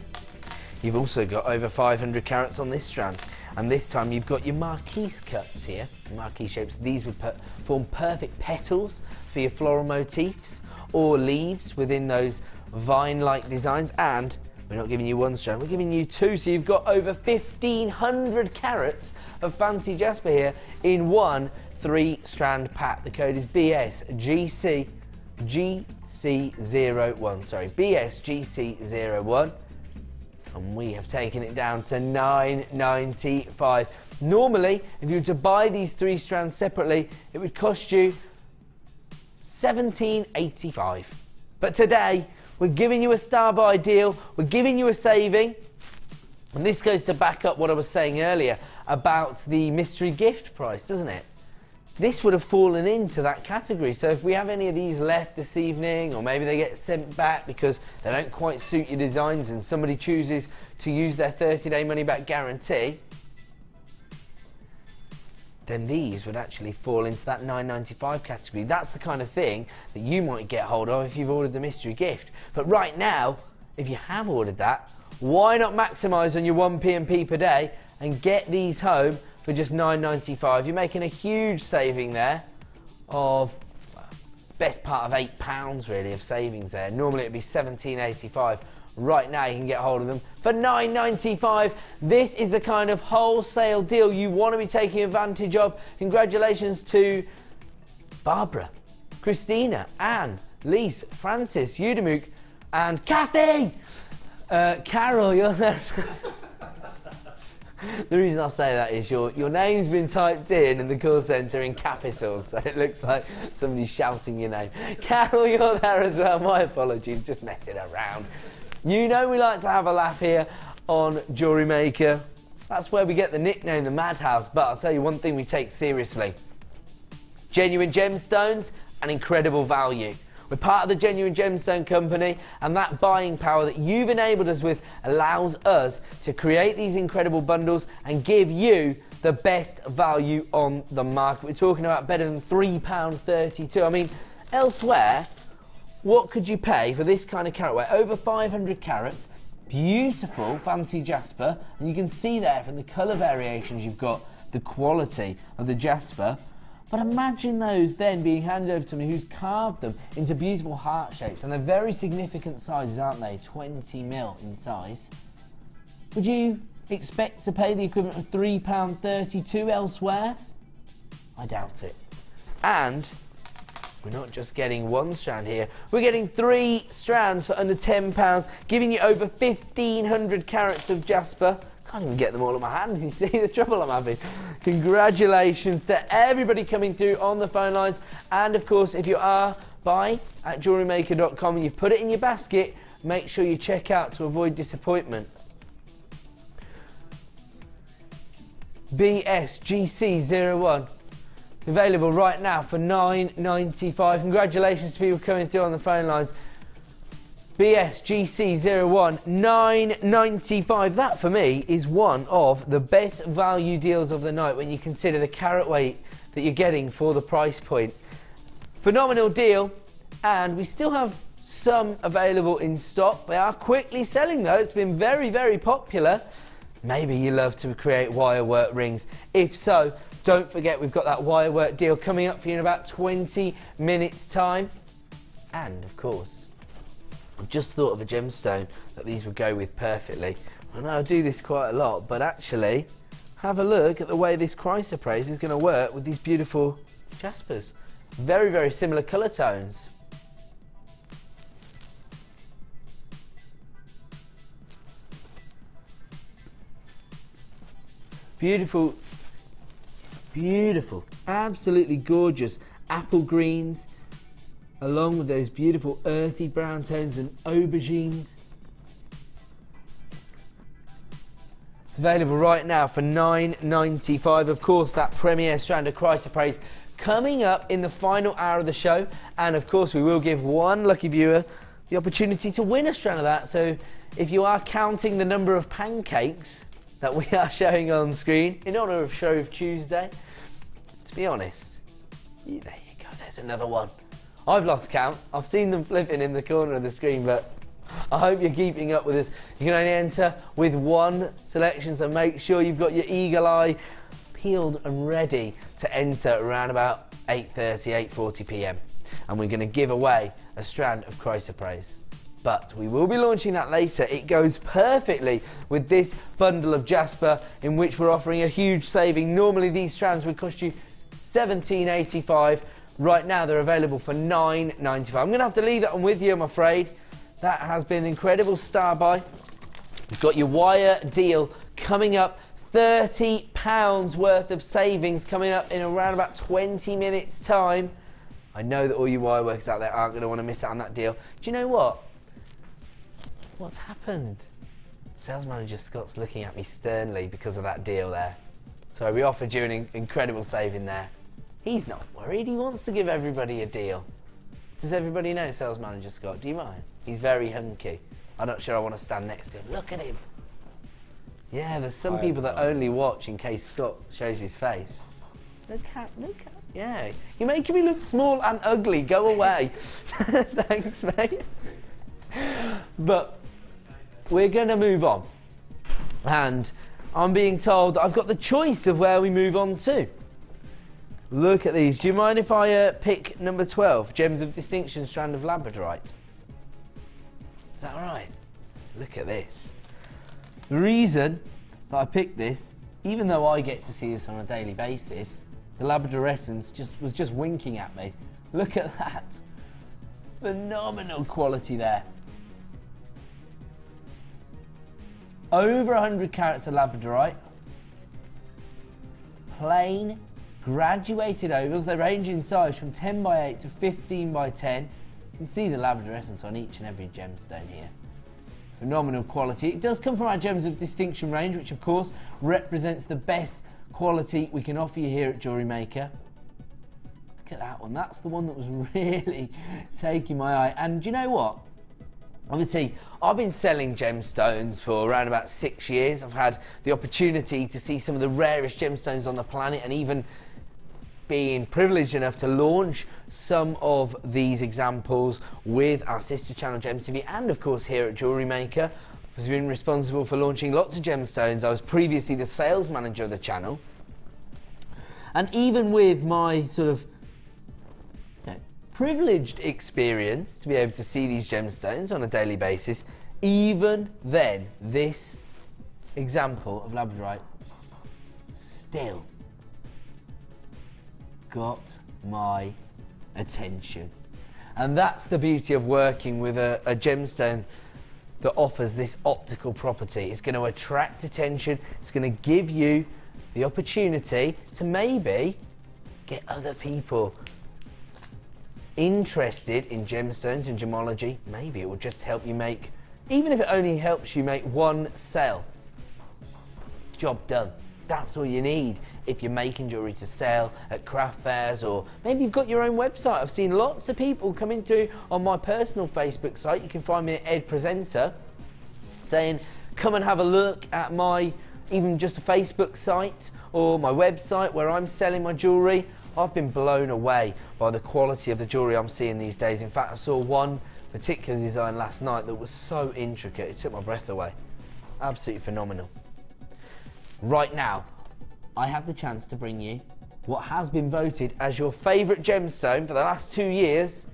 You've also got over 500 carats on this strand, and this time you've got your marquee cuts here, marquee shapes. These would form perfect petals for your floral motifs or leaves within those vine-like designs, and We're not giving you 1 strand, we're giving you 2, so you've got over 1,500 carats of fancy jasper here in one 3-strand pack. The code is BSGC01, sorry, BSGC01, and we have taken it down to $9.95. Normally, if you were to buy these 3 strands separately, it would cost you $17.85. But today, we're giving you a star buy deal, we're giving you a saving, and this goes to back up what I was saying earlier about the mystery gift price, doesn't it? This would have fallen into that category, so if we have any of these left this evening, or maybe they get sent back because they don't quite suit your designs and somebody chooses to use their 30-day money-back guarantee, then these would actually fall into that $9.95 category. That's the kind of thing that you might get hold of if you've ordered the mystery gift. But right now, if you have ordered that, why not maximise on your 1 P&P per day and get these home for just $9.95? You're making a huge saving there of, best part of £8 really of savings there. Normally it'd be $17.85. Right now you can get hold of them for $9.95. This is the kind of wholesale deal you want to be taking advantage of. Congratulations to Barbara, Christina, Anne, Lise, Francis, Udamuk, and Kathy! Carol, you're there. The reason I say that is your name's been typed in the call centre in capitals, so it looks like somebody's shouting your name. Carol, you're there as well. My apologies, just messing around. You know we like to have a laugh here on Jewellery Maker. That's where we get the nickname, the Madhouse. But I'll tell you one thing we take seriously. Genuine gemstones and incredible value. We're part of the Genuine Gemstone Company, and that buying power that you've enabled us with allows us to create these incredible bundles and give you the best value on the market. We're talking about better than £3.32. I mean, elsewhere, what could you pay for this kind of carat weight? Over 500 carats, beautiful fancy jasper, and you can see there from the colour variations you've got the quality of the jasper. But imagine those then being handed over to somebody who's carved them into beautiful heart shapes, and they're very significant sizes, aren't they? 20mm in size. Would you expect to pay the equivalent of £3.32 elsewhere? I doubt it. And we're not just getting 1 strand here, we're getting 3 strands for under £10, giving you over 1,500 carats of jasper. Can't even get them all in my hand. You see the trouble I'm having. Congratulations to everybody coming through on the phone lines. And of course, if you are buy at JewelleryMaker.com and you've put it in your basket, make sure you check out to avoid disappointment. BSGC01. Available right now for $9.95. Congratulations to people coming through on the phone lines. BSGC01, $9.95. That for me is one of the best value deals of the night when you consider the carat weight that you're getting for the price point. Phenomenal deal, and we still have some available in stock. They are quickly selling though. It's been very, very popular. Maybe you love to create wirework rings. If so, don't forget we've got that wirework deal coming up for you in about 20 minutes time. And of course, I've just thought of a gemstone that these would go with perfectly. I know I do this quite a lot, but actually, have a look at the way this chrysoprase is going to work with these beautiful jaspers. Very, very similar colour tones. Beautiful, beautiful, absolutely gorgeous apple greens, along with those beautiful earthy brown tones and aubergines. It's available right now for $9.95. Of course, that premier strand of chrysoprase coming up in the final hour of the show. And of course, we will give one lucky viewer the opportunity to win a strand of that. So if you are counting the number of pancakes that we are showing on screen in honour of Shrove Tuesday, to be honest, there you go, there's another one. I've lost count. I've seen them flipping in the corner of the screen, but I hope you're keeping up with us. You can only enter with one selection, so make sure you've got your eagle eye peeled and ready to enter around about 8:30, 8:40 p.m. And we're going to give away a strand of chrysoprase. but we will be launching that later. It goes perfectly with this bundle of jasper, in which we're offering a huge saving. Normally these strands would cost you $17.85. Right now they're available for $9.95. I'm going to have to leave that one with you, I'm afraid. That has been an incredible star buy. You've got your wire deal coming up. £30 worth of savings coming up in around about 20 minutes time. I know that all you wire workers out there aren't going to want to miss out on that deal. Do you know what? What's happened? Sales manager Scott's looking at me sternly because of that deal there. So we offered you an incredible saving there. He's not worried. He wants to give everybody a deal. Does everybody know sales manager Scott? Do you mind? He's very hunky. I'm not sure I want to stand next to him. Look at him. Yeah, there's some people that only watch in case Scott shows his face. Look at, yeah. You're making me look small and ugly. Go away. Thanks, mate. But we're going to move on. And I'm being told that I've got the choice of where we move on to. Look at these. Do you mind if I pick number 12, Gems of Distinction, Strand of Labradorite? Is that all right? Look at this. The reason that I picked this, even though I get to see this on a daily basis, the Labradorescence was just winking at me. Look at that. Phenomenal quality there. Over 100 carats of Labradorite. Plain, graduated ovals. They range in size from 10 by 8 to 15 by 10. You can see the Labradorescence on each and every gemstone here. Phenomenal quality. It does come from our Gems of Distinction range, which of course represents the best quality we can offer you here at JewelleryMaker. Look at that one. That's the one that was really taking my eye. And do you know what? Obviously, I've been selling gemstones for around about 6 years. I've had the opportunity to see some of the rarest gemstones on the planet, and even being privileged enough to launch some of these examples with our sister channel GemTV, and of course here at JewelleryMaker. I've been responsible for launching lots of gemstones. I was previously the sales manager of the channel, and even with my sort of privileged experience to be able to see these gemstones on a daily basis, even then this example of Labradorite still got my attention. And that's the beauty of working with a gemstone that offers this optical property. It's going to attract attention. It's going to give you the opportunity to maybe get other people interested in gemstones and gemology. Maybe it will just help you make, even if it only helps you make one sale, job done. That's all you need if you're making jewellery to sell at craft fairs, or maybe you've got your own website. I've seen lots of people coming through on my personal Facebook site. You can find me at Ed Presenter, saying come and have a look at my, even just a Facebook site or my website where I'm selling my jewellery. I've been blown away by the quality of the jewellery I'm seeing these days. In fact, I saw one particular design last night that was so intricate, it took my breath away. Absolutely phenomenal. Right now, I have the chance to bring you what has been voted as your favourite gemstone for the last 2 years,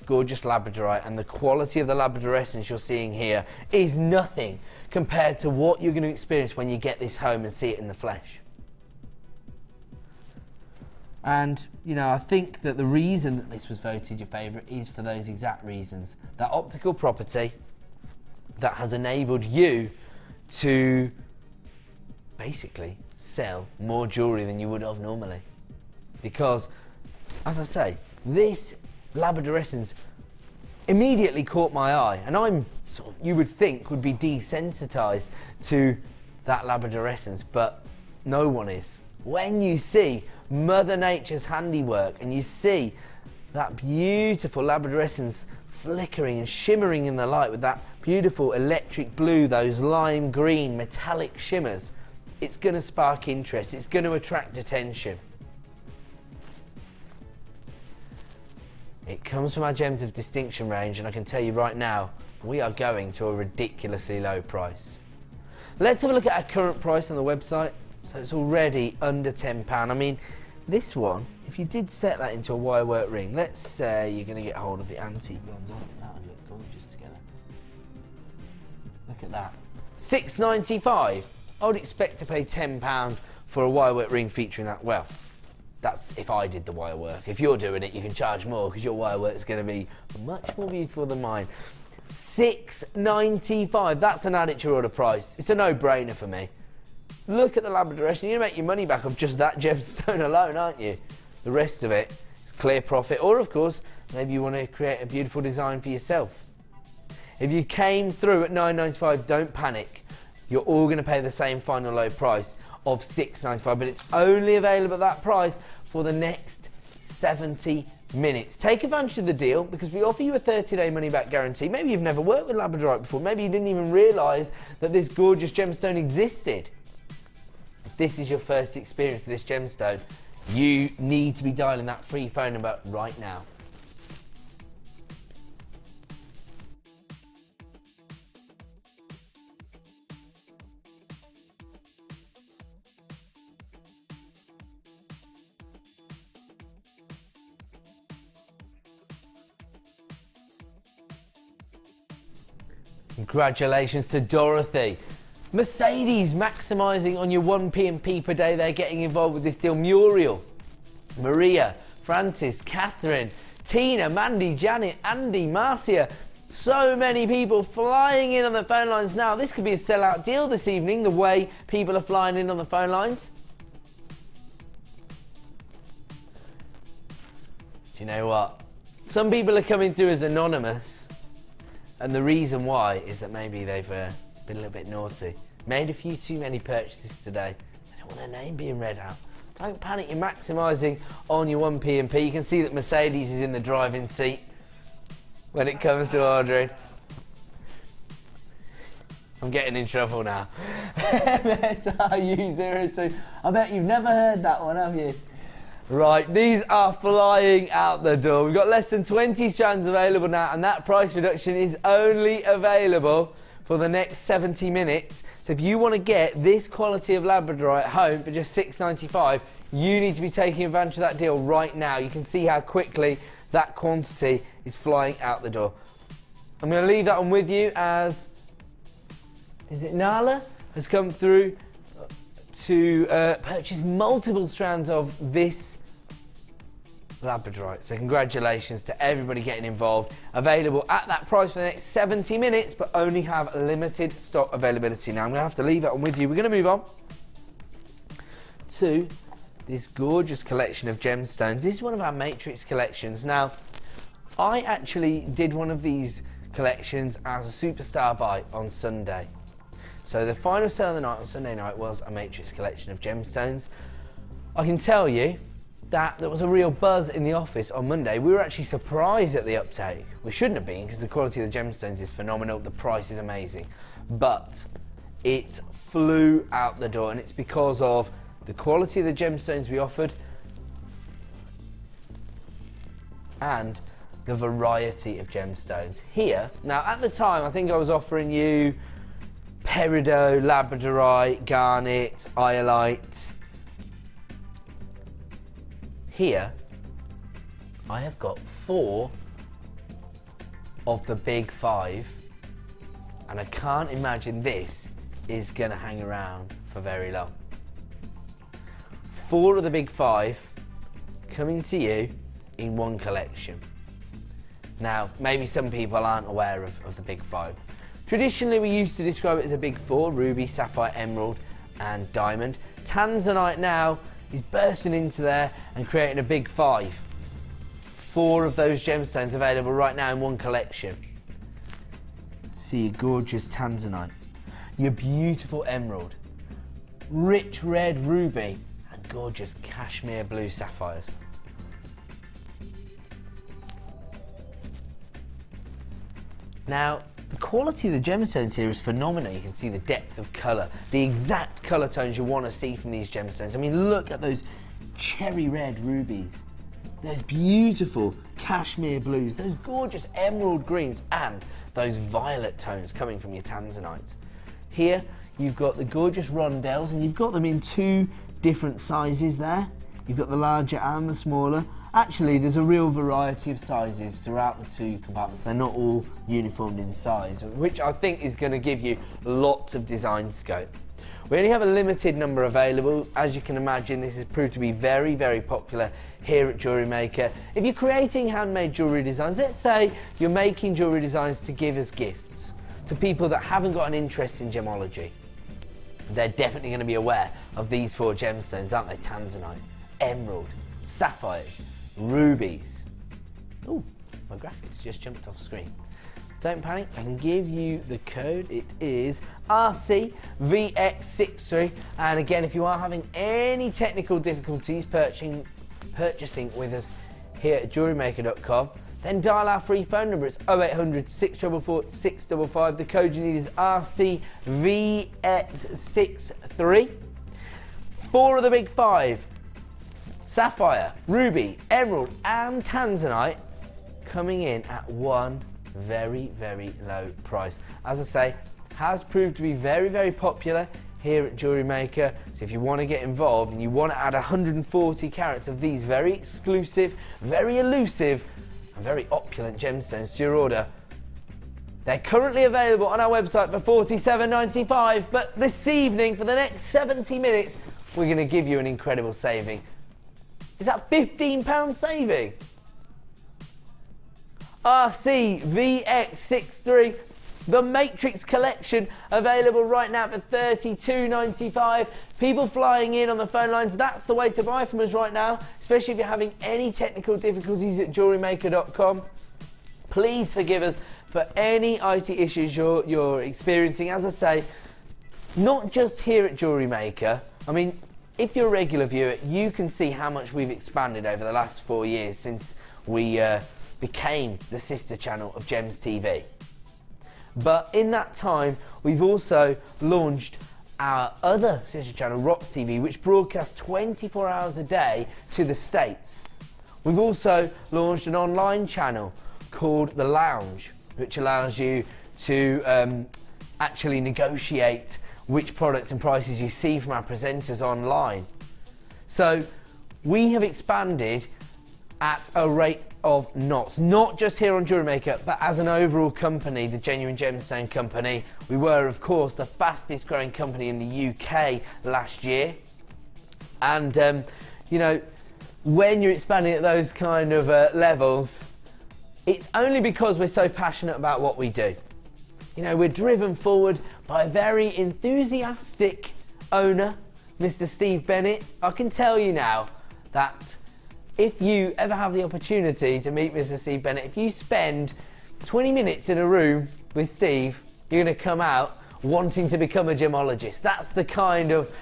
gorgeous Labradorite. And the quality of the Labradorescence you're seeing here is nothing compared to what you're going to experience when you get this home and see it in the flesh. And, you know, I think that the reason that this was voted your favourite is for those exact reasons. That optical property that has enabled you to basically sell more jewellery than you would have normally. Because, as I say, this Labradorescence immediately caught my eye, and I'm sort of, you would think, would be desensitised to that Labradorescence, but no one is. When you see Mother Nature's handiwork and you see that beautiful Labradorescence flickering and shimmering in the light with that beautiful electric blue, those lime green metallic shimmers, it's going to spark interest, it's going to attract attention. It comes from our Gems of Distinction range, and I can tell you right now, we are going to a ridiculously low price. Let's have a look at our current price on the website. So it's already under £10. I mean, this one, if you did set that into a wirework ring, let's say you're going to get hold of the antique ones, I think that would look gorgeous together. Look at that. £6.95. I would expect to pay £10 for a wirework ring featuring that. Well, that's if I did the wirework. If you're doing it, you can charge more because your wirework is going to be much more beautiful than mine. £6.95. That's an add it to your order price. It's a no-brainer for me. Look at the Labradoresque. You're going to make your money back off just that gemstone alone, aren't you? The rest of it is clear profit. Or, of course, maybe you want to create a beautiful design for yourself. If you came through at £9.95, don't panic. You're all going to pay the same final low price of £6.95, but it's only available at that price for the next 70 minutes. Take advantage of the deal because we offer you a 30-day money-back guarantee. Maybe you've never worked with labradorite before. Maybe you didn't even realise that this gorgeous gemstone existed. If this is your first experience with this gemstone, you need to be dialing that free phone number right now. Congratulations to Dorothy. Mercedes maximising on your 1p&p per day. They're getting involved with this deal. Muriel, Maria, Francis, Catherine, Tina, Mandy, Janet, Andy, Marcia. So many people flying in on the phone lines now. This could be a sellout deal this evening, the way people are flying in on the phone lines. Do you know what? Some people are coming through as anonymous. And the reason why is that maybe they've been a little bit naughty. Made a few too many purchases today. They don't want their name being read out. Don't panic, you're maximising on your 1p&p. You can see that Mercedes is in the driving seat when it comes to ordering. I'm getting in trouble now. MSRU02. I bet you've never heard that one, have you? Right, these are flying out the door. We've got less than 20 strands available now, and that price reduction is only available for the next 70 minutes. So if you want to get this quality of labradorite home for just £6.95, you need to be taking advantage of that deal right now. You can see how quickly that quantity is flying out the door. I'm going to leave that one with you as, is it Nala, has come through to purchase multiple strands of this labradorite. So congratulations to everybody getting involved. Available at that price for the next 70 minutes, but only have limited stock availability. Now I'm going to have to leave that one with you. We're going to move on to this gorgeous collection of gemstones. This is one of our matrix collections. Now, I actually did one of these collections as a superstar buy on Sunday. So the final sale of the night on Sunday night was a matrix collection of gemstones. I can tell you that there was a real buzz in the office on Monday. We were actually surprised at the uptake. We shouldn't have been because the quality of the gemstones is phenomenal, the price is amazing. But it flew out the door, and it's because of the quality of the gemstones we offered and the variety of gemstones. Here, now at the time I think I was offering you peridot, labradorite, garnet, iolite. Here, I have got 4 of the big 5, and I can't imagine this is going to hang around for very long. 4 of the big 5 coming to you in one collection. Now, maybe some people aren't aware of the big 5. Traditionally, we used to describe it as a big 4, ruby, sapphire, emerald, and diamond. Tanzanite now is bursting into there and creating a big 5. 4 of those gemstones available right now in one collection. See your gorgeous tanzanite, your beautiful emerald, rich red ruby, and gorgeous cashmere blue sapphires. Now, the quality of the gemstones here is phenomenal. You can see the depth of colour, the exact colour tones you want to see from these gemstones. I mean, look at those cherry red rubies, those beautiful cashmere blues, those gorgeous emerald greens, and those violet tones coming from your tanzanite. Here, you've got the gorgeous rondelles, and you've got them in 2 different sizes there. You've got the larger and the smaller. Actually, there's a real variety of sizes throughout the two compartments. They're not all uniformed in size, which I think is going to give you lots of design scope. We only have a limited number available. As you can imagine, this has proved to be very, very popular here at JewelleryMaker. If you're creating handmade jewellery designs, let's say you're making jewellery designs to give as gifts to people that haven't got an interest in gemology, they're definitely going to be aware of these 4 gemstones, aren't they? Tanzanite, emerald, sapphires, rubies. Oh, my graphics just jumped off screen. Don't panic, I can give you the code. It is RCVX63. And again, if you are having any technical difficulties purchasing with us here at JewelleryMaker.com, then dial our free phone number. It's 0800 644 655. The code you need is RCVX63. 4 of the big 5, sapphire, ruby, emerald and tanzanite, coming in at one very, very low price. As I say, has proved to be very, very popular here at JewelleryMaker. So if you want to get involved and you want to add 140 carats of these very exclusive, very elusive and very opulent gemstones to your order, they're currently available on our website for $47.95, but this evening, for the next 70 minutes, we're going to give you an incredible saving. Is that £15 saving? RCVX63, the Matrix collection, available right now for $32.95. People flying in on the phone lines, that's the way to buy from us right now, especially if you're having any technical difficulties at JewelleryMaker.com. Please forgive us for any IT issues you're experiencing. As I say, not just here at JewelleryMaker. I mean, if you're a regular viewer, you can see how much we've expanded over the last 4 years since we became the sister channel of Gems TV. But in that time, we've also launched our other sister channel, Rocks TV, which broadcasts 24 hours a day to the States. We've also launched an online channel called The Lounge, which allows you to actually negotiate which products and prices you see from our presenters online. So we have expanded at a rate of knots, not just here on JewelleryMaker, but as an overall company, the Genuine Gemstone Company. We were, of course, the fastest growing company in the UK last year. And, you know, when you're expanding at those kind of levels, it's only because we're so passionate about what we do. You know, we're driven forward by a very enthusiastic owner, Mr. Steve Bennett. I can tell you now that if you ever have the opportunity to meet Mr. Steve Bennett, if you spend 20 minutes in a room with Steve, you're going to come out wanting to become a gemologist. That's the kind of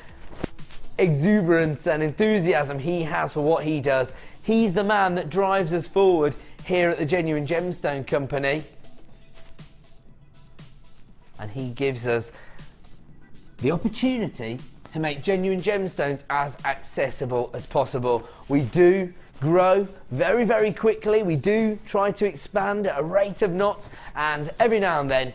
exuberance and enthusiasm he has for what he does. He's the man that drives us forward here at the Genuine Gemstone Company. And he gives us the opportunity to make genuine gemstones as accessible as possible. We do grow very, very quickly. We do try to expand at a rate of knots, and every now and then,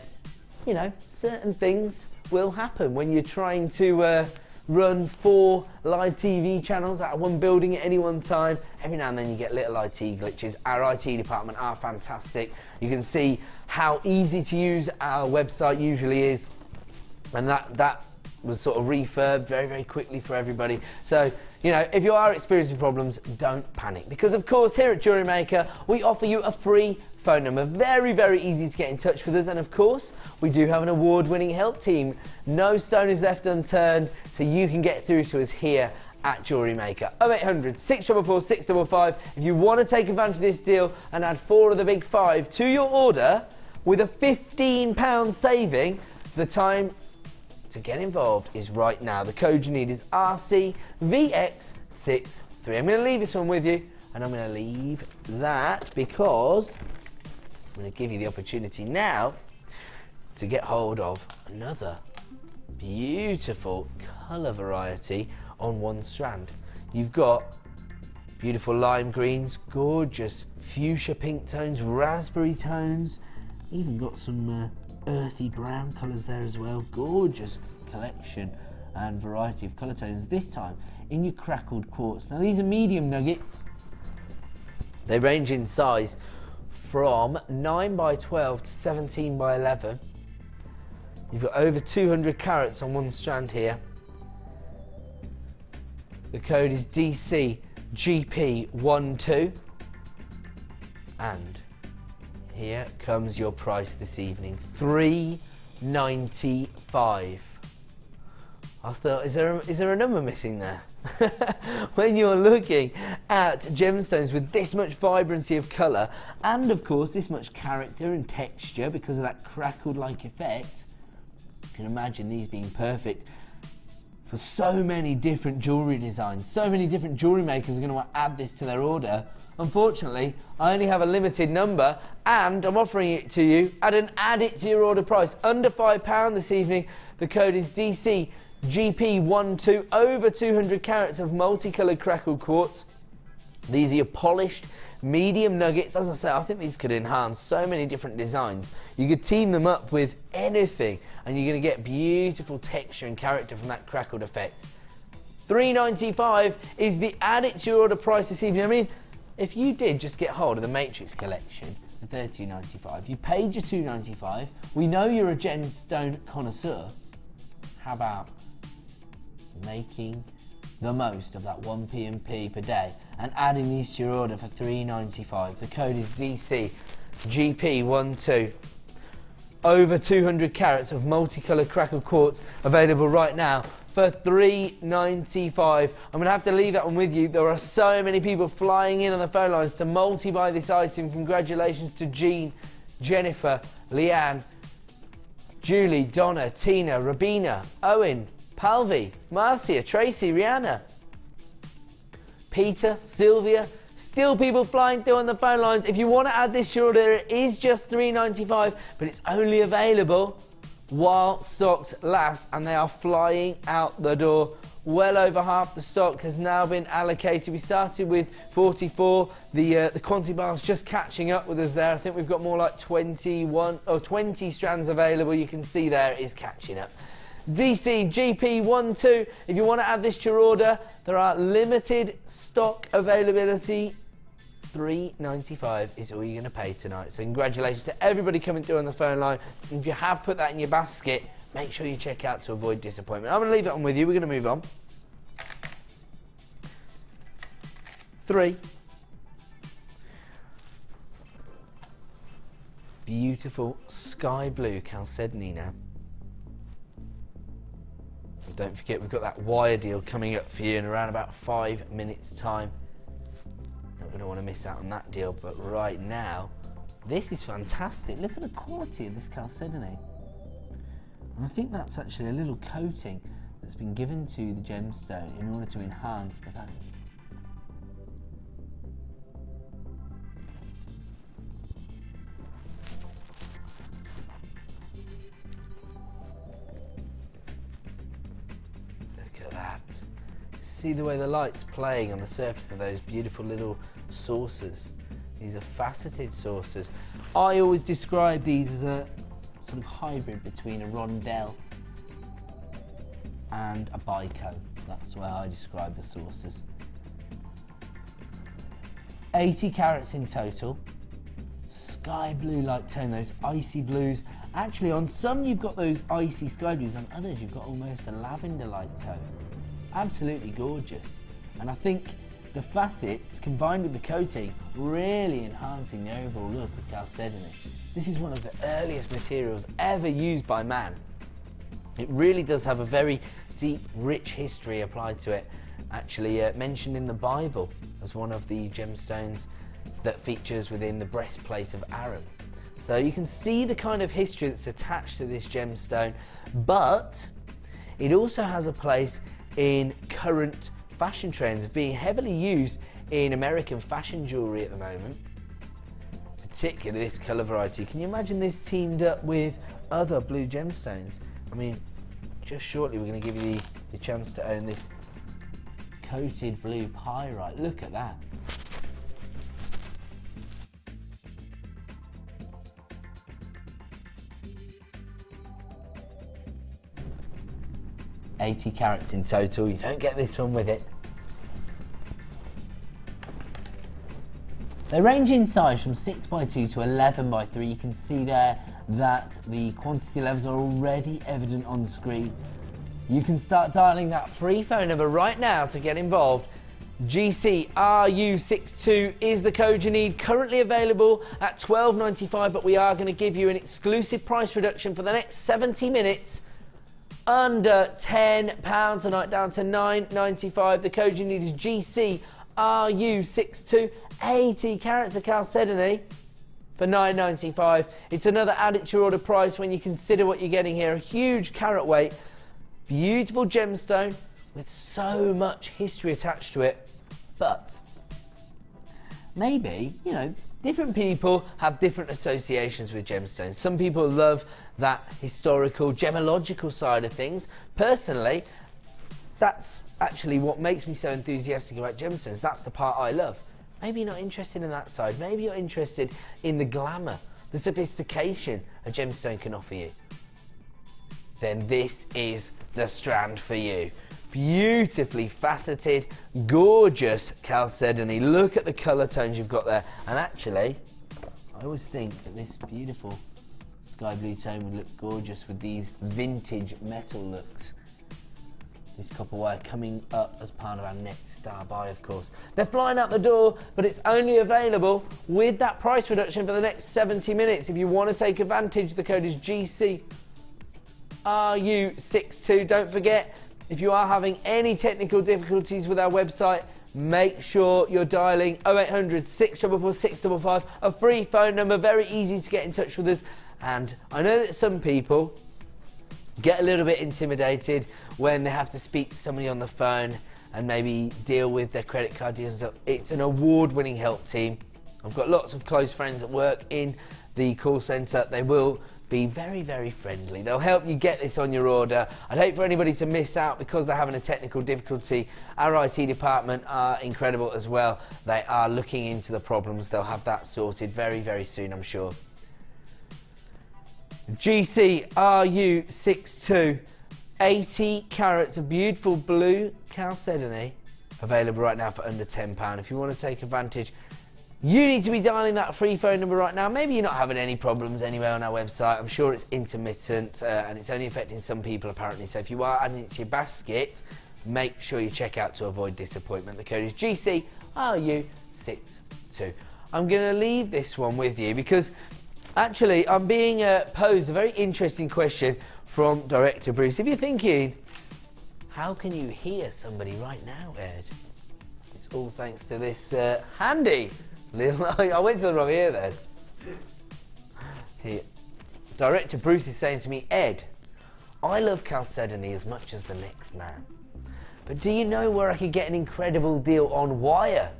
you know, certain things will happen when you're trying to run 4 live TV channels out of one building at any one time. Every now and then you get little IT glitches. Our IT department are fantastic. You can see how easy to use our website usually is, and that was sort of refurbed very, very quickly for everybody. So, you know, if you are experiencing problems, don't panic, because of course here at JewelleryMaker we offer you a free phone number. Very, very easy to get in touch with us, and of course we do have an award-winning help team. No stone is left unturned, so you can get through to us here at JewelleryMaker. 0800 644 655 if you want to take advantage of this deal and add 4 of the big 5 to your order with a £15 saving. The time to get involved is right now. The code you need is RCVX63. I'm going to leave this one with you, and I'm going to leave that because I'm going to give you the opportunity now to get hold of another beautiful colour variety on one strand. You've got beautiful lime greens, gorgeous fuchsia pink tones, raspberry tones, even got some earthy brown colours there as well. Gorgeous collection and variety of colour tones, this time in your crackled quartz. Now these are medium nuggets. They range in size from 9 by 12 to 17 by 11. You've got over 200 carats on one strand here. The code is DCGP12. And here comes your price this evening, $3.95. I thought, is there a number missing there? When you're looking at gemstones with this much vibrancy of colour and of course this much character and texture because of that crackled like effect, you can imagine these being perfect for so many different jewellery designs. So many different jewellery makers are going to want to add this to their order. Unfortunately, I only have a limited number and I'm offering it to you at an add it to your order price under £5 this evening. The code is DCGP12, over 200 carats of multicoloured crackled quartz. These are your polished medium nuggets. As I say, I think these could enhance so many different designs. You could team them up with anything and you're going to get beautiful texture and character from that crackled effect. $3.95 is the add it to your order price this evening. I mean, if you did just get hold of the Matrix collection for $13.95, you paid your $2.95, we know you're a gemstone connoisseur. How about making the most of that 1p&p per day and adding these to your order for $3.95? The code is DCGP12. Over 200 carats of multicoloured crackled quartz available right now for $3.95. I'm going to have to leave that one with you. There are so many people flying in on the phone lines to multi-buy this item. Congratulations to Jean, Jennifer, Leanne, Julie, Donna, Tina, Rabina, Owen, Palvi, Marcia, Tracy, Rihanna, Peter, Sylvia. Still people flying through on the phone lines. If you want to add this to your order, it is just $3.95, but it's only available while stocks last, and they are flying out the door. Well over half the stock has now been allocated. We started with 44. The quantity bar's just catching up with us there. I think we've got more like 21 or 20 strands available. You can see there it is catching up. DCGP12, if you want to add this to your order, there are limited stock availability. $3.95 is all you're going to pay tonight. So congratulations to everybody coming through on the phone line. And if you have put that in your basket, make sure you check out to avoid disappointment. I'm going to leave that on with you. We're going to move on. 3. Beautiful sky blue chalcedony now. And don't forget, we've got that wire deal coming up for you in around about 5 minutes' time. Not going to want to miss out on that deal, but right now, this is fantastic. Look at the quality of this chalcedony. And I think that's actually a little coating that's been given to the gemstone in order to enhance the value. Look at that. See the way the light's playing on the surface of those beautiful little saucers. These are faceted saucers. I always describe these as a sort of hybrid between a rondelle and a bicone. That's the way I describe the saucers. 80 carats in total. Sky blue like tone, those icy blues. Actually, on some you've got those icy sky blues, on others you've got almost a lavender like tone. Absolutely gorgeous. And I think the facets combined with the coating really enhancing the overall look of chalcedony. This is one of the earliest materials ever used by man. It really does have a very deep, rich history applied to it, actually mentioned in the Bible as one of the gemstones that features within the breastplate of Aaron. So you can see the kind of history that's attached to this gemstone, but it also has a place in current fashion trends, being heavily used in American fashion jewellery at the moment, particularly this colour variety. Can you imagine this teamed up with other blue gemstones? I mean, just shortly we're going to give you the chance to own this coated blue pyrite. Look at that. 80 carats in total. You don't get this one with it. They range in size from 6x2 to 11x3. You can see there that the quantity levels are already evident on the screen. You can start dialing that free phone number right now to get involved. GCRU62 is the code you need, currently available at $12.95, but we are going to give you an exclusive price reduction for the next 70 minutes. Under £10 tonight, down to $9.95. The code you need is GCRU62. 80 carats of chalcedony for $9.95. It's another added to your order price when you consider what you're getting here. A huge carat weight, beautiful gemstone with so much history attached to it. But maybe, you know, different people have different associations with gemstones. Some people love that historical, gemological side of things. Personally, that's actually what makes me so enthusiastic about gemstones. That's the part I love. Maybe you're not interested in that side. Maybe you're interested in the glamour, the sophistication a gemstone can offer you. Then this is the Strand for you. Beautifully faceted, gorgeous chalcedony. Look at the colour tones you've got there. And actually, I always think that this beautiful sky blue tone would look gorgeous with these vintage metal looks. This copper wire coming up as part of our next star buy, of course. They're flying out the door, but it's only available with that price reduction for the next 70 minutes. If you want to take advantage, the code is GCRU62. Don't forget, if you are having any technical difficulties with our website, make sure you're dialing 0800 644 655, a free phone number, very easy to get in touch with us. And I know that some people get a little bit intimidated when they have to speak to somebody on the phone and maybe deal with their credit card deals and stuff. It's an award-winning help team. I've got lots of close friends that work in the call centre. They will be very, very friendly. They'll help you get this on your order. I'd hate for anybody to miss out because they're having a technical difficulty. Our IT department are incredible as well. They are looking into the problems. They'll have that sorted very, very soon, I'm sure. GCRU62, 80 carats of beautiful blue chalcedony, available right now for under £10. If you want to take advantage, you need to be dialing that free phone number right now. Maybe you're not having any problems anywhere on our website. I'm sure it's intermittent and it's only affecting some people apparently. So if you are adding it to your basket, make sure you check out to avoid disappointment. The code is GCRU62. I'm going to leave this one with you because actually, I'm being posed a very interesting question from Director Bruce. If you're thinking, how can you hear somebody right now, Ed? It's all thanks to this handy little... I went to the wrong ear then. Here. Director Bruce is saying to me, Ed, I love chalcedony as much as the next man. But do you know where I could get an incredible deal on wire?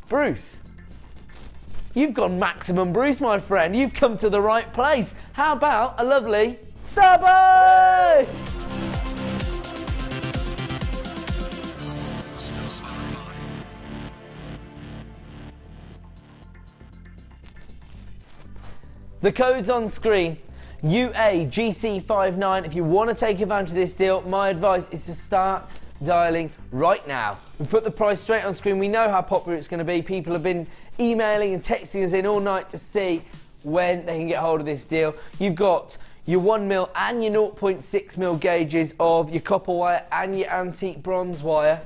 Bruce. You've gone maximum Bruce, my friend. You've come to the right place. How about a lovely star buy? The code's on screen. UAGC59. If you want to take advantage of this deal, my advice is to start dialing right now. We put the price straight on screen. We know how popular it's going to be. People have been emailing and texting us in all night to see when they can get hold of this deal. You've got your 1mm and your 0.6mm gauges of your copper wire and your antique bronze wire,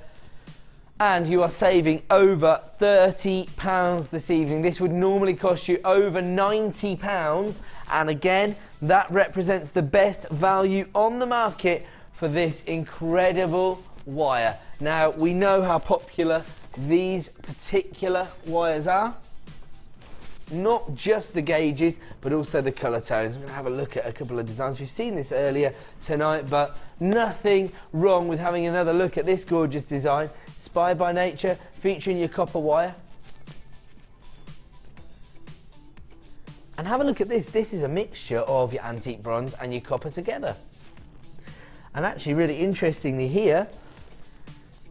and you are saving over £30 this evening. This would normally cost you over £90, and again, that represents the best value on the market for this incredible wire. Now, we know how popular these particular wires are. Not just the gauges, but also the colour tones. I'm going to have a look at a couple of designs. We've seen this earlier tonight, but nothing wrong with having another look at this gorgeous design. Inspired by nature, featuring your copper wire. And have a look at this. This is a mixture of your antique bronze and your copper together. And actually, really interestingly here,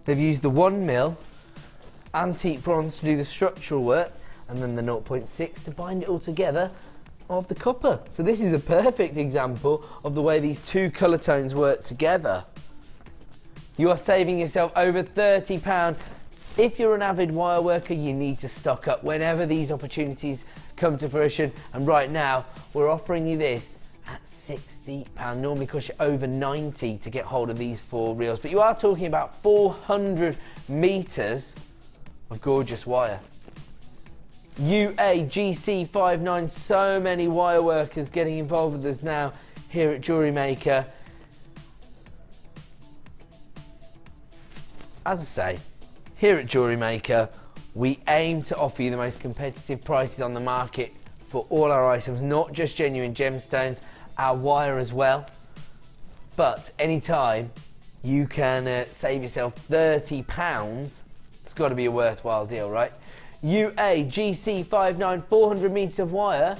they've used the 1mm antique bronze to do the structural work, and then the 0.6 to bind it all together of the copper. So this is a perfect example of the way these two colour tones work together. You are saving yourself over £30. If you're an avid wire worker, you need to stock up whenever these opportunities come to fruition. And right now, we're offering you this at £60. Normally costs you over £90 to get hold of these 4 reels, but you are talking about 400 metres of gorgeous wire. UAGC59, so many wire workers getting involved with us now here at JewelleryMaker. As I say, here at JewelleryMaker, we aim to offer you the most competitive prices on the market for all our items, not just genuine gemstones, our wire as well. But anytime you can save yourself £30, it's got to be a worthwhile deal, right? UAGC59, 400 metres of wire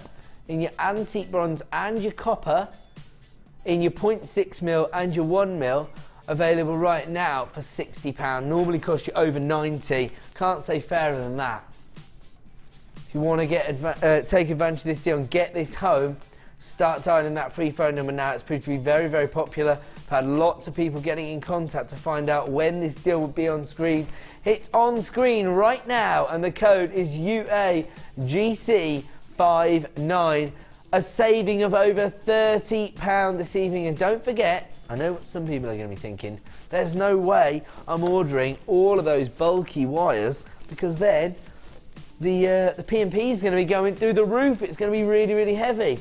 in your antique bronze and your copper, in your 0.6mm and your 1mm, available right now for £60. Normally costs you over £90. Can't say fairer than that. If you want to get take advantage of this deal and get this home, start dialing that free phone number now. It's proved to be very, very popular. I've had lots of people getting in contact to find out when this deal would be on screen. It's on screen right now, and the code is UAGC59. A saving of over £30 this evening. And don't forget, I know what some people are going to be thinking, there's no way I'm ordering all of those bulky wires, because then the P&P is going to be going through the roof. It's going to be really, really heavy.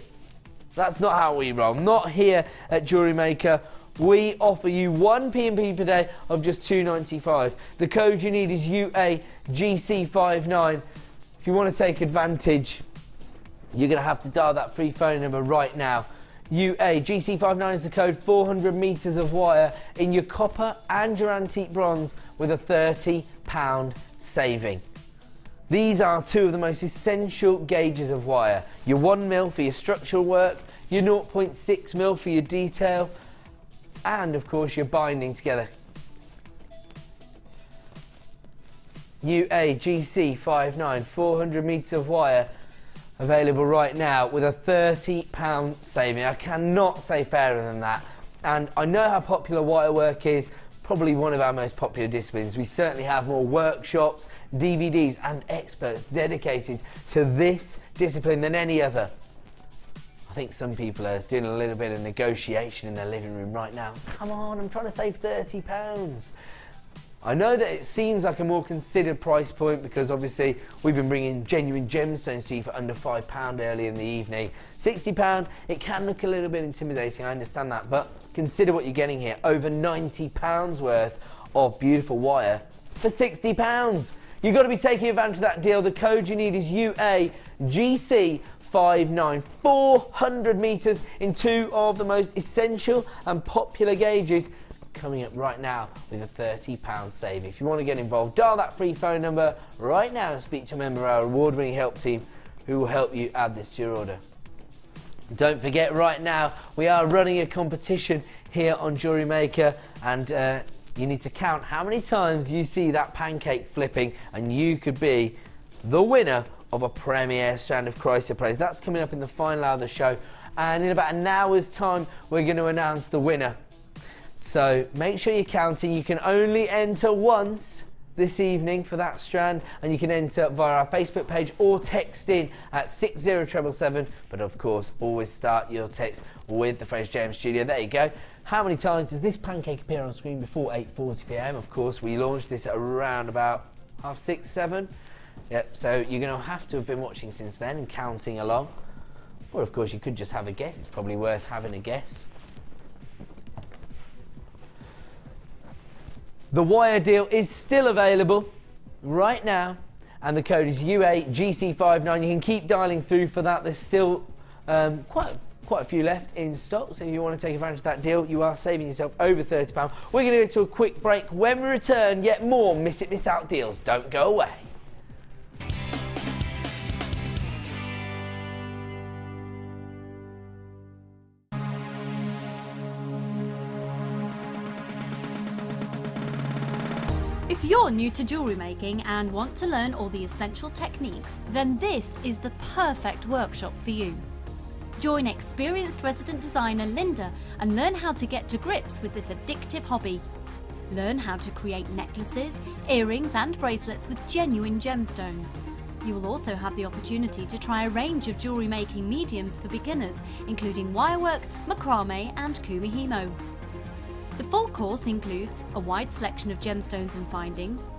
That's not how we roll. Not here at JewelleryMaker. We offer you 1 P&P per day of just £2.95. The code you need is UAGC59. If you want to take advantage, you're going to have to dial that free phone number right now. UAGC59 is the code. 400 metres of wire in your copper and your antique bronze with a £30 saving. These are 2 of the most essential gauges of wire. Your 1mm for your structural work, your 0.6mm for your detail, and of course your binding together. UAGC59, 400 metres of wire, available right now with a £30 saving. I cannot say fairer than that. And I know how popular wire work is, probably one of our most popular disciplines. We certainly have more workshops, DVDs and experts dedicated to this discipline than any other. I think some people are doing a little bit of negotiation in their living room right now. Come on, I'm trying to save £30. I know that it seems like a more considered price point because obviously we've been bringing genuine gemstones to you for under £5 early in the evening. £60, it can look a little bit intimidating, I understand that, but consider what you're getting here. Over £90 worth of beautiful wire for £60. You've got to be taking advantage of that deal. The code you need is UAGC59. 400 metres in 2 of the most essential and popular gauges, coming up right now with a £30 save. If you want to get involved, dial that free phone number right now and speak to a member of our award-winning help team who will help you add this to your order. Don't forget, right now we are running a competition here on JewelleryMaker, and you need to count how many times you see that pancake flipping, and you could be the winner of a premier strand of chrysoprase. That's coming up in the final hour of the show, and in about an hour's time we're going to announce the winner. So make sure you're counting. You can only enter once this evening for that strand, and you can enter via our Facebook page or text in at 60777, but of course always start your text with the phrase JM Studio. There you go. How many times does this pancake appear on screen before 8:40 p.m? Of course, we launched this at around about 6:30, 7. Yep, so you're going to have to have been watching since then and counting along. Or of course you could just have a guess. It's probably worth having a guess. The wire deal is still available right now, and the code is UAGC59. You can keep dialing through for that. There's still quite a few left in stock, so if you want to take advantage of that deal, you are saving yourself over £30. We're going to go to a quick break. When we return, yet more Miss It, Miss Out deals. Don't go away. If you're new to jewellery making and want to learn all the essential techniques, then this is the perfect workshop for you. Join experienced resident designer Linda and learn how to get to grips with this addictive hobby. Learn how to create necklaces, earrings and bracelets with genuine gemstones. You will also have the opportunity to try a range of jewellery making mediums for beginners, including wirework, macrame and kumihimo. The full course includes a wide selection of gemstones and findings,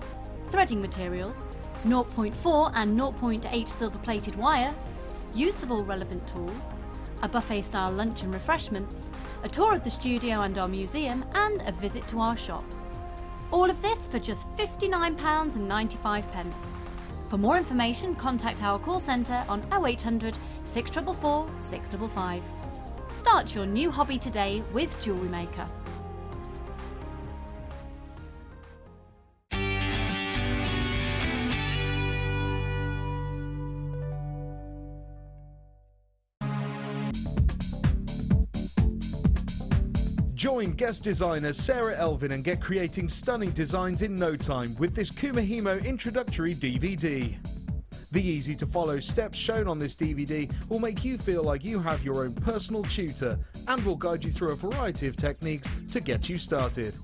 threading materials, 0.4 and 0.8 silver-plated wire, use of all relevant tools, a buffet-style lunch and refreshments, a tour of the studio and our museum, and a visit to our shop. All of this for just £59.95. For more information, contact our call centre on 0800 644 655. Start your new hobby today with JewelleryMaker. Join guest designer Sarah Elvin and get creating stunning designs in no time with this kumihimo introductory DVD. The easy to follow steps shown on this DVD will make you feel like you have your own personal tutor and will guide you through a variety of techniques to get you started.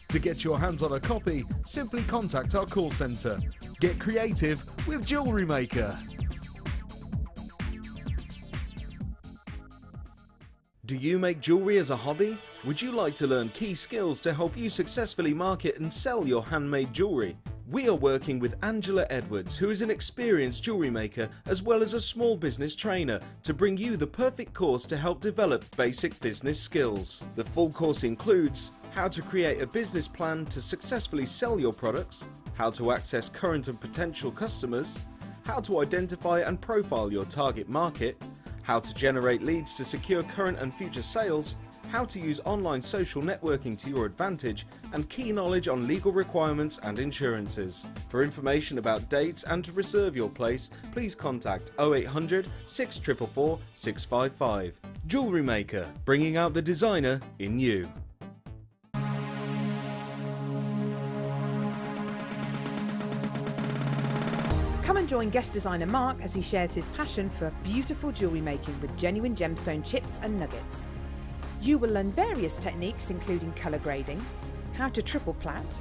To get your hands on a copy, simply contact our call centre. Get creative with JewelleryMaker. Do you make jewellery as a hobby? Would you like to learn key skills to help you successfully market and sell your handmade jewellery? We are working with Angela Edwards, who is an experienced jewellery maker as well as a small business trainer, to bring you the perfect course to help develop basic business skills. The full course includes how to create a business plan to successfully sell your products, how to access current and potential customers, how to identify and profile your target market, how to generate leads to secure current and future sales, how to use online social networking to your advantage, and key knowledge on legal requirements and insurances. For information about dates and to reserve your place, please contact 0800 644 655. JewelleryMaker, bringing out the designer in you. Come and join guest designer Mark as he shares his passion for beautiful jewellery making with genuine gemstone chips and nuggets. You will learn various techniques including colour grading, how to triple plait,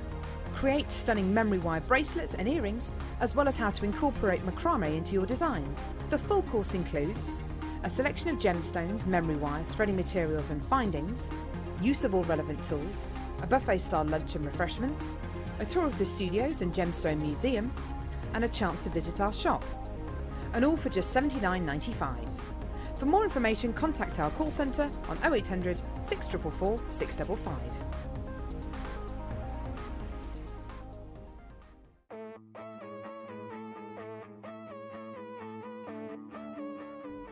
create stunning memory wire bracelets and earrings, as well as how to incorporate macrame into your designs. The full course includes a selection of gemstones, memory wire, threading materials and findings, use of all relevant tools, a buffet-style lunch and refreshments, a tour of the studios and gemstone museum, and a chance to visit our shop. And all for just $79.95. For more information, contact our call centre on 0800 644 655.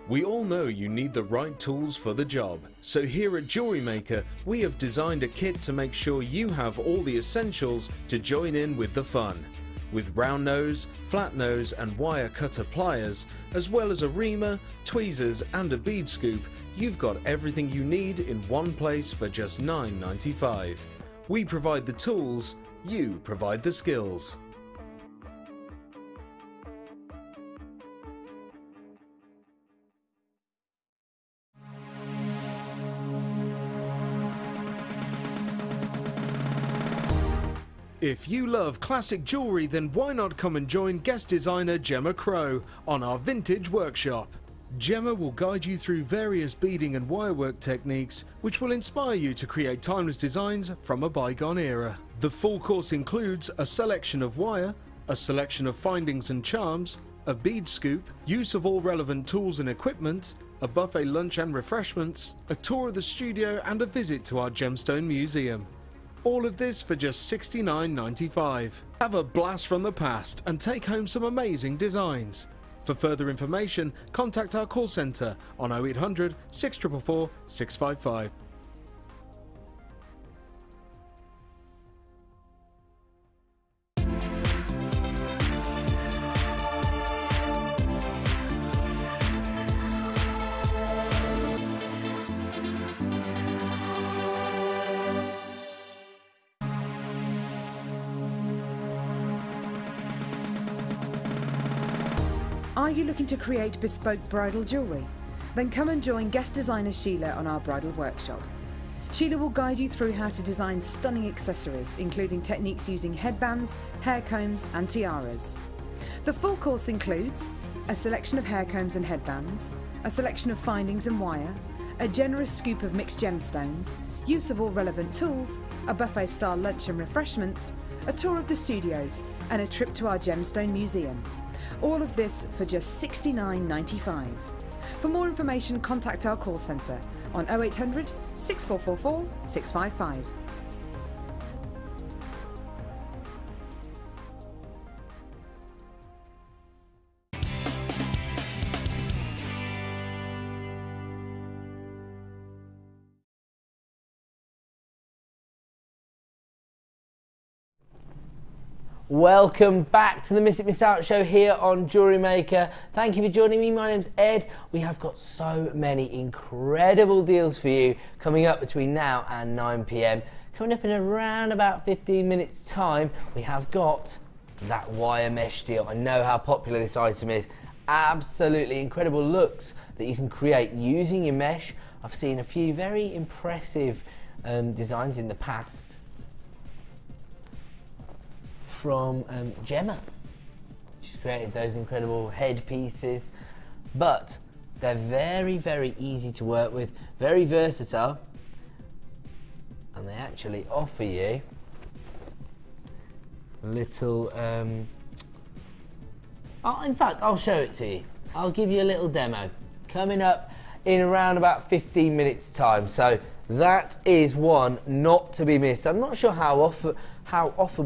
We all know you need the right tools for the job, so here at JewelleryMaker we have designed a kit to make sure you have all the essentials to join in with the fun. With round nose, flat nose and wire cutter pliers, as well as a reamer, tweezers and a bead scoop, you've got everything you need in one place for just $9.95. We provide the tools, you provide the skills. If you love classic jewellery, then why not come and join guest designer Gemma Crow on our vintage workshop. Gemma will guide you through various beading and wirework techniques which will inspire you to create timeless designs from a bygone era. The full course includes a selection of wire, a selection of findings and charms, a bead scoop, use of all relevant tools and equipment, a buffet lunch and refreshments, a tour of the studio and a visit to our gemstone museum. All of this for just $69.95. Have a blast from the past and take home some amazing designs. For further information, contact our call centre on 0800 644 655. Are you looking to create bespoke bridal jewellery? Then come and join guest designer Sheila on our bridal workshop. Sheila will guide you through how to design stunning accessories, including techniques using headbands, hair combs and tiaras. The full course includes a selection of hair combs and headbands, a selection of findings and wire, a generous scoop of mixed gemstones, use of all relevant tools, a buffet-style lunch and refreshments, a tour of the studios and a trip to our gemstone museum. All of this for just $69.95. For more information, contact our call centre on 0800 6444 655. Welcome back to the Miss It Miss Out show here on Jewellery Maker. Thank you for joining me. My name's Ed. We have got so many incredible deals for you coming up between now and 9 p.m. Coming up in around about 15 minutes time, we have got that wire mesh deal. I know how popular this item is. Absolutely incredible looks that you can create using your mesh. I've seen a few very impressive designs in the past from Gemma. She's created those incredible headpieces, but they're very, very easy to work with, very versatile, and they actually offer you a little, oh, in fact, I'll show it to you. I'll give you a little demo coming up in around about 15 minutes time. So that is one not to be missed. I'm not sure how often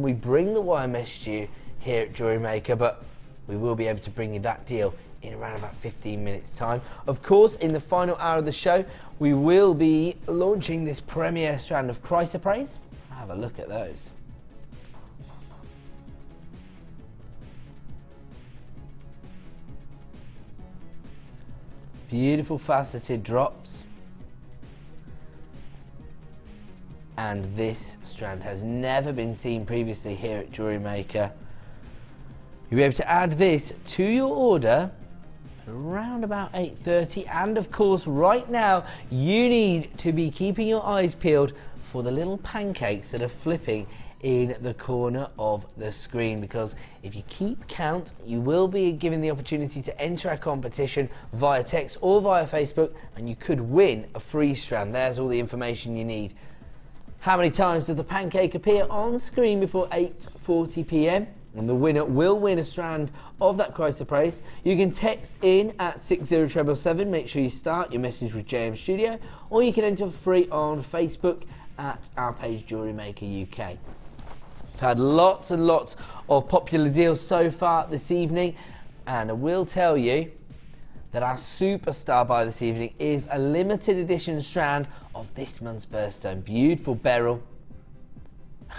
we bring the wire mesh to you here at Jewellery Maker, but we will be able to bring you that deal in around about 15 minutes time. Of course, in the final hour of the show, we will be launching this premiere strand of chrysoprase. Have a look at those. Beautiful faceted drops. And this strand has never been seen previously here at Jewellery Maker. You'll be able to add this to your order at around about 8:30, and of course right now you need to be keeping your eyes peeled for the little pancakes that are flipping in the corner of the screen, because if you keep count you will be given the opportunity to enter our competition via text or via Facebook, and you could win a free strand. There's all the information you need. How many times does the pancake appear on screen before 8:40 p.m? And the winner will win a strand of that chrysoprase. You can text in at 60777. Make sure you start your message with JM Studio, or you can enter for free on Facebook at our page Jewellery Maker UK. We've had lots and lots of popular deals so far this evening, and I will tell you that our superstar buy this evening is a limited edition strand of this month's birthstone. Beautiful Beryl.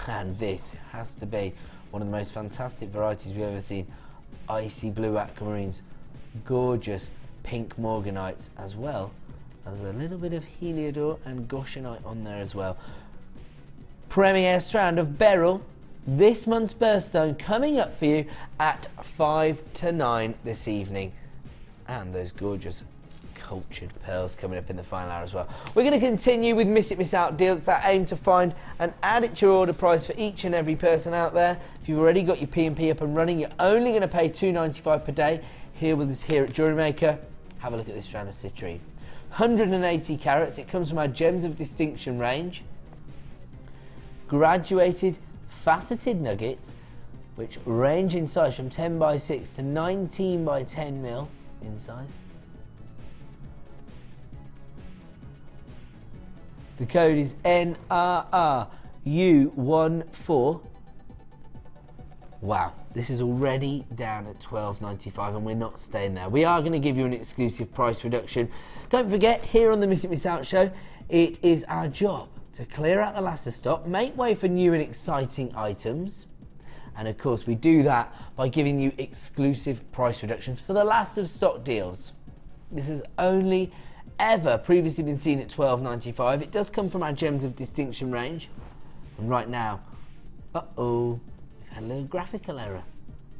And this has to be one of the most fantastic varieties we've ever seen. Icy blue aquamarines, gorgeous pink morganites, as well as a little bit of heliodor and goshenite on there as well. Premier strand of Beryl, this month's birthstone, coming up for you at 5 to 9 this evening. And those gorgeous cultured pearls coming up in the final hour as well. We're going to continue with Miss It Miss Out deals that aim to find and add it to your order price for each and every person out there. If you've already got your P&P up and running, you're only going to pay $2.95 per day here with us here at Jewellery Maker. Have a look at this strand of citrine. 180 carats. It comes from our Gems of Distinction range. Graduated faceted nuggets, which range in size from 10 by 6 to 19 by 10 mil in size. The code is NRRU14. Wow, this is already down at $12.95 and we're not staying there. We are going to give you an exclusive price reduction. Don't forget, here on the Miss It Miss Out show, it is our job to clear out the last of stock, make way for new and exciting items. And of course we do that by giving you exclusive price reductions for the last of stock deals. This has only ever previously been seen at $12.95. It does come from our Gems of Distinction range. And right now, we've had a little graphical error.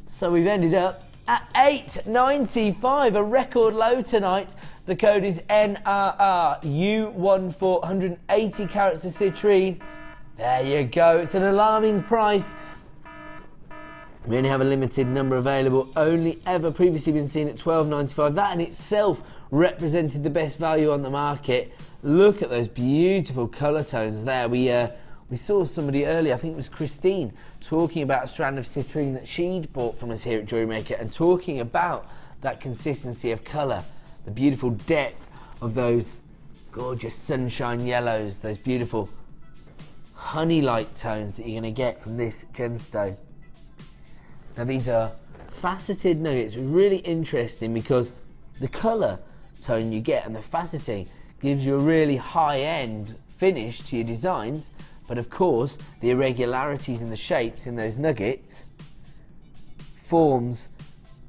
So we've ended up at $8.95, a record low tonight. The code is NRRU14, 180 carats of citrine. There you go, it's an alarming price. We only have a limited number available, only ever previously been seen at $12.95. That in itself represented the best value on the market. Look at those beautiful colour tones there. We saw somebody earlier, I think it was Christine, talking about a strand of citrine that she'd bought from us here at JewelleryMaker and talking about that consistency of colour, the beautiful depth of those gorgeous sunshine yellows, those beautiful honey-like tones that you're going to get from this gemstone. Now these are faceted nuggets, really interesting because the colour tone you get and the faceting gives you a really high-end finish to your designs, but of course the irregularities in the shapes in those nuggets forms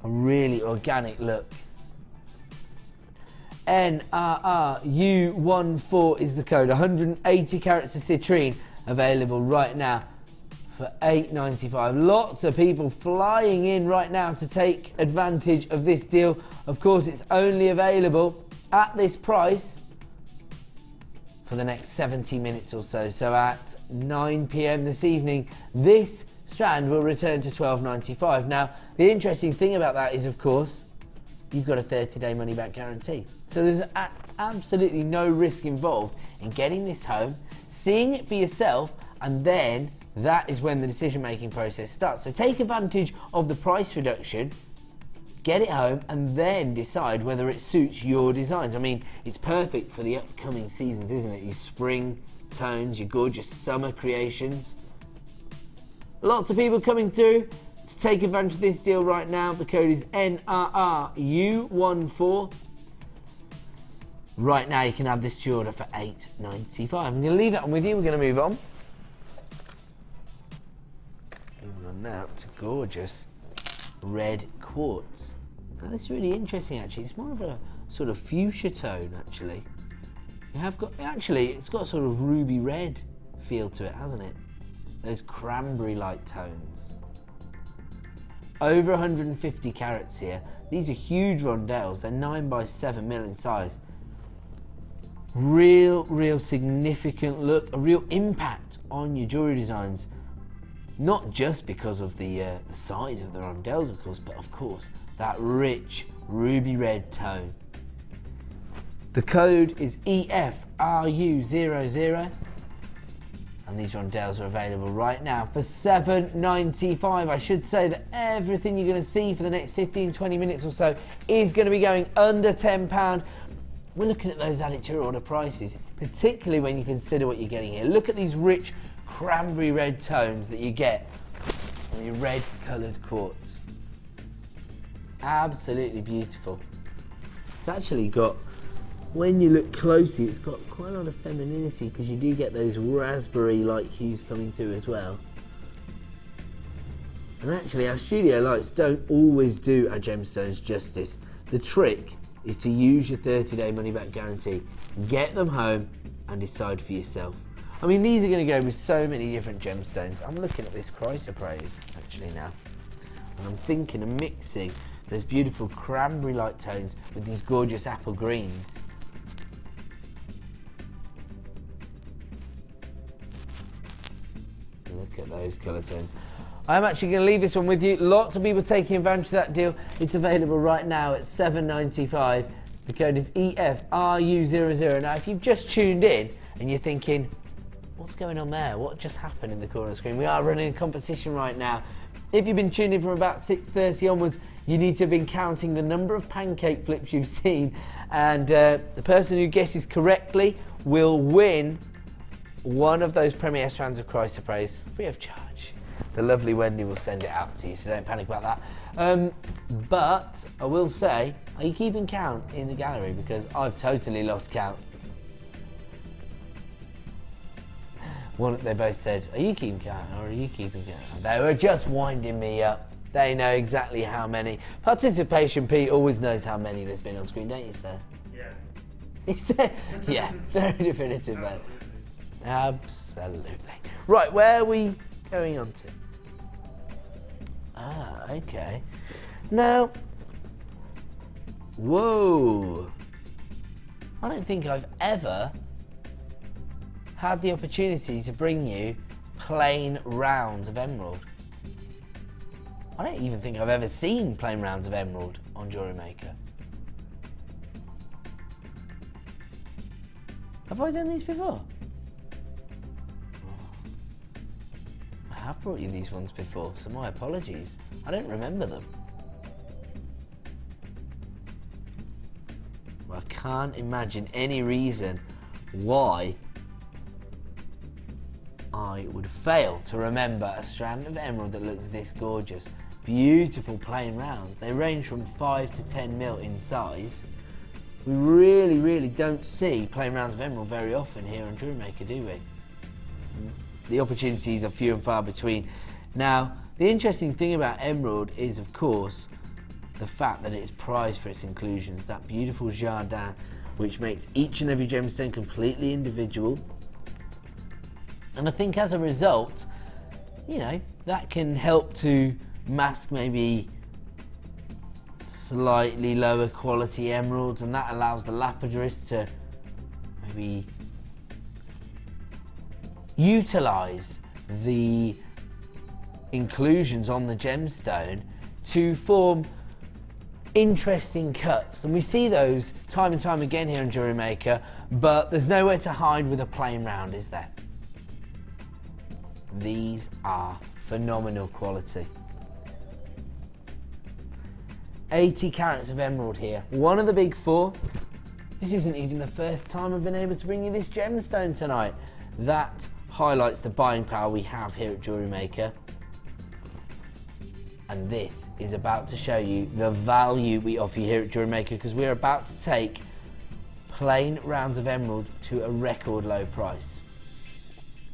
a really organic look. NRRU14 is the code, 180 carats of citrine, available right now for $8.95. Lots of people flying in right now to take advantage of this deal. Of course, it's only available at this price for the next 70 minutes or so. So at 9 p.m. this evening, this strand will return to $12.95. Now, the interesting thing about that is, of course, you've got a 30-day money-back guarantee. So there's absolutely no risk involved in getting this home, seeing it for yourself, and then that is when the decision-making process starts. So take advantage of the price reduction, get it home, and then decide whether it suits your designs. I mean, it's perfect for the upcoming seasons, isn't it? Your spring tones, your gorgeous summer creations. Lots of people coming through to take advantage of this deal right now. The code is NRRU14. Right now you can have this to your order for $8.95. I'm going to leave that one with you. We're going to move on. Moving on now to gorgeous red quartz. Now this is really interesting actually. It's more of a sort of fuchsia tone actually. You have got, actually it's got a sort of ruby red feel to it, hasn't it? Those cranberry-like tones. Over 150 carats here. These are huge rondelles. They're 9 by 7 mil in size. Real significant look, a real impact on your jewellery designs. Not just because of the size of the rondelles, of course, but of course that rich ruby red tone. The code is EFRU00. And these rondelles are available right now for $7.95. I should say that everything you're going to see for the next 15-20 minutes or so is going to be going under £10. We're looking at those added to your order prices, particularly when you consider what you're getting here. Look at these rich cranberry red tones that you get from your red coloured quartz. Absolutely beautiful. It's actually got, when you look closely, it's got quite a lot of femininity because you do get those raspberry-like hues coming through as well. And actually, our studio lights don't always do our gemstones justice. The trick is to use your 30-day money-back guarantee. Get them home and decide for yourself. I mean, these are going to go with so many different gemstones. I'm looking at this chrysoprase actually now, and I'm thinking of mixing those beautiful cranberry-like tones with these gorgeous apple greens. Look at those colour tones. I'm actually going to leave this one with you. Lots of people taking advantage of that deal. It's available right now at $7.95. The code is EFRU00. Now, if you've just tuned in and you're thinking, what's going on there? What just happened in the corner of the screen? We are running a competition right now. If you've been tuned in from about 6:30 onwards, you need to have been counting the number of pancake flips you've seen. And the person who guesses correctly will win one of those premier strands of chrysoprase free of charge. The lovely Wendy will send it out to you, so don't panic about that. But I will say, are you keeping count in the gallery? Because I've totally lost count. They both said, are you keeping count or are you keeping count? They were just winding me up. They know exactly how many. Participation Pete always knows how many there's been on screen, don't you, sir? Yeah. You said, yeah, very definitive, man. Absolutely. Right, where are we going on to? Ah, okay. Now, whoa, I don't think I've ever had the opportunity to bring you plain rounds of emerald. I don't even think I've ever seen plain rounds of emerald on JewelleryMaker. Have I done these before? I have brought you these ones before, so my apologies. I don't remember them. Well, I can't imagine any reason why I would fail to remember a strand of emerald that looks this gorgeous. Beautiful plain rounds. They range from 5 to 10 mil in size. We really don't see plain rounds of emerald very often here on JewelleryMaker, do we? The opportunities are few and far between. Now, the interesting thing about emerald is, of course, the fact that it's prized for its inclusions. That beautiful jardin, which makes each and every gemstone completely individual. And I think as a result, you know, that can help to mask maybe slightly lower quality emeralds, and that allows the lapidarists to maybe utilize the inclusions on the gemstone to form interesting cuts. And we see those time and time again here in JewelleryMaker, but there's nowhere to hide with a plain round, is there? These are phenomenal quality. 80 carats of emerald here, one of the big four. This isn't even the first time I've been able to bring you this gemstone tonight. That highlights the buying power we have here at JewelleryMaker. And this is about to show you the value we offer you here at JewelleryMaker, because we're about to take plain rounds of emerald to a record low price.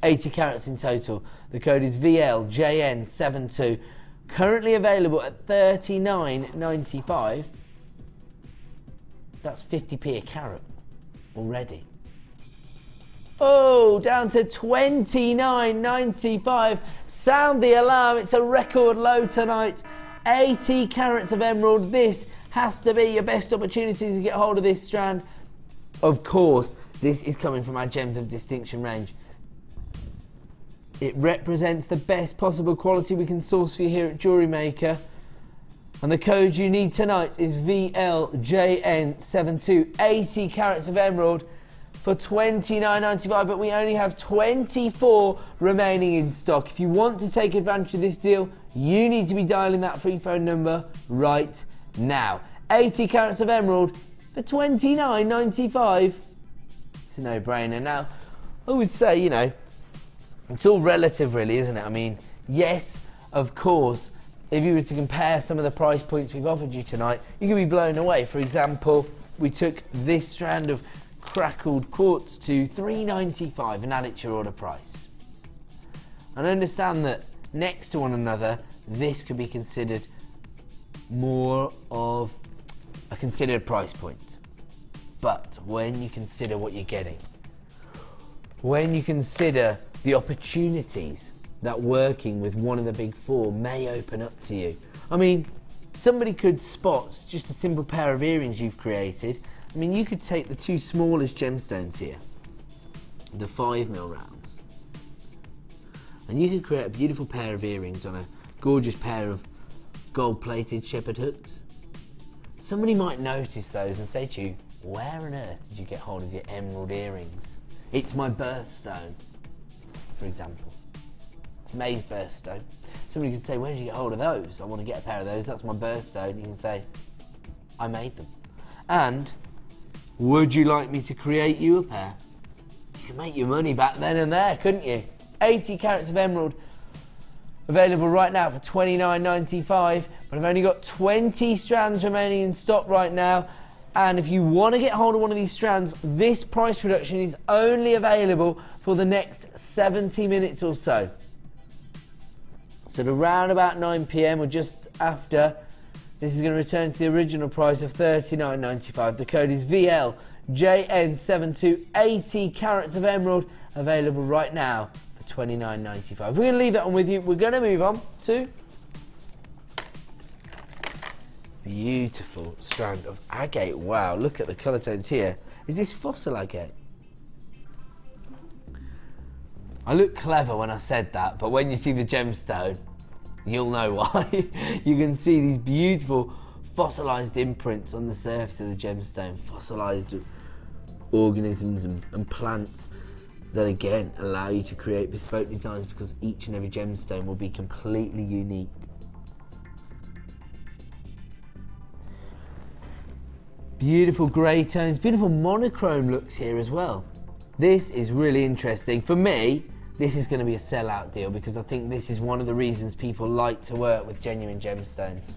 80 carats in total. The code is VLJN72. Currently available at $39.95. That's 50p a carat already. Oh, down to $29.95. Sound the alarm, it's a record low tonight. 80 carats of emerald. This has to be your best opportunity to get hold of this strand. Of course, this is coming from our Gems of Distinction range. It represents the best possible quality we can source for you here at JewelleryMaker. And the code you need tonight is VLJN72. 80 carats of emerald for $29.95, but we only have 24 remaining in stock. If you want to take advantage of this deal, you need to be dialing that free phone number right now. 80 carats of emerald for $29.95. It's a no-brainer. Now, I would say, you know, it's all relative really, isn't it? I mean, yes, of course, if you were to compare some of the price points we've offered you tonight, you could be blown away. For example, we took this strand of crackled quartz to $3.95 and add it to your order price. And I understand that next to one another, this could be considered more of a considered price point. But when you consider what you're getting, when you consider the opportunities that working with one of the big four may open up to you. I mean, somebody could spot just a simple pair of earrings you've created. I mean, you could take the two smallest gemstones here, the 5mm rounds, and you could create a beautiful pair of earrings on a gorgeous pair of gold-plated shepherd hooks. Somebody might notice those and say to you, where on earth did you get hold of your emerald earrings? It's my birthstone, for example. It's May's birthstone. Somebody could say, where did you get hold of those? I want to get a pair of those, that's my birthstone. You can say, I made them. And would you like me to create you a pair? You can make your money back then and there, couldn't you? 80 carats of emerald available right now for $29.95, but I've only got 20 strands remaining in stock right now. And if you want to get hold of one of these strands, this price reduction is only available for the next 70 minutes or so. So around about 9 PM or just after, this is going to return to the original price of $39.95. The code is VLJN72. 80 carats of emerald available right now for $29.95. We're going to leave that one with you. We're going to move on to beautiful strand of agate. Wow, look at the colour tones here. Is this fossil agate? I look clever when I said that, but when you see the gemstone, you'll know why. You can see these beautiful fossilised imprints on the surface of the gemstone, fossilised organisms and plants that again allow you to create bespoke designs, because each and every gemstone will be completely unique. Beautiful grey tones, beautiful monochrome looks here as well. This is really interesting. For me, this is going to be a sellout deal, because I think this is one of the reasons people like to work with genuine gemstones.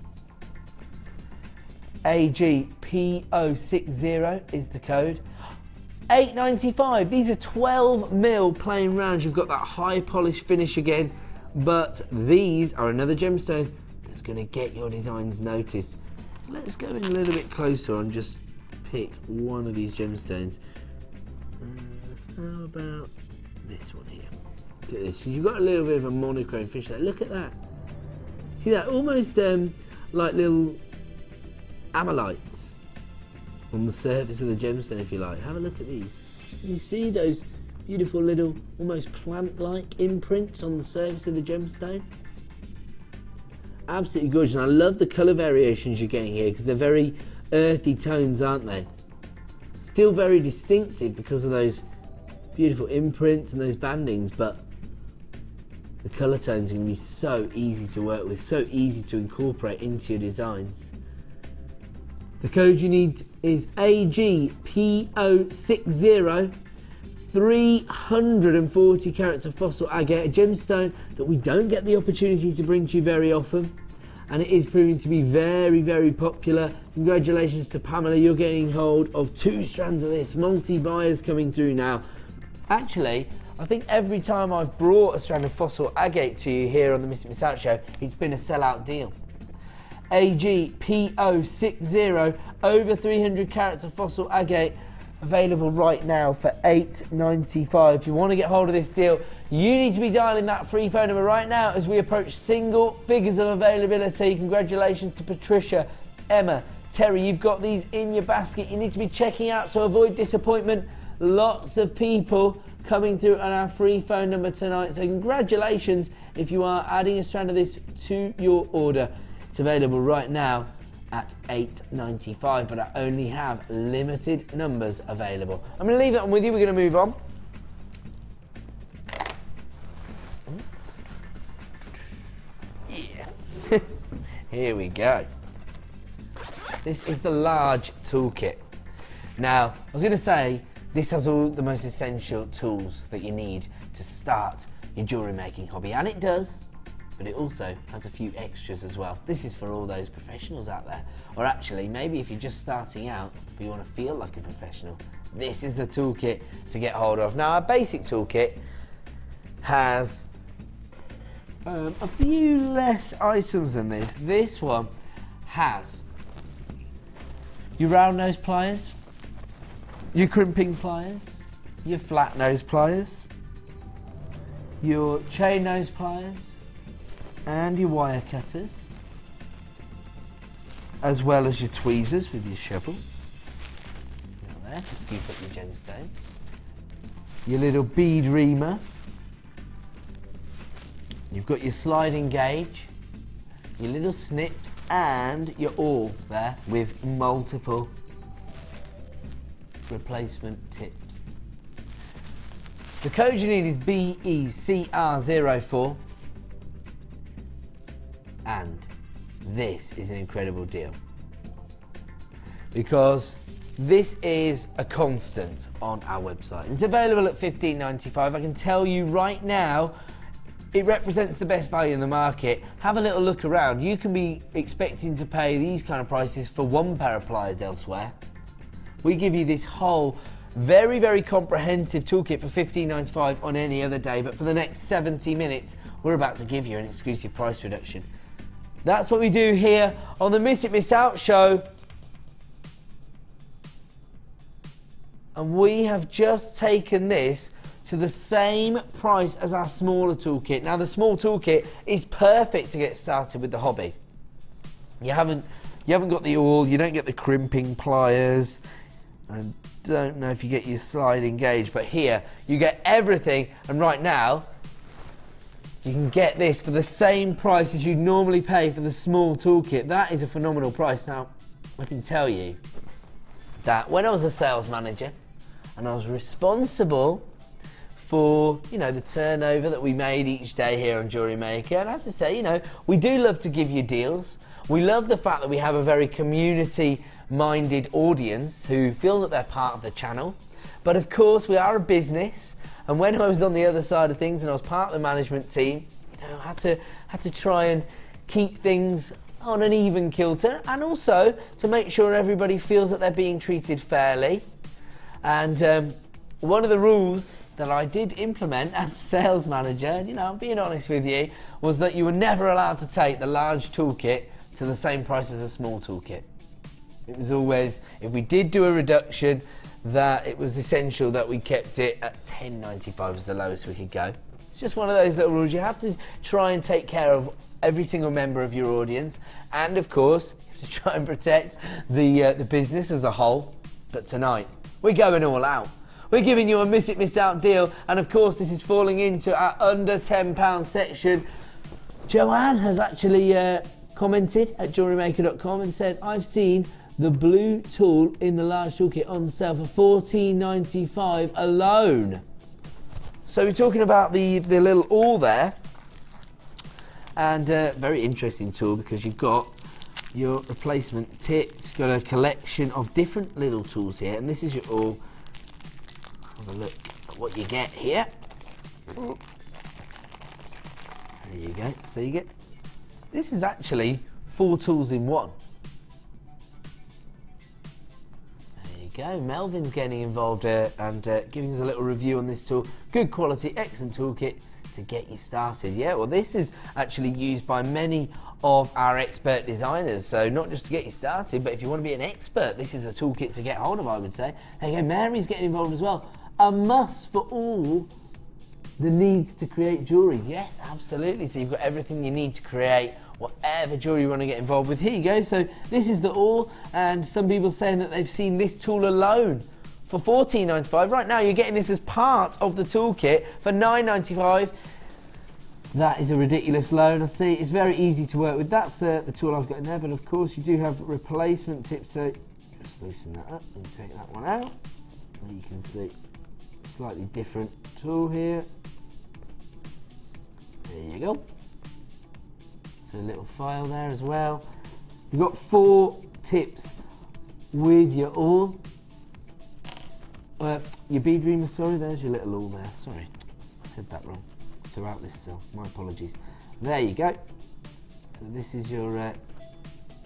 AGPO60 is the code. $8.95. These are 12mm plain rounds. You've got that high polish finish again, but these are another gemstone that's going to get your designs noticed. Let's go in a little bit closer and just pick one of these gemstones. How about this one here? Look at this. You've got a little bit of a monochrome finish there. Look at that. See that? Almost like little amylites on the surface of the gemstone, if you like. Have a look at these. You see those beautiful little, almost plant-like imprints on the surface of the gemstone? Absolutely gorgeous, and I love the colour variations you're getting here, because they're very earthy tones, aren't they? Still very distinctive because of those beautiful imprints and those bandings, but the colour tones are going to be so easy to work with, so easy to incorporate into your designs. The code you need is AGPO60, 340 carats of fossil agate, a gemstone that we don't get the opportunity to bring to you very often, and it is proving to be very, very popular. Congratulations to Pamela, you're getting hold of 2 strands of this, multi-buyers coming through now. Actually, I think every time I've brought a strand of fossil agate to you here on the Miss Out Show, it's been a sellout deal. AGPO60, over 300 carats of fossil agate, available right now for $8.95. If you want to get hold of this deal, you need to be dialing that free phone number right now as we approach single figures of availability. Congratulations to Patricia, Emma, Terry, you've got these in your basket. You need to be checking out to avoid disappointment. Lots of people coming through on our free phone number tonight, so congratulations if you are adding a strand of this to your order. It's available right now at $8.95, but I only have limited numbers available. I'm going to leave that one with you. We're going to move on. Yeah. Here we go. This is the large toolkit. Now, I was going to say, this has all the most essential tools that you need to start your jewellery making hobby, and it does. But it also has a few extras as well. This is for all those professionals out there. Or actually, maybe if you're just starting out, but you want to feel like a professional, this is the toolkit to get hold of. Now, our basic toolkit has a few less items than this. This one has your round nose pliers, your crimping pliers, your flat nose pliers, your chain nose pliers, and your wire cutters, as well as your tweezers with your shovel. There to scoop up your gemstones. Your little bead reamer. You've got your sliding gauge, your little snips, and your awl there with multiple replacement tips. The code you need is BECR04. And this is an incredible deal, because this is a constant on our website. It's available at $15.95. I can tell you right now, it represents the best value in the market. Have a little look around. You can be expecting to pay these kind of prices for one pair of pliers elsewhere. We give you this whole very, very comprehensive toolkit for $15.95 on any other day, but for the next 70 minutes, we're about to give you an exclusive price reduction. That's what we do here on the Miss It Miss Out show. And we have just taken this to the same price as our smaller toolkit. Now, the small toolkit is perfect to get started with the hobby. You haven't You haven't got the awl, you don't get the crimping pliers. I don't know if you get your sliding gauge, but here you get everything. And right now, you can get this for the same price as you'd normally pay for the small toolkit. That is a phenomenal price. Now, I can tell you that when I was a sales manager and I was responsible for, you know, the turnover that we made each day here on JewelleryMaker, and I have to say, you know, we do love to give you deals. We love the fact that we have a very community-minded audience who feel that they're part of the channel. But of course, we are a business. And when I was on the other side of things and I was part of the management team, you know, I had to try and keep things on an even kilter, and also to make sure everybody feels that they're being treated fairly. And one of the rules that I did implement as a sales manager, and, you know, I'm being honest with you, was that you were never allowed to take the large toolkit to the same price as a small toolkit. It was always, if we did do a reduction, that it was essential that we kept it at $10.95 was the lowest we could go. It's just one of those little rules. You have to try and take care of every single member of your audience, and of course, you have to try and protect the business as a whole. But tonight, we're going all out. We're giving you a miss it, miss out deal, and of course, this is falling into our under £10 section. Joanne has actually commented at JewelleryMaker.com and said, I've seen the blue tool in the large toolkit on sale for $14.95 alone. So we're talking about the little awl there, and very interesting tool because you've got your replacement tips, you've got a collection of different little tools here, and this is your awl. Have a look at what you get here. There you go. So you get, this is actually 4 tools in one. Go. Melvin's getting involved here and giving us a little review on this tool. Good quality, excellent toolkit to get you started. Yeah, well, this is actually used by many of our expert designers. So not just to get you started, but if you want to be an expert, this is a toolkit to get hold of, I would say. There you go, Mary's getting involved as well. A must for all the needs to create jewellery. Yes, absolutely. So you've got everything you need to create whatever jewellery you want to get involved with. Here you go. So this is the awl, and some people saying that they've seen this tool alone for $14.95. Right now you're getting this as part of the toolkit for $9.95. That is a ridiculous loan. I see it's very easy to work with. That's the tool I've got in there, but of course you do have replacement tips. So just loosen that up and take that one out. And you can see a slightly different tool here. There you go. So a little file there as well. You've got 4 tips with your awl. Your bead reamer, sorry, there's your little awl there. Sorry, I said that wrong throughout this cell. My apologies. There you go. So this is your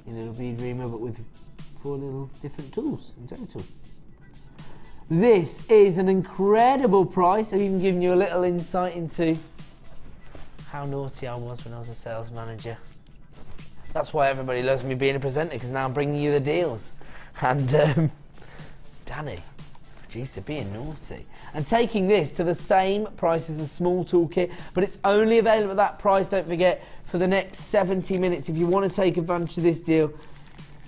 little bead reamer, but with 4 little different tools in total. This is an incredible price. I've even given you a little insight into how naughty I was when I was a sales manager. That's why everybody loves me being a presenter, because now I'm bringing you the deals. And Danny, producer, being naughty. And taking this to the same price as the small toolkit, but it's only available at that price, don't forget, for the next 70 minutes. If you want to take advantage of this deal,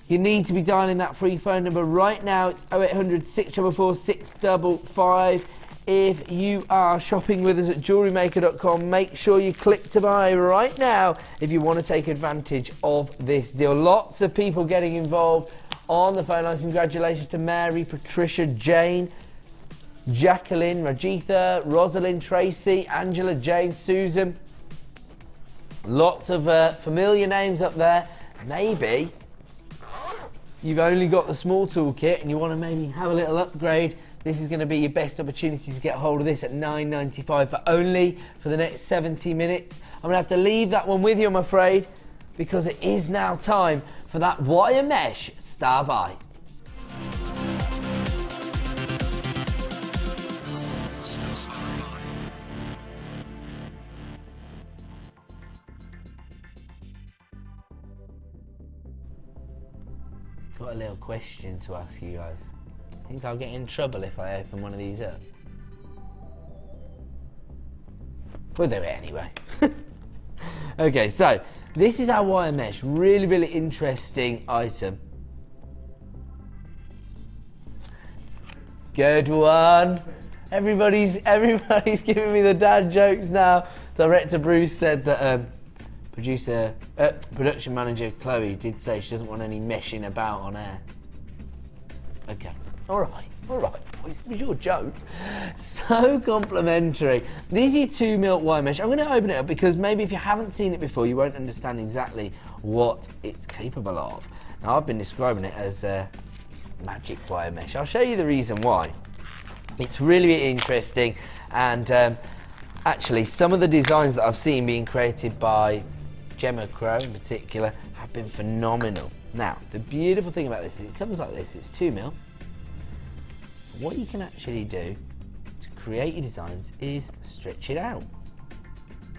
you need to be dialing that free phone number right now. It's 0800 644 655. If you are shopping with us at JewelleryMaker.com, make sure you click to buy right now if you want to take advantage of this deal. Lots of people getting involved on the phone lines. Congratulations to Mary, Patricia, Jane, Jacqueline, Rajitha, Rosalind, Tracy, Angela, Jane, Susan. Lots of familiar names up there. Maybe you've only got the small toolkit and you want to maybe have a little upgrade. This is going to be your best opportunity to get hold of this at $9.95, but only for the next 70 minutes. I'm going to have to leave that one with you, I'm afraid, because it is now time for that wire mesh star buy. Got a little question to ask you guys. Think I'll get in trouble if I open one of these up? We'll do it anyway. Okay, so This is our wire mesh. Really, really interesting item. Good one. Everybody's giving me the dad jokes now. Director Bruce said that production manager Chloe did say she doesn't want any meshing about on air. Okay, all right, boys, it was your joke. So complimentary. These are your 2mm wire mesh. I'm going to open it up because maybe if you haven't seen it before, you won't understand exactly what it's capable of. Now, I've been describing it as magic wire mesh. I'll show you the reason why. It's really interesting, and actually some of the designs that I've seen being created by Gemma Crow in particular have been phenomenal. Now, the beautiful thing about this is it comes like this. It's 2mm. What you can actually do to create your designs is stretch it out.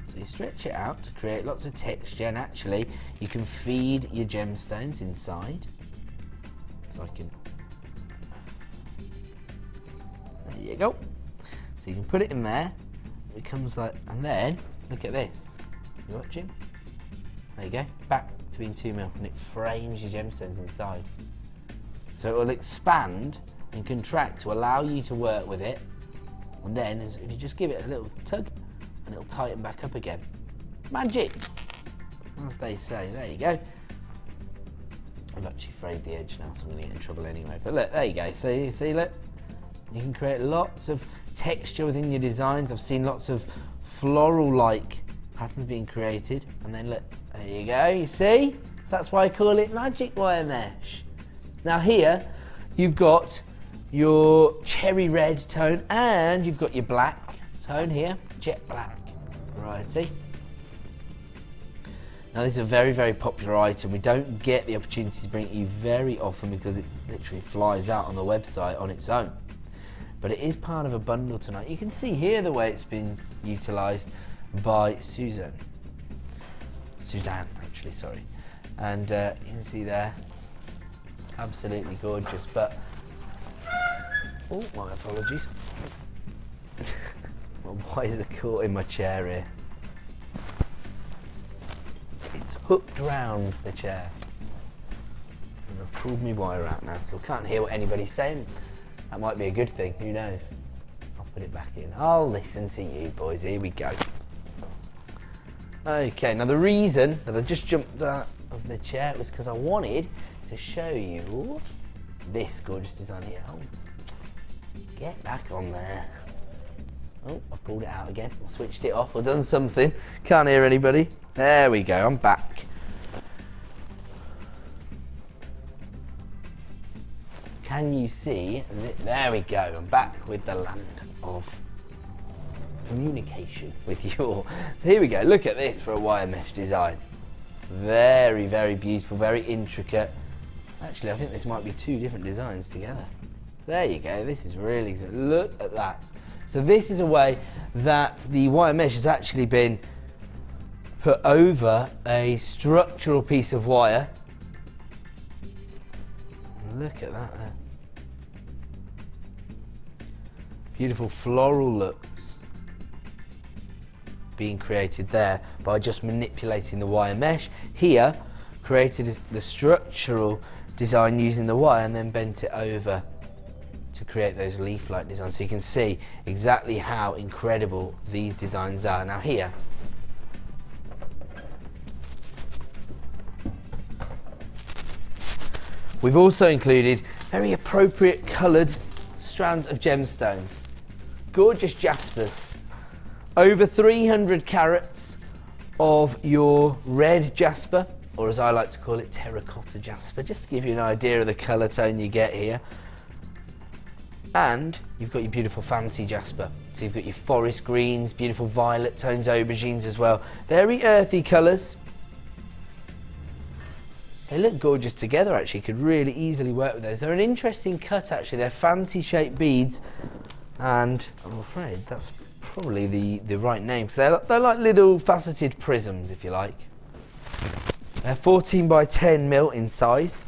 So you stretch it out to create lots of texture, and actually you can feed your gemstones inside. So there you go. So you can put it in there. It comes like, and then look at this. You watching? There you go. Back to being 2mm, and it frames your gemstones inside. So it will expand and contract to allow you to work with it. And then, if you just give it a little tug, and it'll tighten back up again. Magic, as they say. There you go. I've actually frayed the edge now, so I'm going to get in trouble anyway. But look, there you go. So you see, look, you can create lots of texture within your designs. I've seen lots of floral-like patterns being created. And then look, there you go. You see? That's why I call it magic wire mesh. Now here, you've got your cherry red tone, and you've got your black tone here, jet black variety. Now this is a very, very popular item. We don't get the opportunity to bring it you very often because it literally flies out on the website on its own. But it is part of a bundle tonight. You can see here the way it's been utilised by Suzanne actually, sorry. And you can see there, absolutely gorgeous. But, oh, my apologies. Why is it caught in my chair here? It's hooked round the chair. And I've pulled my wire out now, so I can't hear what anybody's saying. That might be a good thing, who knows? I'll put it back in. I'll listen to you, boys. Here we go. Okay, now the reason that I just jumped out of the chair was because I wanted to show you this gorgeous design here. Oh, get back on there. Oh, I've pulled it out again, or switched it off, or done something. Can't hear anybody. There we go, I'm back. Can you see? There we go, I'm back with the land of communication with you all. Here we go, look at this for a wire mesh design. Very, very beautiful, very intricate. Actually, I think this might be two different designs together. There you go, this is really good. Look at that. So this is a way that the wire mesh has actually been put over a structural piece of wire. Look at that there. Beautiful floral looks being created there by just manipulating the wire mesh. Here, created the structural design using the wire and then bent it over to create those leaf-like designs. So you can see exactly how incredible these designs are. Now here, we've also included very appropriate coloured strands of gemstones. Gorgeous jaspers. Over 300 carats of your red jasper, or as I like to call it, terracotta jasper, just to give you an idea of the colour tone you get here. And you've got your beautiful fancy jasper. So you've got your forest greens, beautiful violet tones, aubergines as well. Very earthy colours. They look gorgeous together actually, could really easily work with those. They're an interesting cut actually, they're fancy shaped beads, and I'm afraid that's probably the right name, because they're like little faceted prisms if you like. They're 14 by 10 mil in size,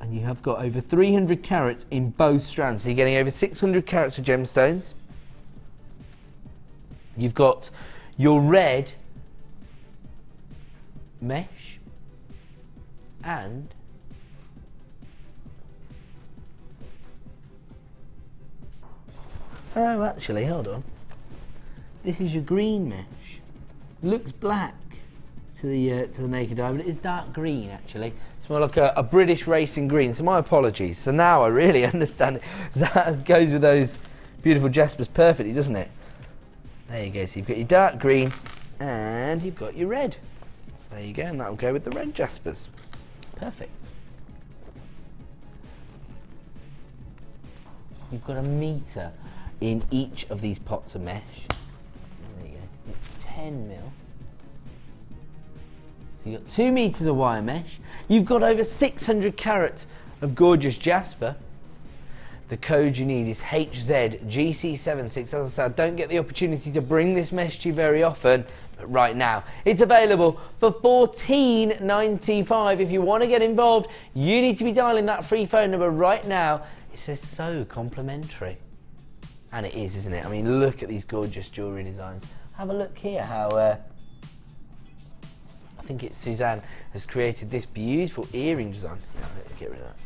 and you have got over 300 carats in both strands, so you're getting over 600 carats of gemstones. You've got your red mesh, and oh, actually, hold on. This is your green mesh. Looks black to the naked eye, but it is dark green actually. It's more like a British racing green. So my apologies. So now I really understand it. That goes with those beautiful jaspers perfectly, doesn't it? There you go. So you've got your dark green and you've got your red. So there you go, and that will go with the red jaspers. Perfect. You've got 1 metre in each of these pots of mesh. There you go. It's 10 mil. So you've got 2 metres of wire mesh. You've got over 600 carats of gorgeous jasper. The code you need is HZGC76. As I said, I don't get the opportunity to bring this mesh to you very often, but right now it's available for $14.95. If you want to get involved, you need to be dialing that free phone number right now. It says so complimentary. And it is, isn't it? I mean, look at these gorgeous jewellery designs. Have a look here how, I think it's Suzanne has created this beautiful earring design. Yeah, let's get rid of that.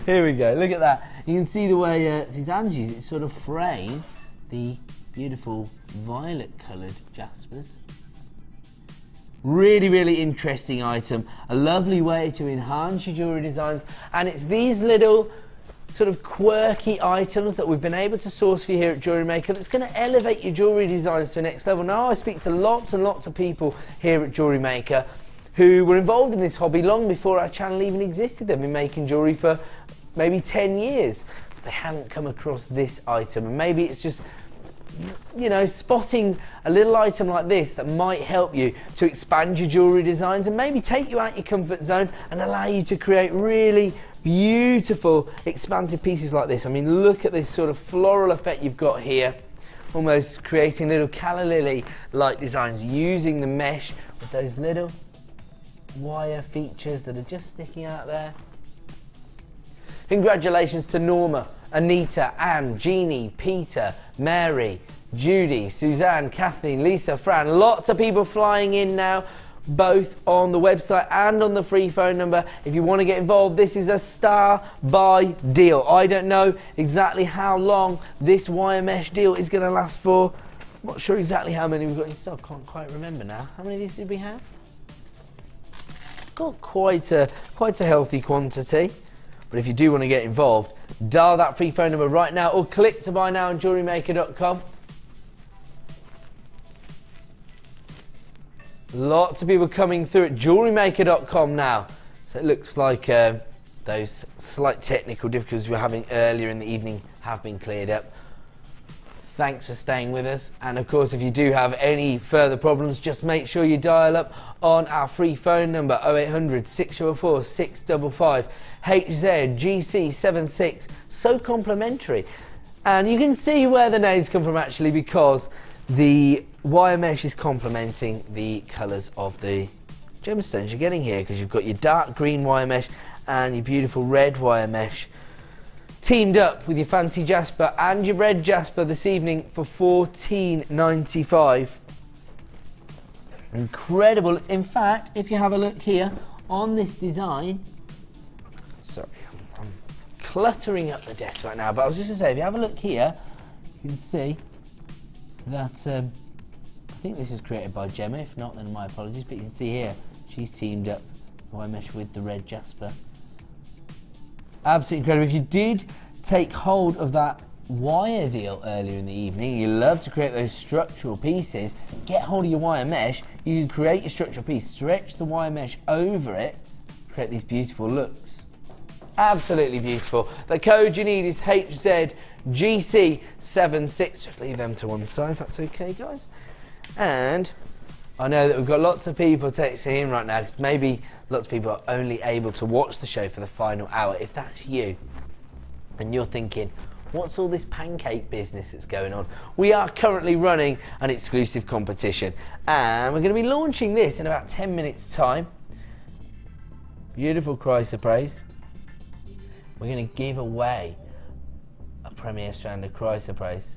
Here we go, look at that. You can see the way Suzanne's used it to sort of frame the beautiful violet coloured jaspers. Really, really interesting item. A lovely way to enhance your jewellery designs. And it's these little sort of quirky items that we've been able to source for you here at JewelleryMaker that's going to elevate your jewellery designs to the next level. Now I speak to lots and lots of people here at JewelleryMaker who were involved in this hobby long before our channel even existed. They've been making jewellery for maybe 10 years. They hadn't come across this item, and maybe it's just, you know, spotting a little item like this that might help you to expand your jewellery designs and maybe take you out your comfort zone and allow you to create really beautiful expansive pieces like this. I mean, look at this sort of floral effect you've got here, almost creating little calla lily like designs using the mesh with those little wire features that are just sticking out there. Congratulations to Norma, Anita, Anne, Jeannie, Peter, Mary, Judy, Suzanne, Kathleen, Lisa, Fran. Lots of people flying in now, both on the website and on the free phone number. If you want to get involved, this is a star-buy deal. I don't know exactly how long this wire mesh deal is going to last for. I'm not sure exactly how many we've got in stock. Can't quite remember now. How many of these did we have? Got quite a healthy quantity. But if you do want to get involved, dial that free phone number right now or click to buy now on JewelleryMaker.com. Lots of people coming through at JewelleryMaker.com now. So it looks like those slight technical difficulties we were having earlier in the evening have been cleared up. Thanks for staying with us. And of course, if you do have any further problems, just make sure you dial up on our free phone number 0800 644 655 HZGC76. So complimentary. And you can see where the names come from actually, because the wire mesh is complementing the colours of the gemstones you're getting here, because you've got your dark green wire mesh and your beautiful red wire mesh teamed up with your fancy jasper and your red jasper this evening for $14.95. Incredible. In fact, if you have a look here on this design, sorry, I'm cluttering up the desk right now, but I was just going to say, if you have a look here, you can see that I think this was created by Gemma. If not, then my apologies, but you can see here she's teamed up wire mesh with the red jasper. Absolutely incredible. If you did take hold of that wire deal earlier in the evening, you love to create those structural pieces, get hold of your wire mesh, you can create your structural piece, stretch the wire mesh over it, create these beautiful looks. Absolutely beautiful. The code you need is HZGC76. Just leave them to one side if that's okay, guys. And I know that we've got lots of people texting in right now, because maybe lots of people are only able to watch the show for the final hour. If that's you and you're thinking, what's all this pancake business that's going on? We are currently running an exclusive competition, and we're going to be launching this in about 10 minutes time. Beautiful chrysoprase. We're going to give away a Premier Strand of chrysoprase.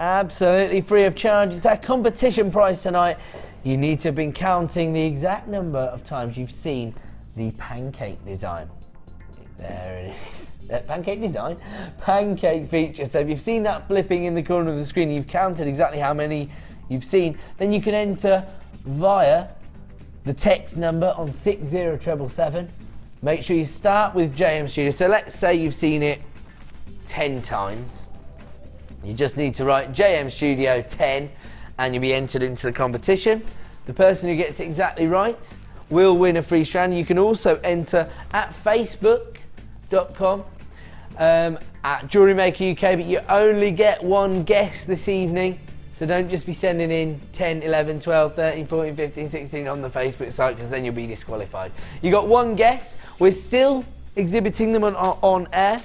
Absolutely free of charge. It's that competition price tonight. You need to have been counting the exact number of times you've seen the pancake design. There it is. Pancake design, pancake feature. So if you've seen that flipping in the corner of the screen, you've counted exactly how many you've seen, then you can enter via the text number on 60777. Make sure you start with JM Studio. So let's say you've seen it 10 times. You just need to write JM Studio 10 and you'll be entered into the competition. The person who gets it exactly right will win a free strand. You can also enter at facebook.com at JewelleryMaker UK, but you only get one guess this evening. So don't just be sending in 10, 11, 12, 13, 14, 15, 16 on the Facebook site, because then you'll be disqualified. You got one guess. We're still exhibiting them on air.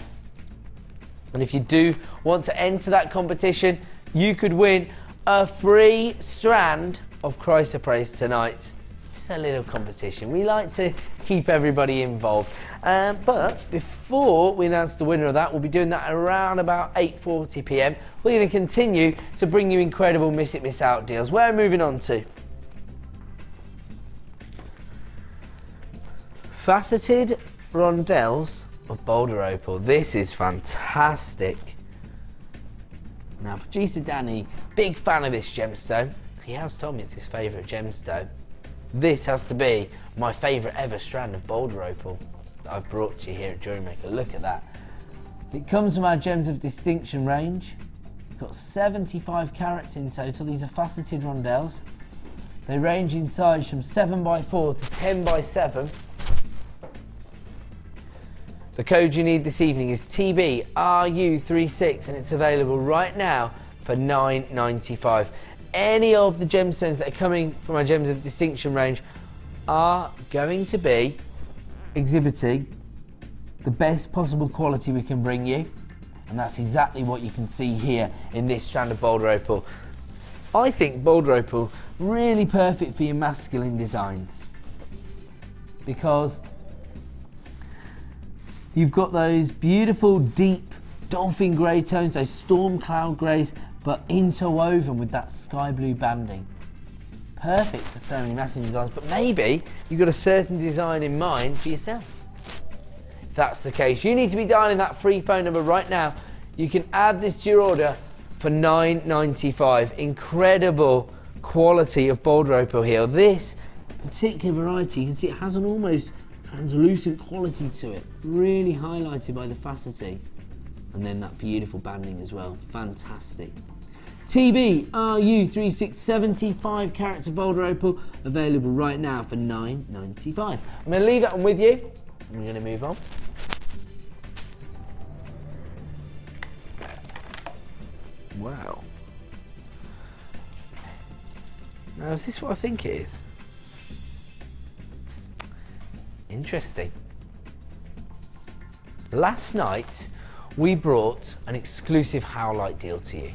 And if you do want to enter that competition, you could win a free strand of chrysoprase tonight. Just a little competition. We like to keep everybody involved. But before we announce the winner of that, we'll be doing that around about 8:40 p.m. We're going to continue to bring you incredible Miss It, Miss Out deals. Where are we moving on to? Faceted Rondelles of Boulder Opal. This is fantastic. Now, producer Danny, big fan of this gemstone. He has told me it's his favourite gemstone. This has to be my favourite ever strand of Boulder Opal that I've brought to you here at JewelleryMaker. Look at that. It comes from our Gems of Distinction range. We've got 75 carats in total. These are faceted rondelles. They range in size from 7x4 to 10x7. The code you need this evening is TBRU36 and it's available right now for $9.95. Any of the gemstones that are coming from our Gems of Distinction range are going to be exhibiting the best possible quality we can bring you, and that's exactly what you can see here in this strand of Boulder Opal. I think Boulder Opal really perfect for your masculine designs, because you've got those beautiful deep dolphin grey tones, those storm cloud greys, but interwoven with that sky blue banding. Perfect for so many masculine designs, but maybe you've got a certain design in mind for yourself. If that's the case, you need to be dialing that free phone number right now. You can add this to your order for $9.95. Incredible quality of Boulder Opal here. This particular variety, you can see it has an almost translucent quality to it, really highlighted by the facety, and then that beautiful banding as well. Fantastic. TBRU36, 75 carats of Boulder Opal, available right now for $9.95. I'm going to leave that one with you. We're going to move on. Wow. Now, is this what I think it is? Interesting. Last night, we brought an exclusive howlite deal to you.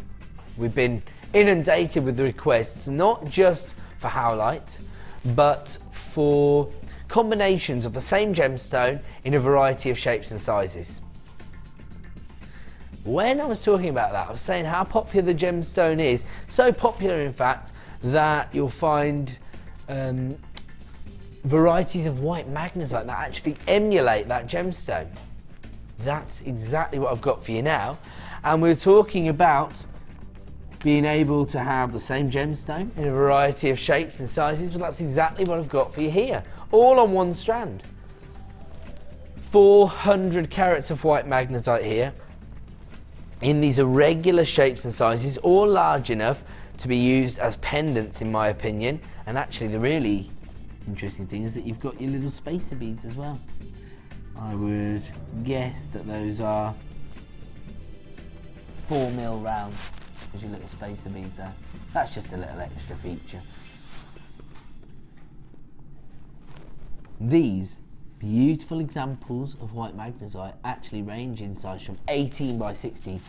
We've been inundated with the requests, not just for howlite, but for combinations of the same gemstone in a variety of shapes and sizes. When I was talking about that, I was saying how popular the gemstone is. So popular, in fact, that you'll find varieties of white magnesite that actually emulate that gemstone. That's exactly what I've got for you now. And we're talking about being able to have the same gemstone in a variety of shapes and sizes, but that's exactly what I've got for you here, all on one strand. 400 carats of white magnesite here in these irregular shapes and sizes, all large enough to be used as pendants, in my opinion. And actually the really interesting thing is that you've got your little spacer beads as well. I would guess that those are 4mm rounds. There's your little spacer beads there. That's just a little extra feature. These beautiful examples of white magnesite actually range in size from 18x16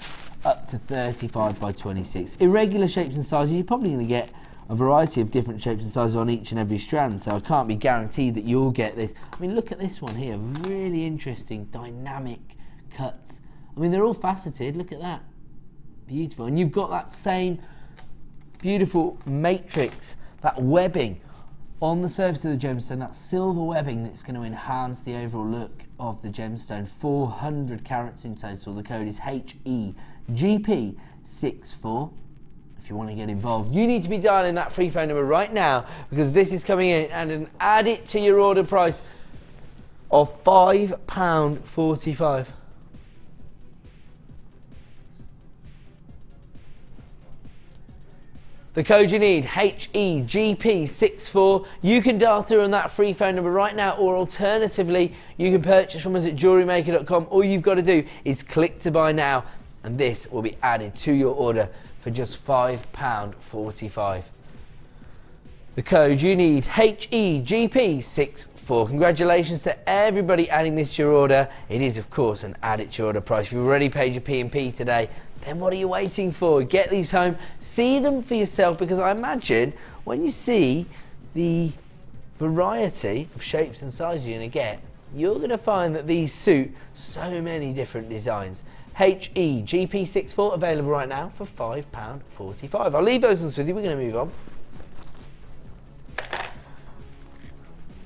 up to 35x26. Irregular shapes and sizes, you're probably going to get a variety of different shapes and sizes on each and every strand, so I can't be guaranteed that you'll get this. I mean, look at this one here, really interesting dynamic cuts. I mean, they're all faceted, look at that. Beautiful. And you've got that same beautiful matrix, that webbing on the surface of the gemstone, that silver webbing that's going to enhance the overall look of the gemstone. 400 carats in total. The code is HEGP64. If you want to get involved, you need to be dialing that free phone number right now, because this is coming in and add it to your order price of £5.45. The code you need, HEGP64. You can dial through on that free phone number right now, or alternatively, you can purchase from us at JewelleryMaker.com. All you've got to do is click to buy now, and this will be added to your order for just £5.45. The code you need, HEGP64. Congratulations to everybody adding this to your order. It is, of course, an add it to your order price. If you've already paid your P&P today, then what are you waiting for? Get these home, see them for yourself, because I imagine when you see the variety of shapes and sizes you're going to get, you're going to find that these suit so many different designs. HEGP64 available right now for £5.45. I'll leave those ones with you. We're going to move on.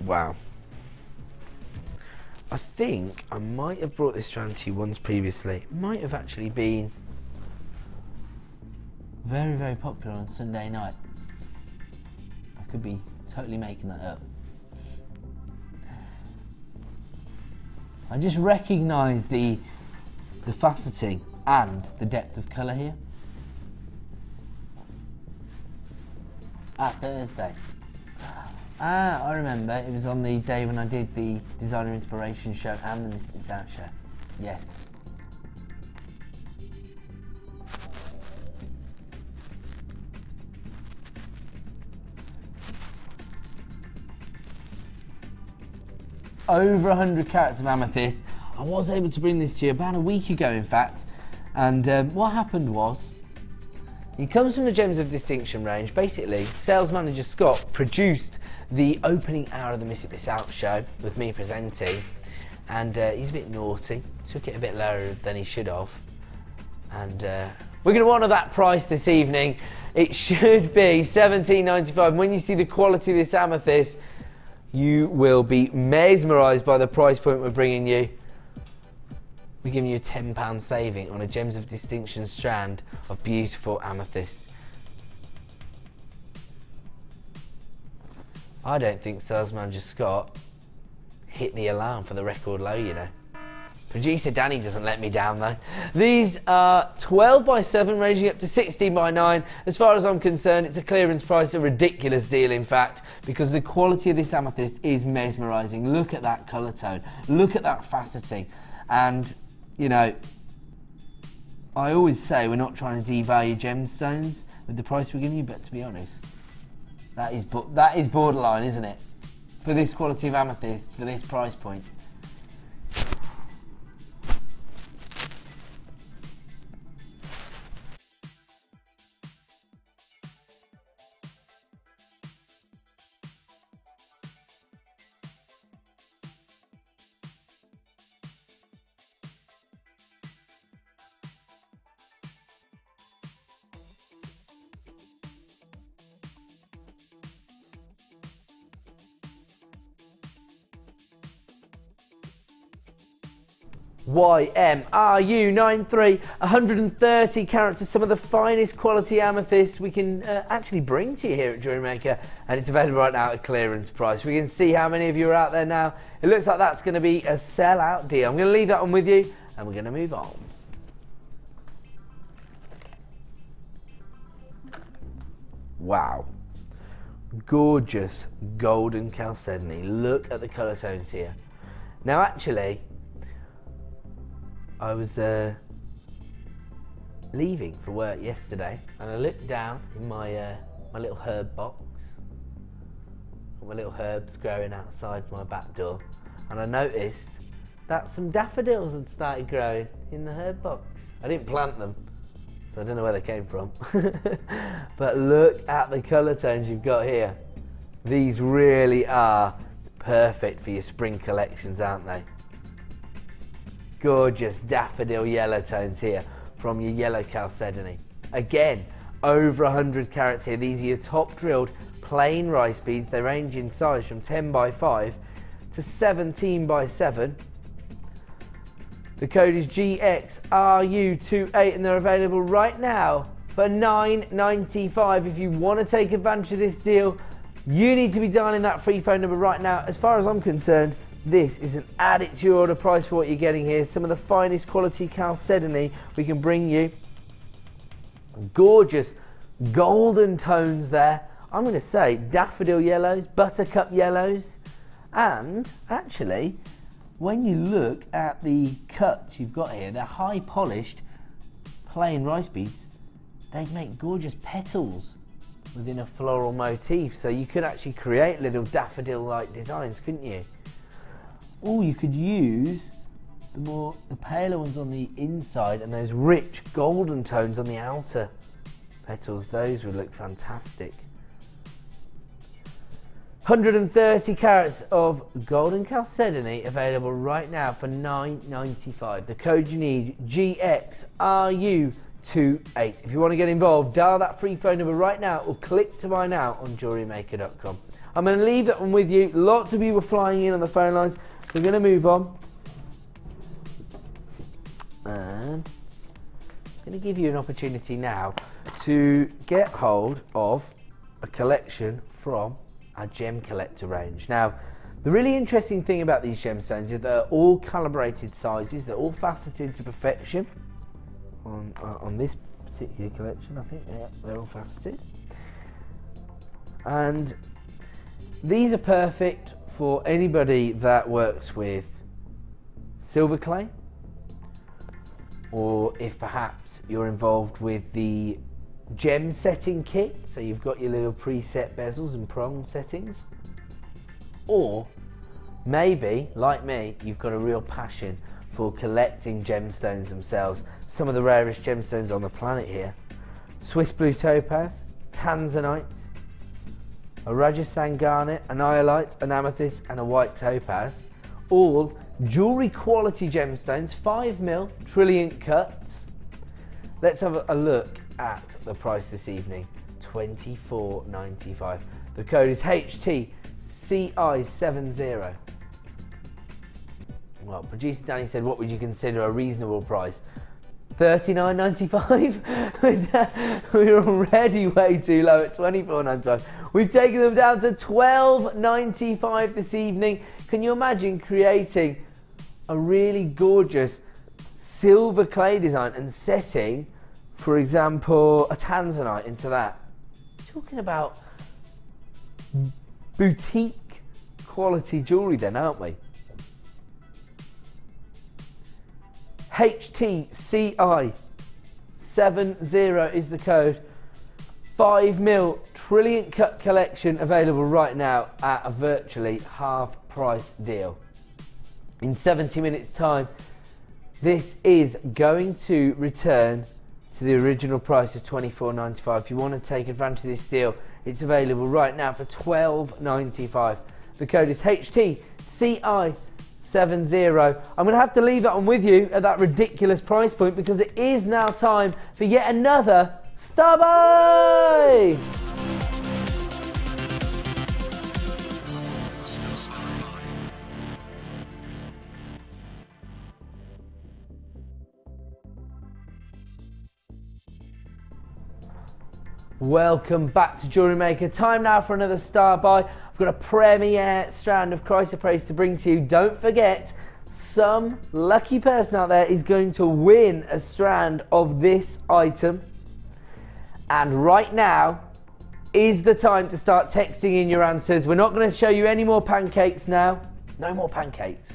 Wow. I think I might have brought this strand to you once previously. It might have actually been very, very popular on Sunday night. I could be totally making that up. I just recognise the faceting and the depth of colour here. Thursday. I remember, it was on the day when I did the Designer Inspiration show and the Miss Out show. Yes. Over 100 carats of amethyst. I was able to bring this to you about a week ago, in fact, and what happened was, it comes from the Gems of Distinction range. Basically, sales manager Scott produced the opening hour of the Miss Out show with me presenting, and he's a bit naughty, took it a bit lower than he should have, and we're going to honour that price this evening. It should be £17.95. When you see the quality of this amethyst, you will be mesmerised by the price point we're bringing you. We're giving you a £10 saving on a Gems of Distinction strand of beautiful amethyst. I don't think sales manager Scott hit the alarm for the record low, you know. Producer Danny doesn't let me down though. These are 12x7 ranging up to 16x9. As far as I'm concerned, it's a clearance price, a ridiculous deal in fact, because the quality of this amethyst is mesmerising. Look at that colour tone, look at that faceting, and you know, I always say we're not trying to devalue gemstones with the price we're giving you, but to be honest, that is borderline, isn't it? For this quality of amethyst, for this price point. YMRU93, 130 carats of some of the finest quality amethyst we can actually bring to you here at JewelleryMaker, and it's available right now at clearance price. We can see how many of you are out there now. It looks like that's going to be a sell-out deal. I'm going to leave that one with you, and we're going to move on. Wow. Gorgeous golden chalcedony. Look at the colour tones here. Now actually, I was leaving for work yesterday, and I looked down in my my little herb box. Got my little herbs growing outside my back door, and I noticed that some daffodils had started growing in the herb box. I didn't plant them, so I don't know where they came from. But look at the colour tones you've got here. These really are perfect for your spring collections, aren't they? Gorgeous daffodil yellow tones here. from your yellow chalcedony. Again, over 100 carats here. These are your top drilled plain rice beads. They range in size from 10 by 5 to 17 by 7. The code is GXRU28 and they're available right now for $9.95. If you want to take advantage of this deal, you need to be dialing that free phone number right now. As far as I'm concerned, this is an add it to your order price for what you're getting here. Some of the finest quality chalcedony we can bring you. Gorgeous golden tones there. I'm going to say daffodil yellows, buttercup yellows, and actually when you look at the cuts you've got here, they're high polished plain rice beads. They make gorgeous petals within a floral motif, so you could actually create little daffodil like designs, couldn't you? Or you could use the paler ones on the inside and those rich golden tones on the outer petals. Those would look fantastic. 130 carats of golden chalcedony available right now for $9.95. The code you need, GXRU28. If you want to get involved, dial that free phone number right now or click to buy now on JewelleryMaker.com. I'm going to leave that one with you. Lots of you were flying in on the phone lines. We're going to move on. And I'm going to give you an opportunity now to get hold of a collection from our gem collector range. Now, the really interesting thing about these gemstones is they're all calibrated sizes. They're all faceted to perfection. On this particular collection, I think they're all faceted. And these are perfect for anybody that works with silver clay, or if perhaps you're involved with the gem setting kit, so you've got your little preset bezels and prong settings, or maybe, like me, you've got a real passion for collecting gemstones themselves. Some of the rarest gemstones on the planet here: Swiss blue topaz, tanzanite, a Rajasthan garnet, an iolite, an amethyst and a white topaz. All jewellery quality gemstones, 5mm trilliant cuts. Let's have a look at the price this evening, $24.95. The code is HTCI70. Well, producer Danny said, what would you consider a reasonable price? $39.95? We're already way too low at $24.95. We've taken them down to $12.95 this evening. Can you imagine creating a really gorgeous silver clay design and setting, for example, a tanzanite into that? Talking about boutique quality jewellery then, aren't we? HTCI70 is the code. 5mm trilliant cut collection available right now at a virtually half price deal. In 70 minutes time, this is going to return to the original price of $24.95. If you want to take advantage of this deal, it's available right now for $12.95. The code is HTCI70. I'm going to have to leave that one with you at that ridiculous price point because it is now time for yet another Star Buy! Welcome back to Jewellery Maker. Time now for another Star Buy. I've got a premiere strand of Chrysoprase to bring to you. Don't forget, some lucky person out there is going to win a strand of this item. And right now is the time to start texting in your answers. We're not going to show you any more pancakes now. No more pancakes.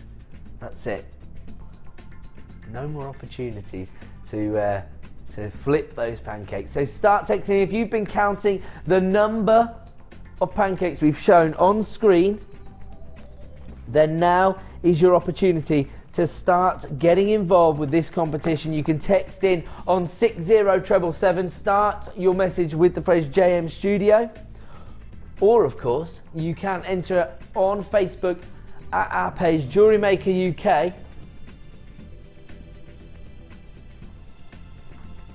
That's it. No more opportunities to flip those pancakes. So start texting. If you've been counting the number of pancakes we've shown on screen, then now is your opportunity to start getting involved with this competition. You can text in on 60777. Start your message with the phrase JM Studio. Or of course, you can enter on Facebook at our page JewelleryMaker UK.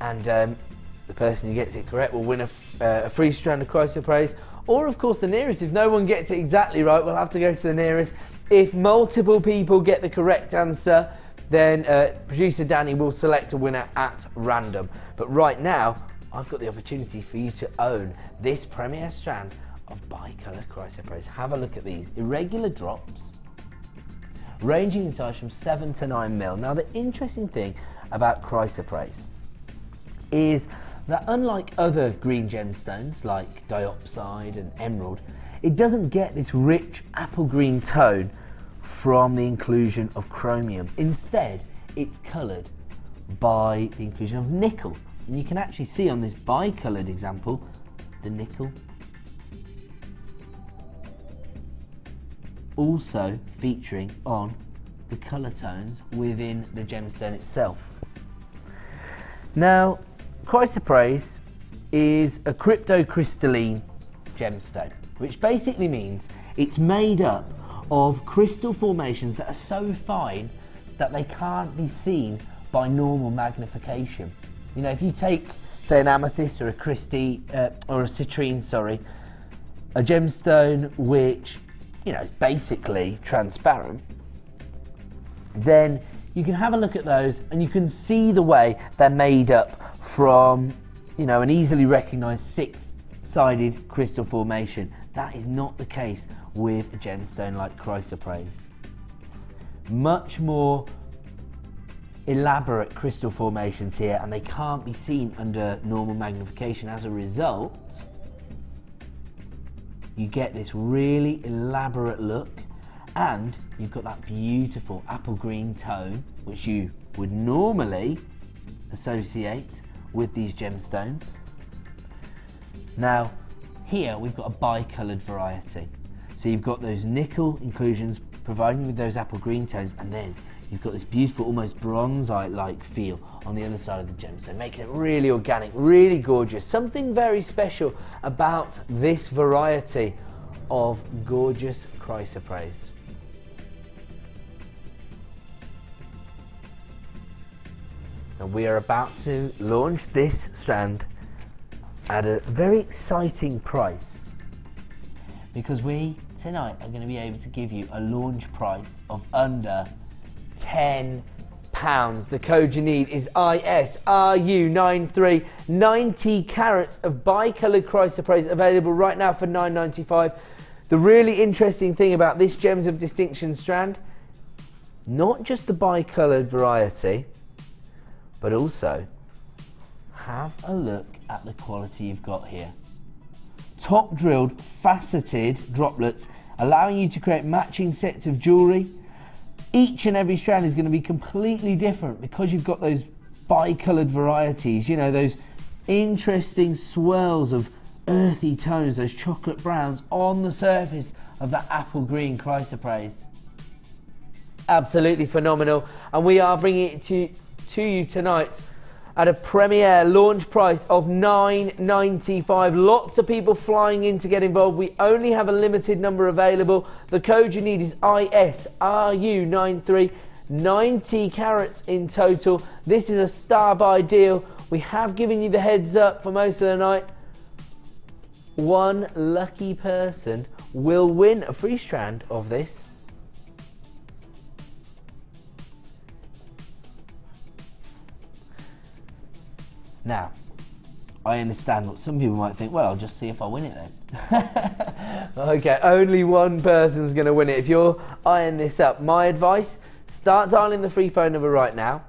and the person who gets it correct will win a free strand of chrysoprase, or of course the nearest. If no one gets it exactly right, we'll have to go to the nearest. If multiple people get the correct answer, then producer Danny will select a winner at random. But right now, I've got the opportunity for you to own this premier strand of bicolour chrysoprase. Have a look at these irregular drops, ranging in size from 7 to 9 mil. Now, the interesting thing about chrysoprase is that unlike other green gemstones like diopside and emerald, it doesn't get this rich apple green tone from the inclusion of chromium. Instead, it's coloured by the inclusion of nickel. And you can actually see on this bicoloured example, the nickel also featuring on the colour tones within the gemstone itself. Now, chrysoprase is a cryptocrystalline gemstone, which basically means it's made up of crystal formations that are so fine that they can't be seen by normal magnification. You know, if you take, say, an amethyst or a citrine, sorry, a gemstone which, you know, is basically transparent, then you can have a look at those and you can see the way they're made up from, you know, an easily recognised six-sided crystal formation. That is not the case with a gemstone like chrysoprase. Much more elaborate crystal formations here, and they can't be seen under normal magnification. As a result, you get this really elaborate look, and you've got that beautiful apple green tone which you would normally associate with these gemstones. Now, here we've got a bicoloured variety. So you've got those nickel inclusions providing you with those apple green tones, and then you've got this beautiful, almost bronzite-like feel on the other side of the gemstone, making it really organic, really gorgeous. Something very special about this variety of gorgeous chrysoprase. And we are about to launch this strand at a very exciting price, because we tonight are going to be able to give you a launch price of under £10. The code you need is ISRU93. 90 carats of bicoloured chrysoprase available right now for £9.95. The really interesting thing about this Gems of Distinction strand, not just the bicoloured variety, but also have a look at the quality you've got here. Top drilled faceted droplets, allowing you to create matching sets of jewellery. Each and every strand is going to be completely different because you've got those bicoloured varieties, you know, those interesting swirls of earthy tones, those chocolate browns on the surface of that apple green chrysoprase. Absolutely phenomenal, and we are bringing it to you tonight at a premiere launch price of £9.95. Lots of people flying in to get involved. We only have a limited number available. The code you need is ISRU93. 90 carats in total. This is a star buy deal. We have given you the heads up for most of the night. One lucky person will win a free strand of this. Now, I understand what some people might think, well, I'll just see if I win it then. Okay, only one person's going to win it. If you're eyeing this up, my advice, start dialing the free phone number right now,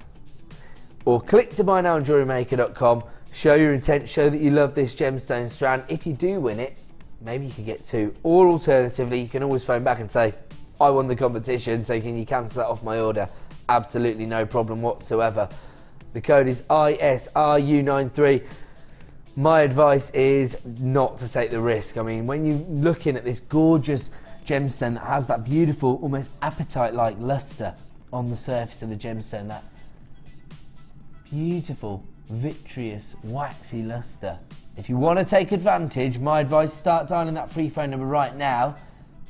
or click to buy now on JewelleryMaker.com, show your intent, show that you love this gemstone strand. If you do win it, maybe you could get two, or alternatively, you can always phone back and say, I won the competition, so can you cancel that off my order? Absolutely no problem whatsoever. The code is ISRU93. My advice is not to take the risk. I mean, when you're looking at this gorgeous gemstone that has that beautiful, almost apatite-like luster on the surface of the gemstone, that beautiful, vitreous, waxy luster. If you want to take advantage, my advice, start dialing that free phone number right now.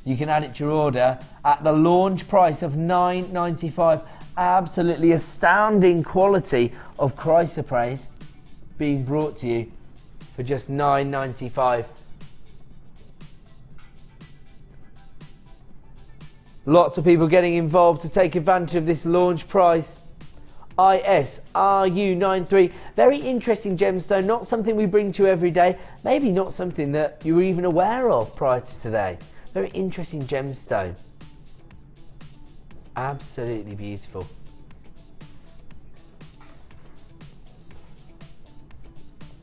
You can add it to your order at the launch price of £9.95. Absolutely astounding quality of chrysoprase. being brought to you for just $9.95. Lots of people getting involved to take advantage of this launch price. ISRU93, very interesting gemstone, not something we bring to you every day, maybe not something that you were even aware of prior to today. Very interesting gemstone. Absolutely beautiful.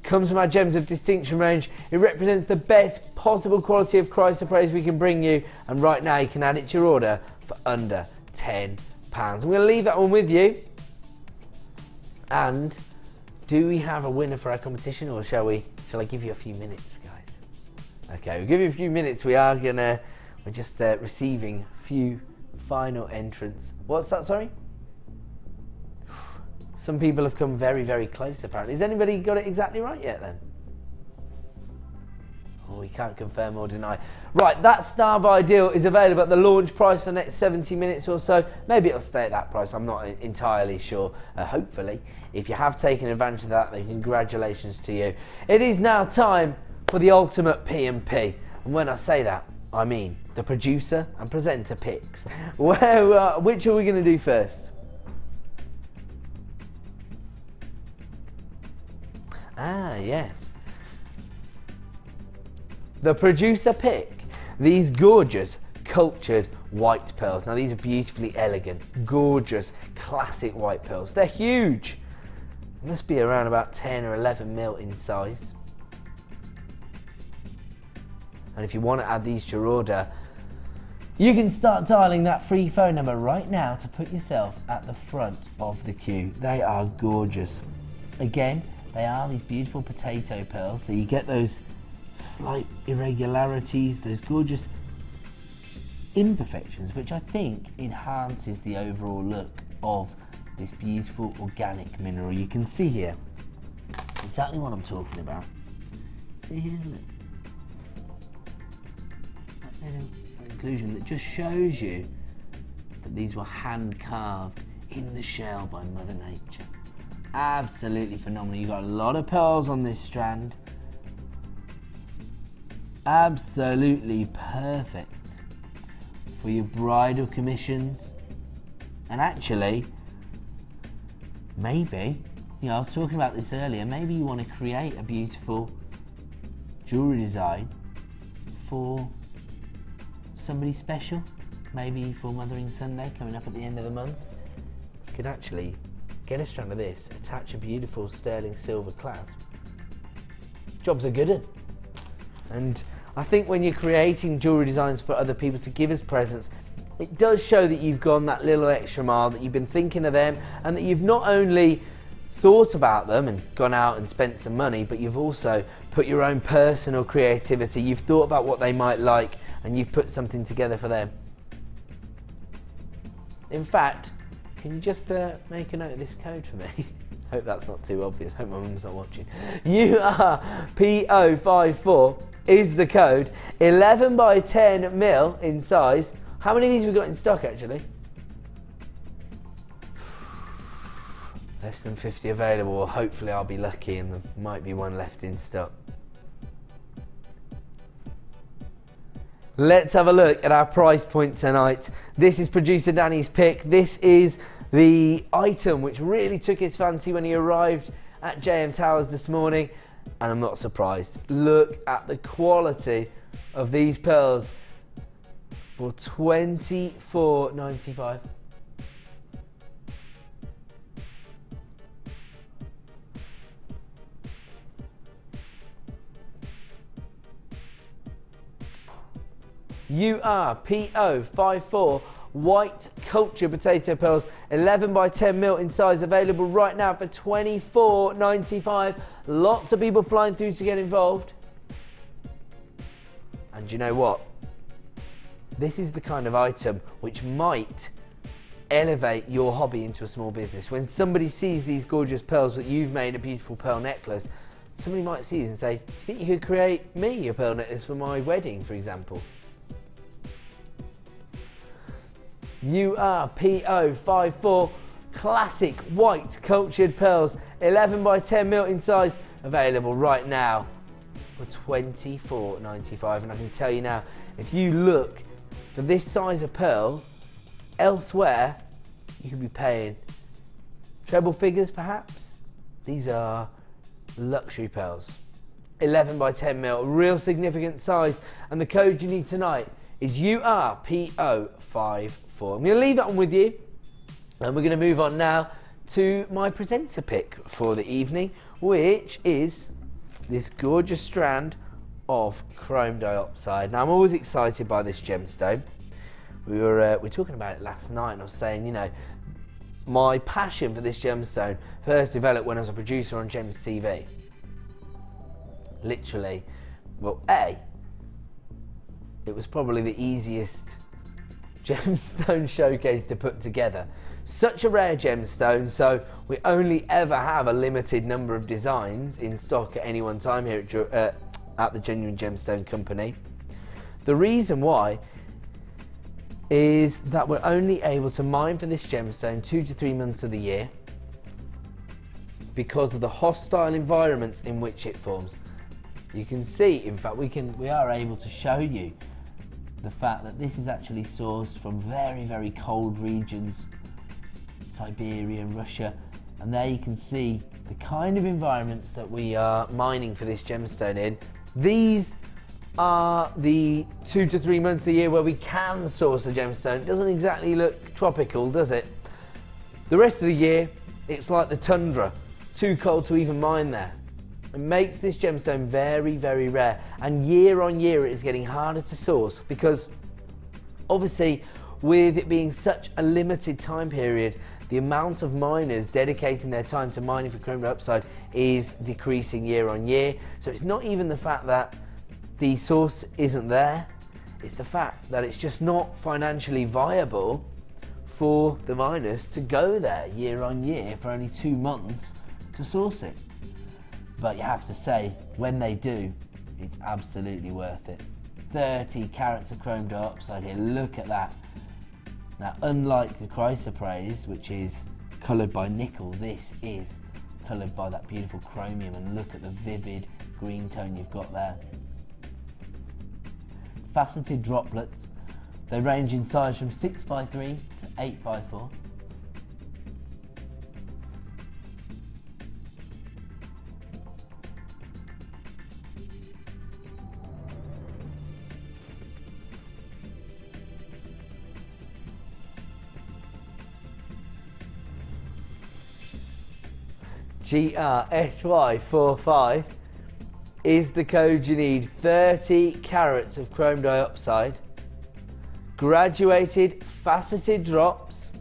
Comes from our Gems of Distinction range. It represents the best possible quality of chrysoprase we can bring you, and right now you can add it to your order for under £10. I'm going to leave that one with you. And do we have a winner for our competition, or shall I give you a few minutes, guys? Okay, we'll give you a few minutes. We're just receiving a few final entrants. What's that, sorry? Some people have come very, very close, apparently. Has anybody got it exactly right yet, then? Oh, we can't confirm or deny. Right, that Star Buy deal is available at the launch price for the next 70 minutes or so. Maybe it'll stay at that price, I'm not entirely sure. Hopefully, if you have taken advantage of that, then congratulations to you. It is now time for the ultimate P&P. And when I say that, I mean the producer and presenter picks. Which are we going to do first? Ah, yes. The producer pick these gorgeous cultured white pearls. Now these are beautifully elegant, gorgeous, classic white pearls. They're huge. They must be around about 10 or 11 mil in size. And if you want to add these to your order, you can start dialing that free phone number right now to put yourself at the front of the queue. They are gorgeous. Again, they are these beautiful potato pearls, so you get those slight irregularities, those gorgeous imperfections, which I think enhances the overall look of this beautiful organic mineral. You can see here exactly what I'm talking about. See here, look. That little inclusion that just shows you that these were hand carved in the shell by Mother Nature. Absolutely phenomenal. You've got a lot of pearls on this strand. Absolutely perfect for your bridal commissions. And actually, maybe, I was talking about this earlier, maybe you want to create a beautiful jewellery design for somebody special, maybe for Mothering Sunday coming up at the end of the month. You could actually get a strand of this, attach a beautiful sterling silver clasp. Job's a good one. And I think when you're creating jewellery designs for other people to give as presents, it does show that you've gone that little extra mile, that you've been thinking of them, and that you've not only thought about them and gone out and spent some money, but you've also put your own personal creativity. You've thought about what they might like, and you've put something together for them. In fact, can you just make a note of this code for me? Hope that's not too obvious. Hope my mum's not watching. URPO54 is the code. 11 by 10 mil in size. How many of these have we got in stock, actually? Less than 50 available. Well, hopefully I'll be lucky and there might be one left in stock. Let's have a look at our price point tonight. This is producer Danny's pick. This is the item which really took his fancy when he arrived at JM Towers this morning, and I'm not surprised. Look at the quality of these pearls for $24.95. URPO54 white culture potato pearls, 11 by 10 mil in size, available right now for $24.95. Lots of people flying through to get involved. And you know what? This is the kind of item which might elevate your hobby into a small business. When somebody sees these gorgeous pearls that you've made a beautiful pearl necklace, somebody might see these and say, do you think you could create me a pearl necklace for my wedding, for example? URPO54 classic white cultured pearls, 11 by 10 mil in size, available right now for $24.95. And I can tell you now, if you look for this size of pearl elsewhere, you could be paying treble figures perhaps. These are luxury pearls. 11 by 10 mil, real significant size. And the code you need tonight is URPO54. I'm going to leave that one with you. And we're going to move on now to my presenter pick for the evening, which is this gorgeous strand of chrome dioxide. Now, I'm always excited by this gemstone. We were talking about it last night, and I was saying, you know, my passion for this gemstone first developed when I was a producer on Gems TV. Literally, well, it was probably the easiest gemstone showcase to put together. Such a rare gemstone, so we only ever have a limited number of designs in stock at any one time here at the Genuine Gemstone Company. The reason why is that we're only able to mine for this gemstone 2 to 3 months of the year because of the hostile environments in which it forms. You can see, in fact, we are able to show you the fact that this is actually sourced from very, very cold regions, Siberia and Russia, and there you can see the kind of environments that we are mining for this gemstone in. These are the 2 to 3 months of the year where we can source a gemstone. It doesn't exactly look tropical, does it? The rest of the year, it's like the tundra, too cold to even mine there. It makes this gemstone very, very rare, and year on year it is getting harder to source because obviously with it being such a limited time period, the amount of miners dedicating their time to mining for chrome dioxide is decreasing year on year. So it's not even the fact that the source isn't there, it's the fact that it's just not financially viable for the miners to go there year on year for only 2 months to source it. But you have to say, when they do, it's absolutely worth it. 30 carats of chrome dioxide here, look at that. Now, unlike the chrysoprase, which is coloured by nickel, this is coloured by that beautiful chromium, and look at the vivid green tone you've got there. Faceted droplets, they range in size from 6x3 to 8x4. GRSY45 is the code you need. 30 carats of chrome dioxide, graduated faceted drops,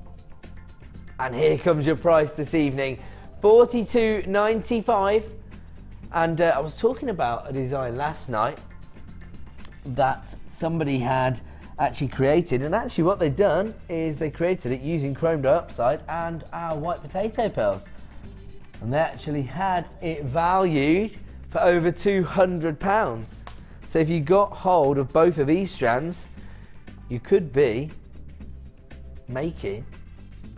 and here comes your price this evening, $42.95. And I was talking about a design last night that somebody had actually created, and actually what they've done is they created it using chrome dioxide and our white potato pearls. And they actually had it valued for over £200. So if you got hold of both of these strands, you could be making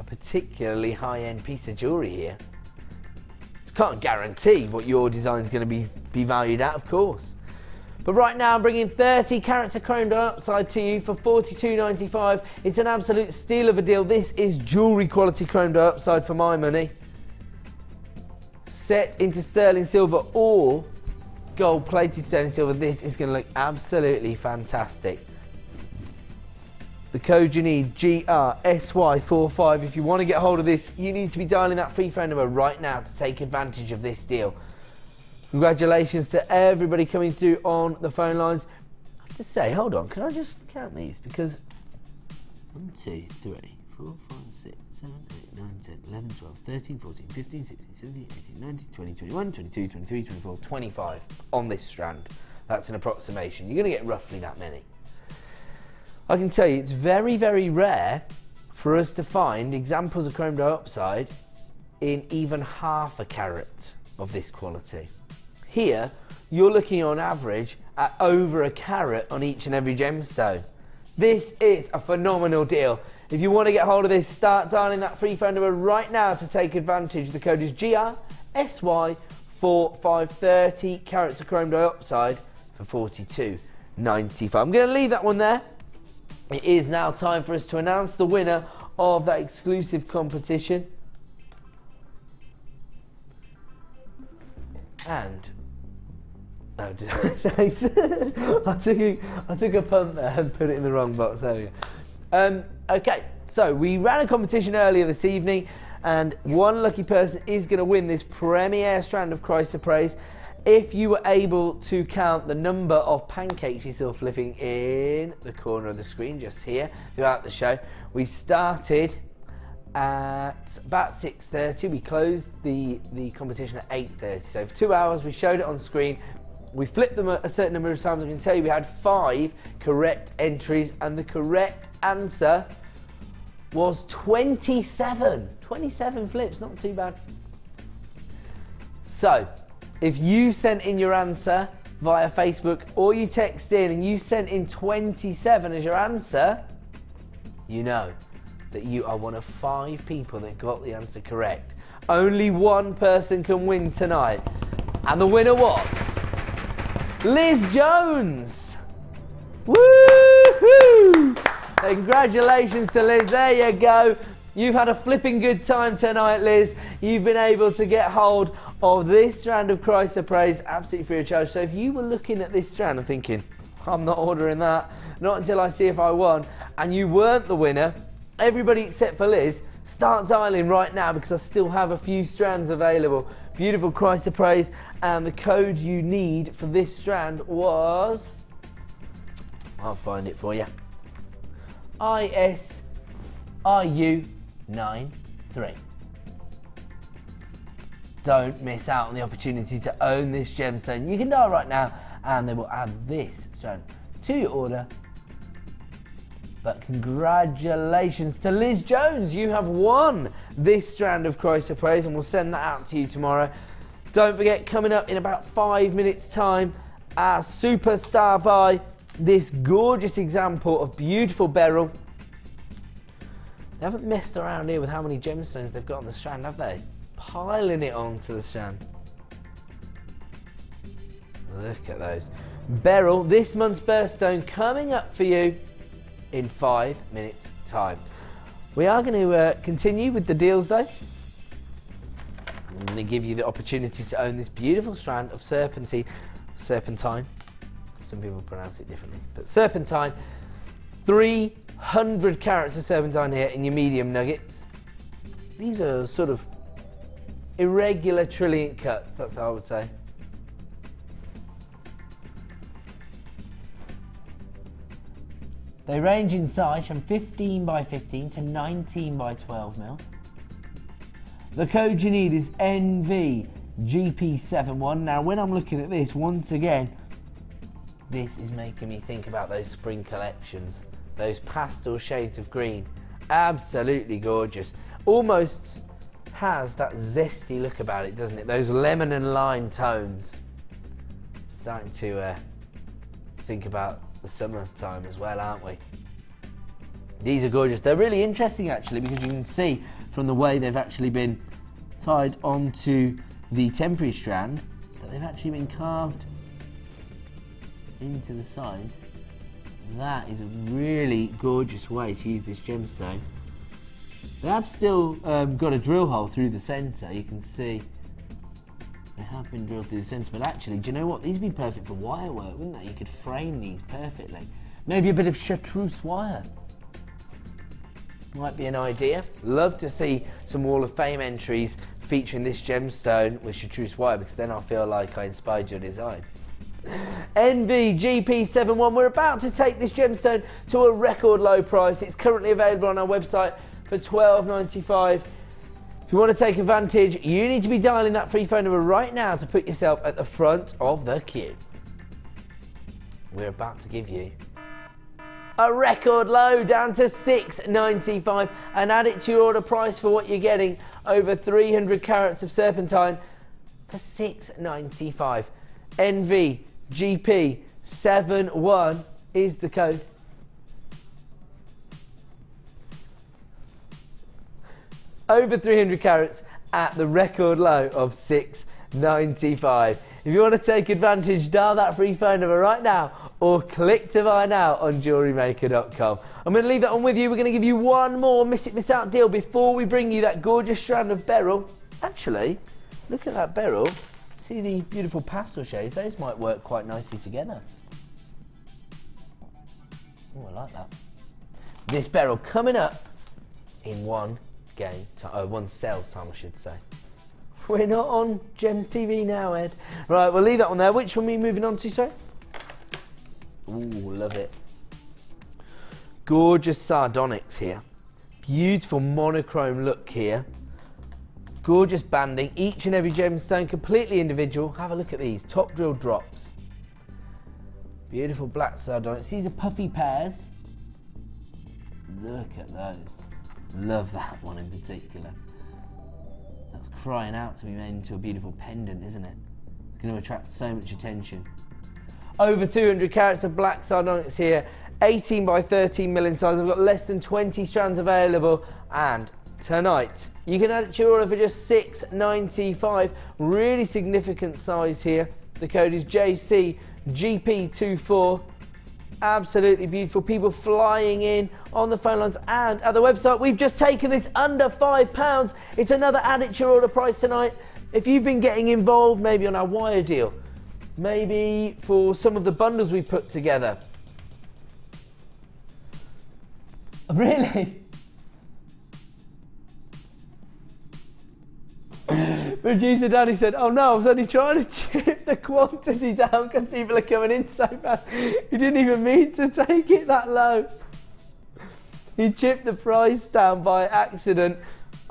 a particularly high-end piece of jewellery here. Can't guarantee what your design is going to be valued at, of course. But right now I'm bringing 30 carats of chrome dioxide to you for $42.95. It's an absolute steal of a deal. This is jewellery quality chrome dioxide for my money. Set into sterling silver or gold plated sterling silver, this is going to look absolutely fantastic. The code you need, GRSY45. If you want to get hold of this, you need to be dialing that free phone number right now to take advantage of this deal. Congratulations to everybody coming through on the phone lines. I have to say, hold on, can I just count these? Because 1, 2, 3, 4, 5, 6, 7, 8, 9, 10, 11, 12, 13, 14, 15, 16, 17, 18, 19, 20, 21, 22, 23, 24, 25 on this strand. That's an approximation. You're going to get roughly that many. I can tell you it's very, very rare for us to find examples of chrome dioxide in even half a carat of this quality. Here, you're looking on average at over a carat on each and every gemstone. This is a phenomenal deal. If you want to get hold of this, start dialing that free phone number right now to take advantage. The code is GRSY4, 30 carats of chrome dioxide for $42.95. I'm going to leave that one there. It is now time for us to announce the winner of that exclusive competition. And oh, did I took a punt there and put it in the wrong box. There we go. Okay, so we ran a competition earlier this evening, and one lucky person is going to win this premier strand of chrysoprase. If you were able to count the number of pancakes you saw flipping in the corner of the screen just here throughout the show. We started at about 6:30. We closed the competition at 8:30. So for 2 hours we showed it on screen. We flipped them a certain number of times. I can tell you we had 5 correct entries, and the correct answer was 27. 27 flips, not too bad. So if you sent in your answer via Facebook or you text in and you sent in 27 as your answer, you know that you are one of 5 people that got the answer correct. Only one person can win tonight, and the winner was Liz Jones. Woo-hoo! Congratulations to Liz, there you go. You've had a flipping good time tonight, Liz. You've been able to get hold of this strand of chrysoprase absolutely free of charge. So if you were looking at this strand and thinking, I'm not ordering that, not until I see if I won, and you weren't the winner, everybody except for Liz, start dialing right now because I still have a few strands available. Beautiful chrysoprase, and the code you need for this strand was, I'll find it for you, ISRU93. Don't miss out on the opportunity to own this gemstone. You can dial right now and they will add this strand to your order. But congratulations to Liz Jones. You have won this strand of chrysoprase, and we'll send that out to you tomorrow. Don't forget, coming up in about 5 minutes time, our superstar buy, this gorgeous example of beautiful beryl. They haven't messed around here with how many gemstones they've got on the strand, have they? Piling it onto the strand. Look at those. Beryl, this month's birthstone, coming up for you in 5 minutes time. We are going to continue with the deals though. I'm going to give you the opportunity to own this beautiful strand of serpentine. Some people pronounce it differently, but serpentine. 300 carats of serpentine here in your medium nuggets. These are sort of irregular trilliant cuts, that's how I would say. They range in size from 15 by 15 to 19 by 12 mil. The code you need is NVGP71. Now when I'm looking at this, once again, this is making me think about those spring collections. Those pastel shades of green. Absolutely gorgeous. Almost has that zesty look about it, doesn't it? Those lemon and lime tones. Starting to think about the summertime as well, aren't we? These are gorgeous. They're really interesting actually, because you can see from the way they've actually been tied onto the temporary strand that they've actually been carved into the side. That is a really gorgeous way to use this gemstone. They have still got a drill hole through the centre. You can see they have been drilled through the centre, but actually, do you know what? These would be perfect for wire work, wouldn't they? You could frame these perfectly. Maybe a bit of chartreuse wire. Might be an idea. Love to see some Wall of Fame entries featuring this gemstone with chartreuse wire, because then I'll feel like I inspired your design. NVGP71, we're about to take this gemstone to a record low price. It's currently available on our website for $12.95. If you want to take advantage, you need to be dialing that free phone number right now to put yourself at the front of the queue. We're about to give you a record low down to $6.95 and add it to your order price for what you're getting, over 300 carats of serpentine for $6.95. NVGP71 is the code. over 300 carats at the record low of $6.95. If you want to take advantage, dial that free phone number right now or click to buy now on JewelleryMaker.com. I'm going to leave that on with you. We're going to give you one more miss it, miss out deal before we bring you that gorgeous strand of Beryl. Actually, look at that Beryl. See the beautiful pastel shades? Those might work quite nicely together. Oh, I like that. This Beryl coming up in one sales time, I should say. We're not on Gems TV now, Ed. Right, we'll leave that one there. Which one are we moving on to, sorry? Ooh, love it. Gorgeous sardonyx here. Beautiful monochrome look here. Gorgeous banding. Each and every gemstone completely individual. Have a look at these. Top drill drops. Beautiful black sardonyx. These are puffy pairs. Look at those. Love that one in particular. That's crying out to be made into a beautiful pendant, isn't it? It's going to attract so much attention. Over 200 carats of black sardonyx here, 18 by 13 mil in size. I've got less than 20 strands available, and tonight you can add it to your order for just $6.95. Really significant size here. The code is JCGP24. Absolutely beautiful. People flying in on the phone lines and at the website. We've just taken this under £5. It's another add it to your order price tonight. If you've been getting involved, maybe on our wire deal, maybe for some of the bundles we put together. Really? Producer Danny said, oh no, I was only trying to chip the quantity down because people are coming in so fast. You didn't even mean to take it that low. You chipped the price down by accident.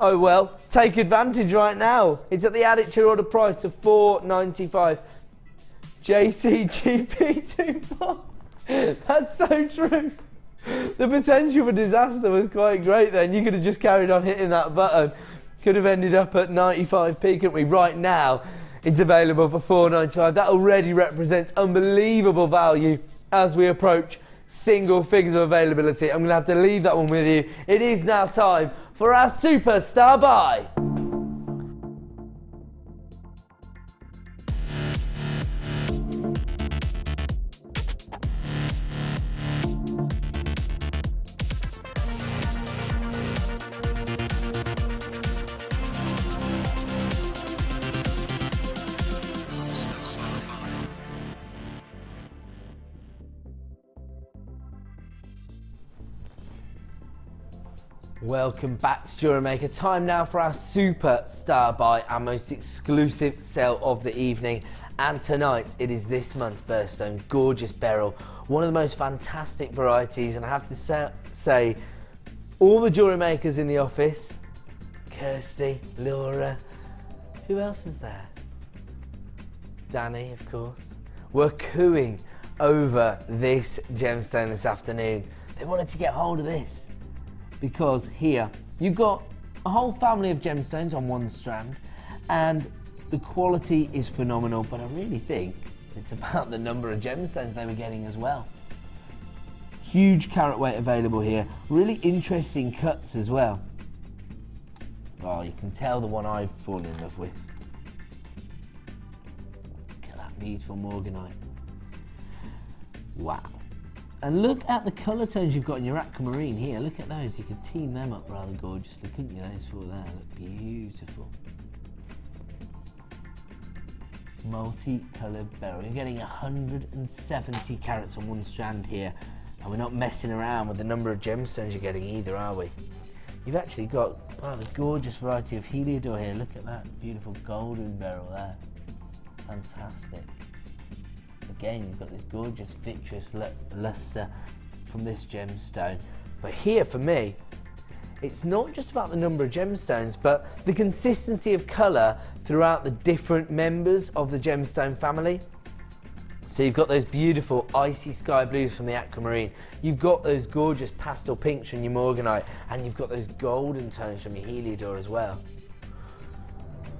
Oh well, take advantage right now. It's at the add it to your order price of $4.95. JCGP24. That's so true. The potential for disaster was quite great then. You could have just carried on hitting that button. Could have ended up at 95p, couldn't we? Right now, it's available for $4.95. That already represents unbelievable value as we approach single figures of availability. I'm going to have to leave that one with you. It is now time for our superstar buy. Welcome back to JewelleryMaker. Time now for our superstar buy, our most exclusive sale of the evening. And tonight it is this month's birthstone, gorgeous Beryl, one of the most fantastic varieties. And I have to say, all the jewellery makers in the office, Kirsty, Laura, who else was there? Danny, of course, were cooing over this gemstone this afternoon. They wanted to get hold of this. Because here you've got a whole family of gemstones on one strand, and the quality is phenomenal, but I really think it's about the number of gemstones they were getting as well. Huge carat weight available here, really interesting cuts as well. Oh, you can tell the one I've fallen in love with. Look at that beautiful morganite. Wow. And look at the colour tones you've got in your aquamarine here. Look at those. You could team them up rather gorgeously, couldn't you? Those four there look beautiful. Multi-coloured Beryl. You're getting 170 carats on one strand here. And we're not messing around with the number of gemstones you're getting either, are we? You've actually got a gorgeous variety of heliodor here. Look at that beautiful golden Beryl there. Fantastic. Again, you've got this gorgeous vitreous lustre from this gemstone. But here, for me, it's not just about the number of gemstones, but the consistency of colour throughout the different members of the gemstone family. So you've got those beautiful icy sky blues from the aquamarine. You've got those gorgeous pastel pinks from your morganite, and you've got those golden tones from your heliodor as well.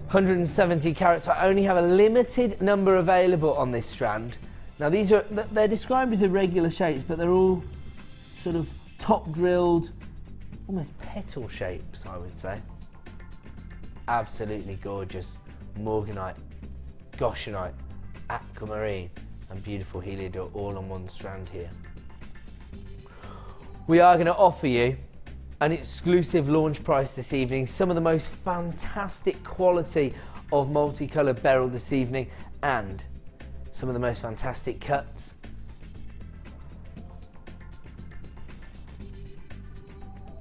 170 carats. I only have a limited number available on this strand. Now they're described as irregular shapes, but they're all sort of top drilled, almost petal shapes, I would say. absolutely gorgeous morganite, goshenite, aquamarine and beautiful heliodor all on one strand here. We are going to offer you an exclusive launch price this evening, some of the most fantastic quality of multicoloured beryl this evening, and some of the most fantastic cuts.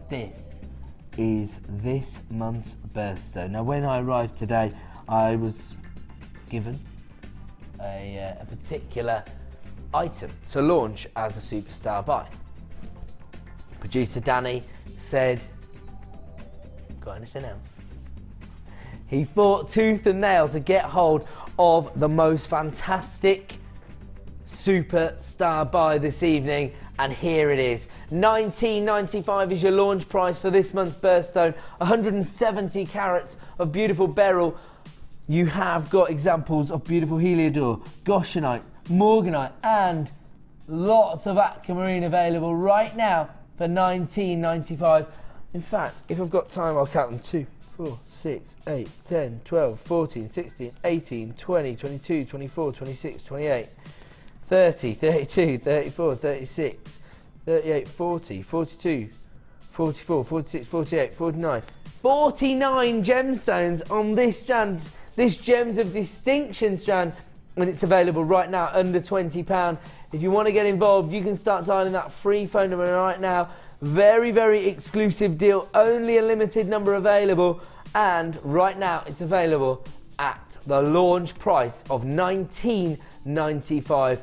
This is this month's birthstone. Now, when I arrived today, I was given a particular item to launch as a superstar buy. Producer Danny said, got anything else? He fought tooth and nail to get hold of the most fantastic superstar buy this evening, and here it is. $19.95 is your launch price for this month's birthstone. 170 carats of beautiful beryl. You have got examples of beautiful heliodor, goshenite, morganite and lots of aquamarine available right now for $19.95. In fact, if I've got time, I'll count them. 2, 4, 6, 8, 10, 12, 14, 16, 18, 20, 22, 24, 26, 28, 30, 32, 34, 36, 38, 40, 42, 44, 46, 48, 49. 49 gemstones on this strand, this Gems of Distinction strand, and it's available right now under £20. If you want to get involved, you can start dialing that free phone number right now. Very, very exclusive deal, only a limited number available, and right now it's available at the launch price of $19.95.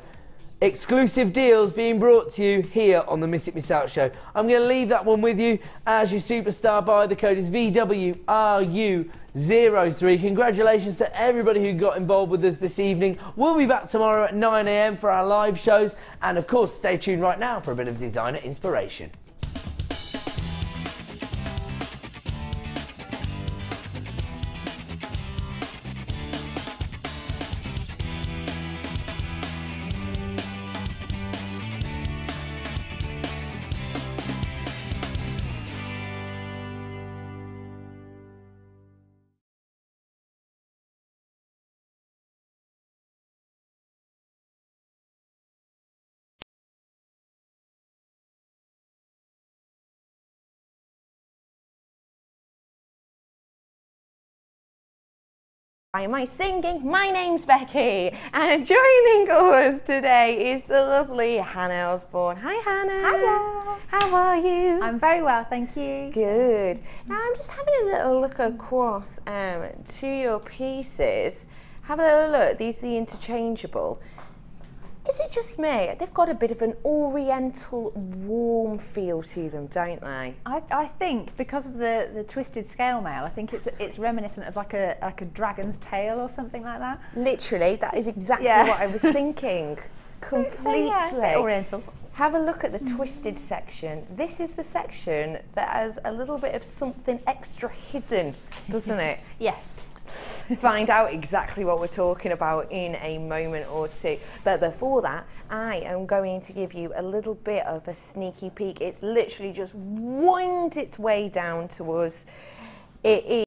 Exclusive deals being brought to you here on the Miss It Miss Out show. I'm going to leave that one with you as your superstar buy. The code is VWRU03. Congratulations to everybody who got involved with us this evening. We'll be back tomorrow at 9 AM for our live shows, and of course stay tuned right now for a bit of designer inspiration. Why am I singing? My name's Becky, and joining us today is the lovely Hannah Osborne. Hi Hannah. Hiya. How are you? I'm very well, thank you. Good. Now I'm just having a little look across to your pieces. Have a little look. These are the interchangeable. Is it just me? They've got a bit of an oriental warm feel to them, don't they? I think because of the twisted scale mail, I think it's reminiscent of like a dragon's tail or something like that. Literally, that is exactly what I was thinking. Completely. So, a bit oriental. Have a look at the twisted section. This is the section that has a little bit of something extra hidden, doesn't it? Yes. Find out exactly what we're talking about in a moment or two. But before that, I am going to give you a little bit of a sneaky peek. It's literally just winged its way down to us. It is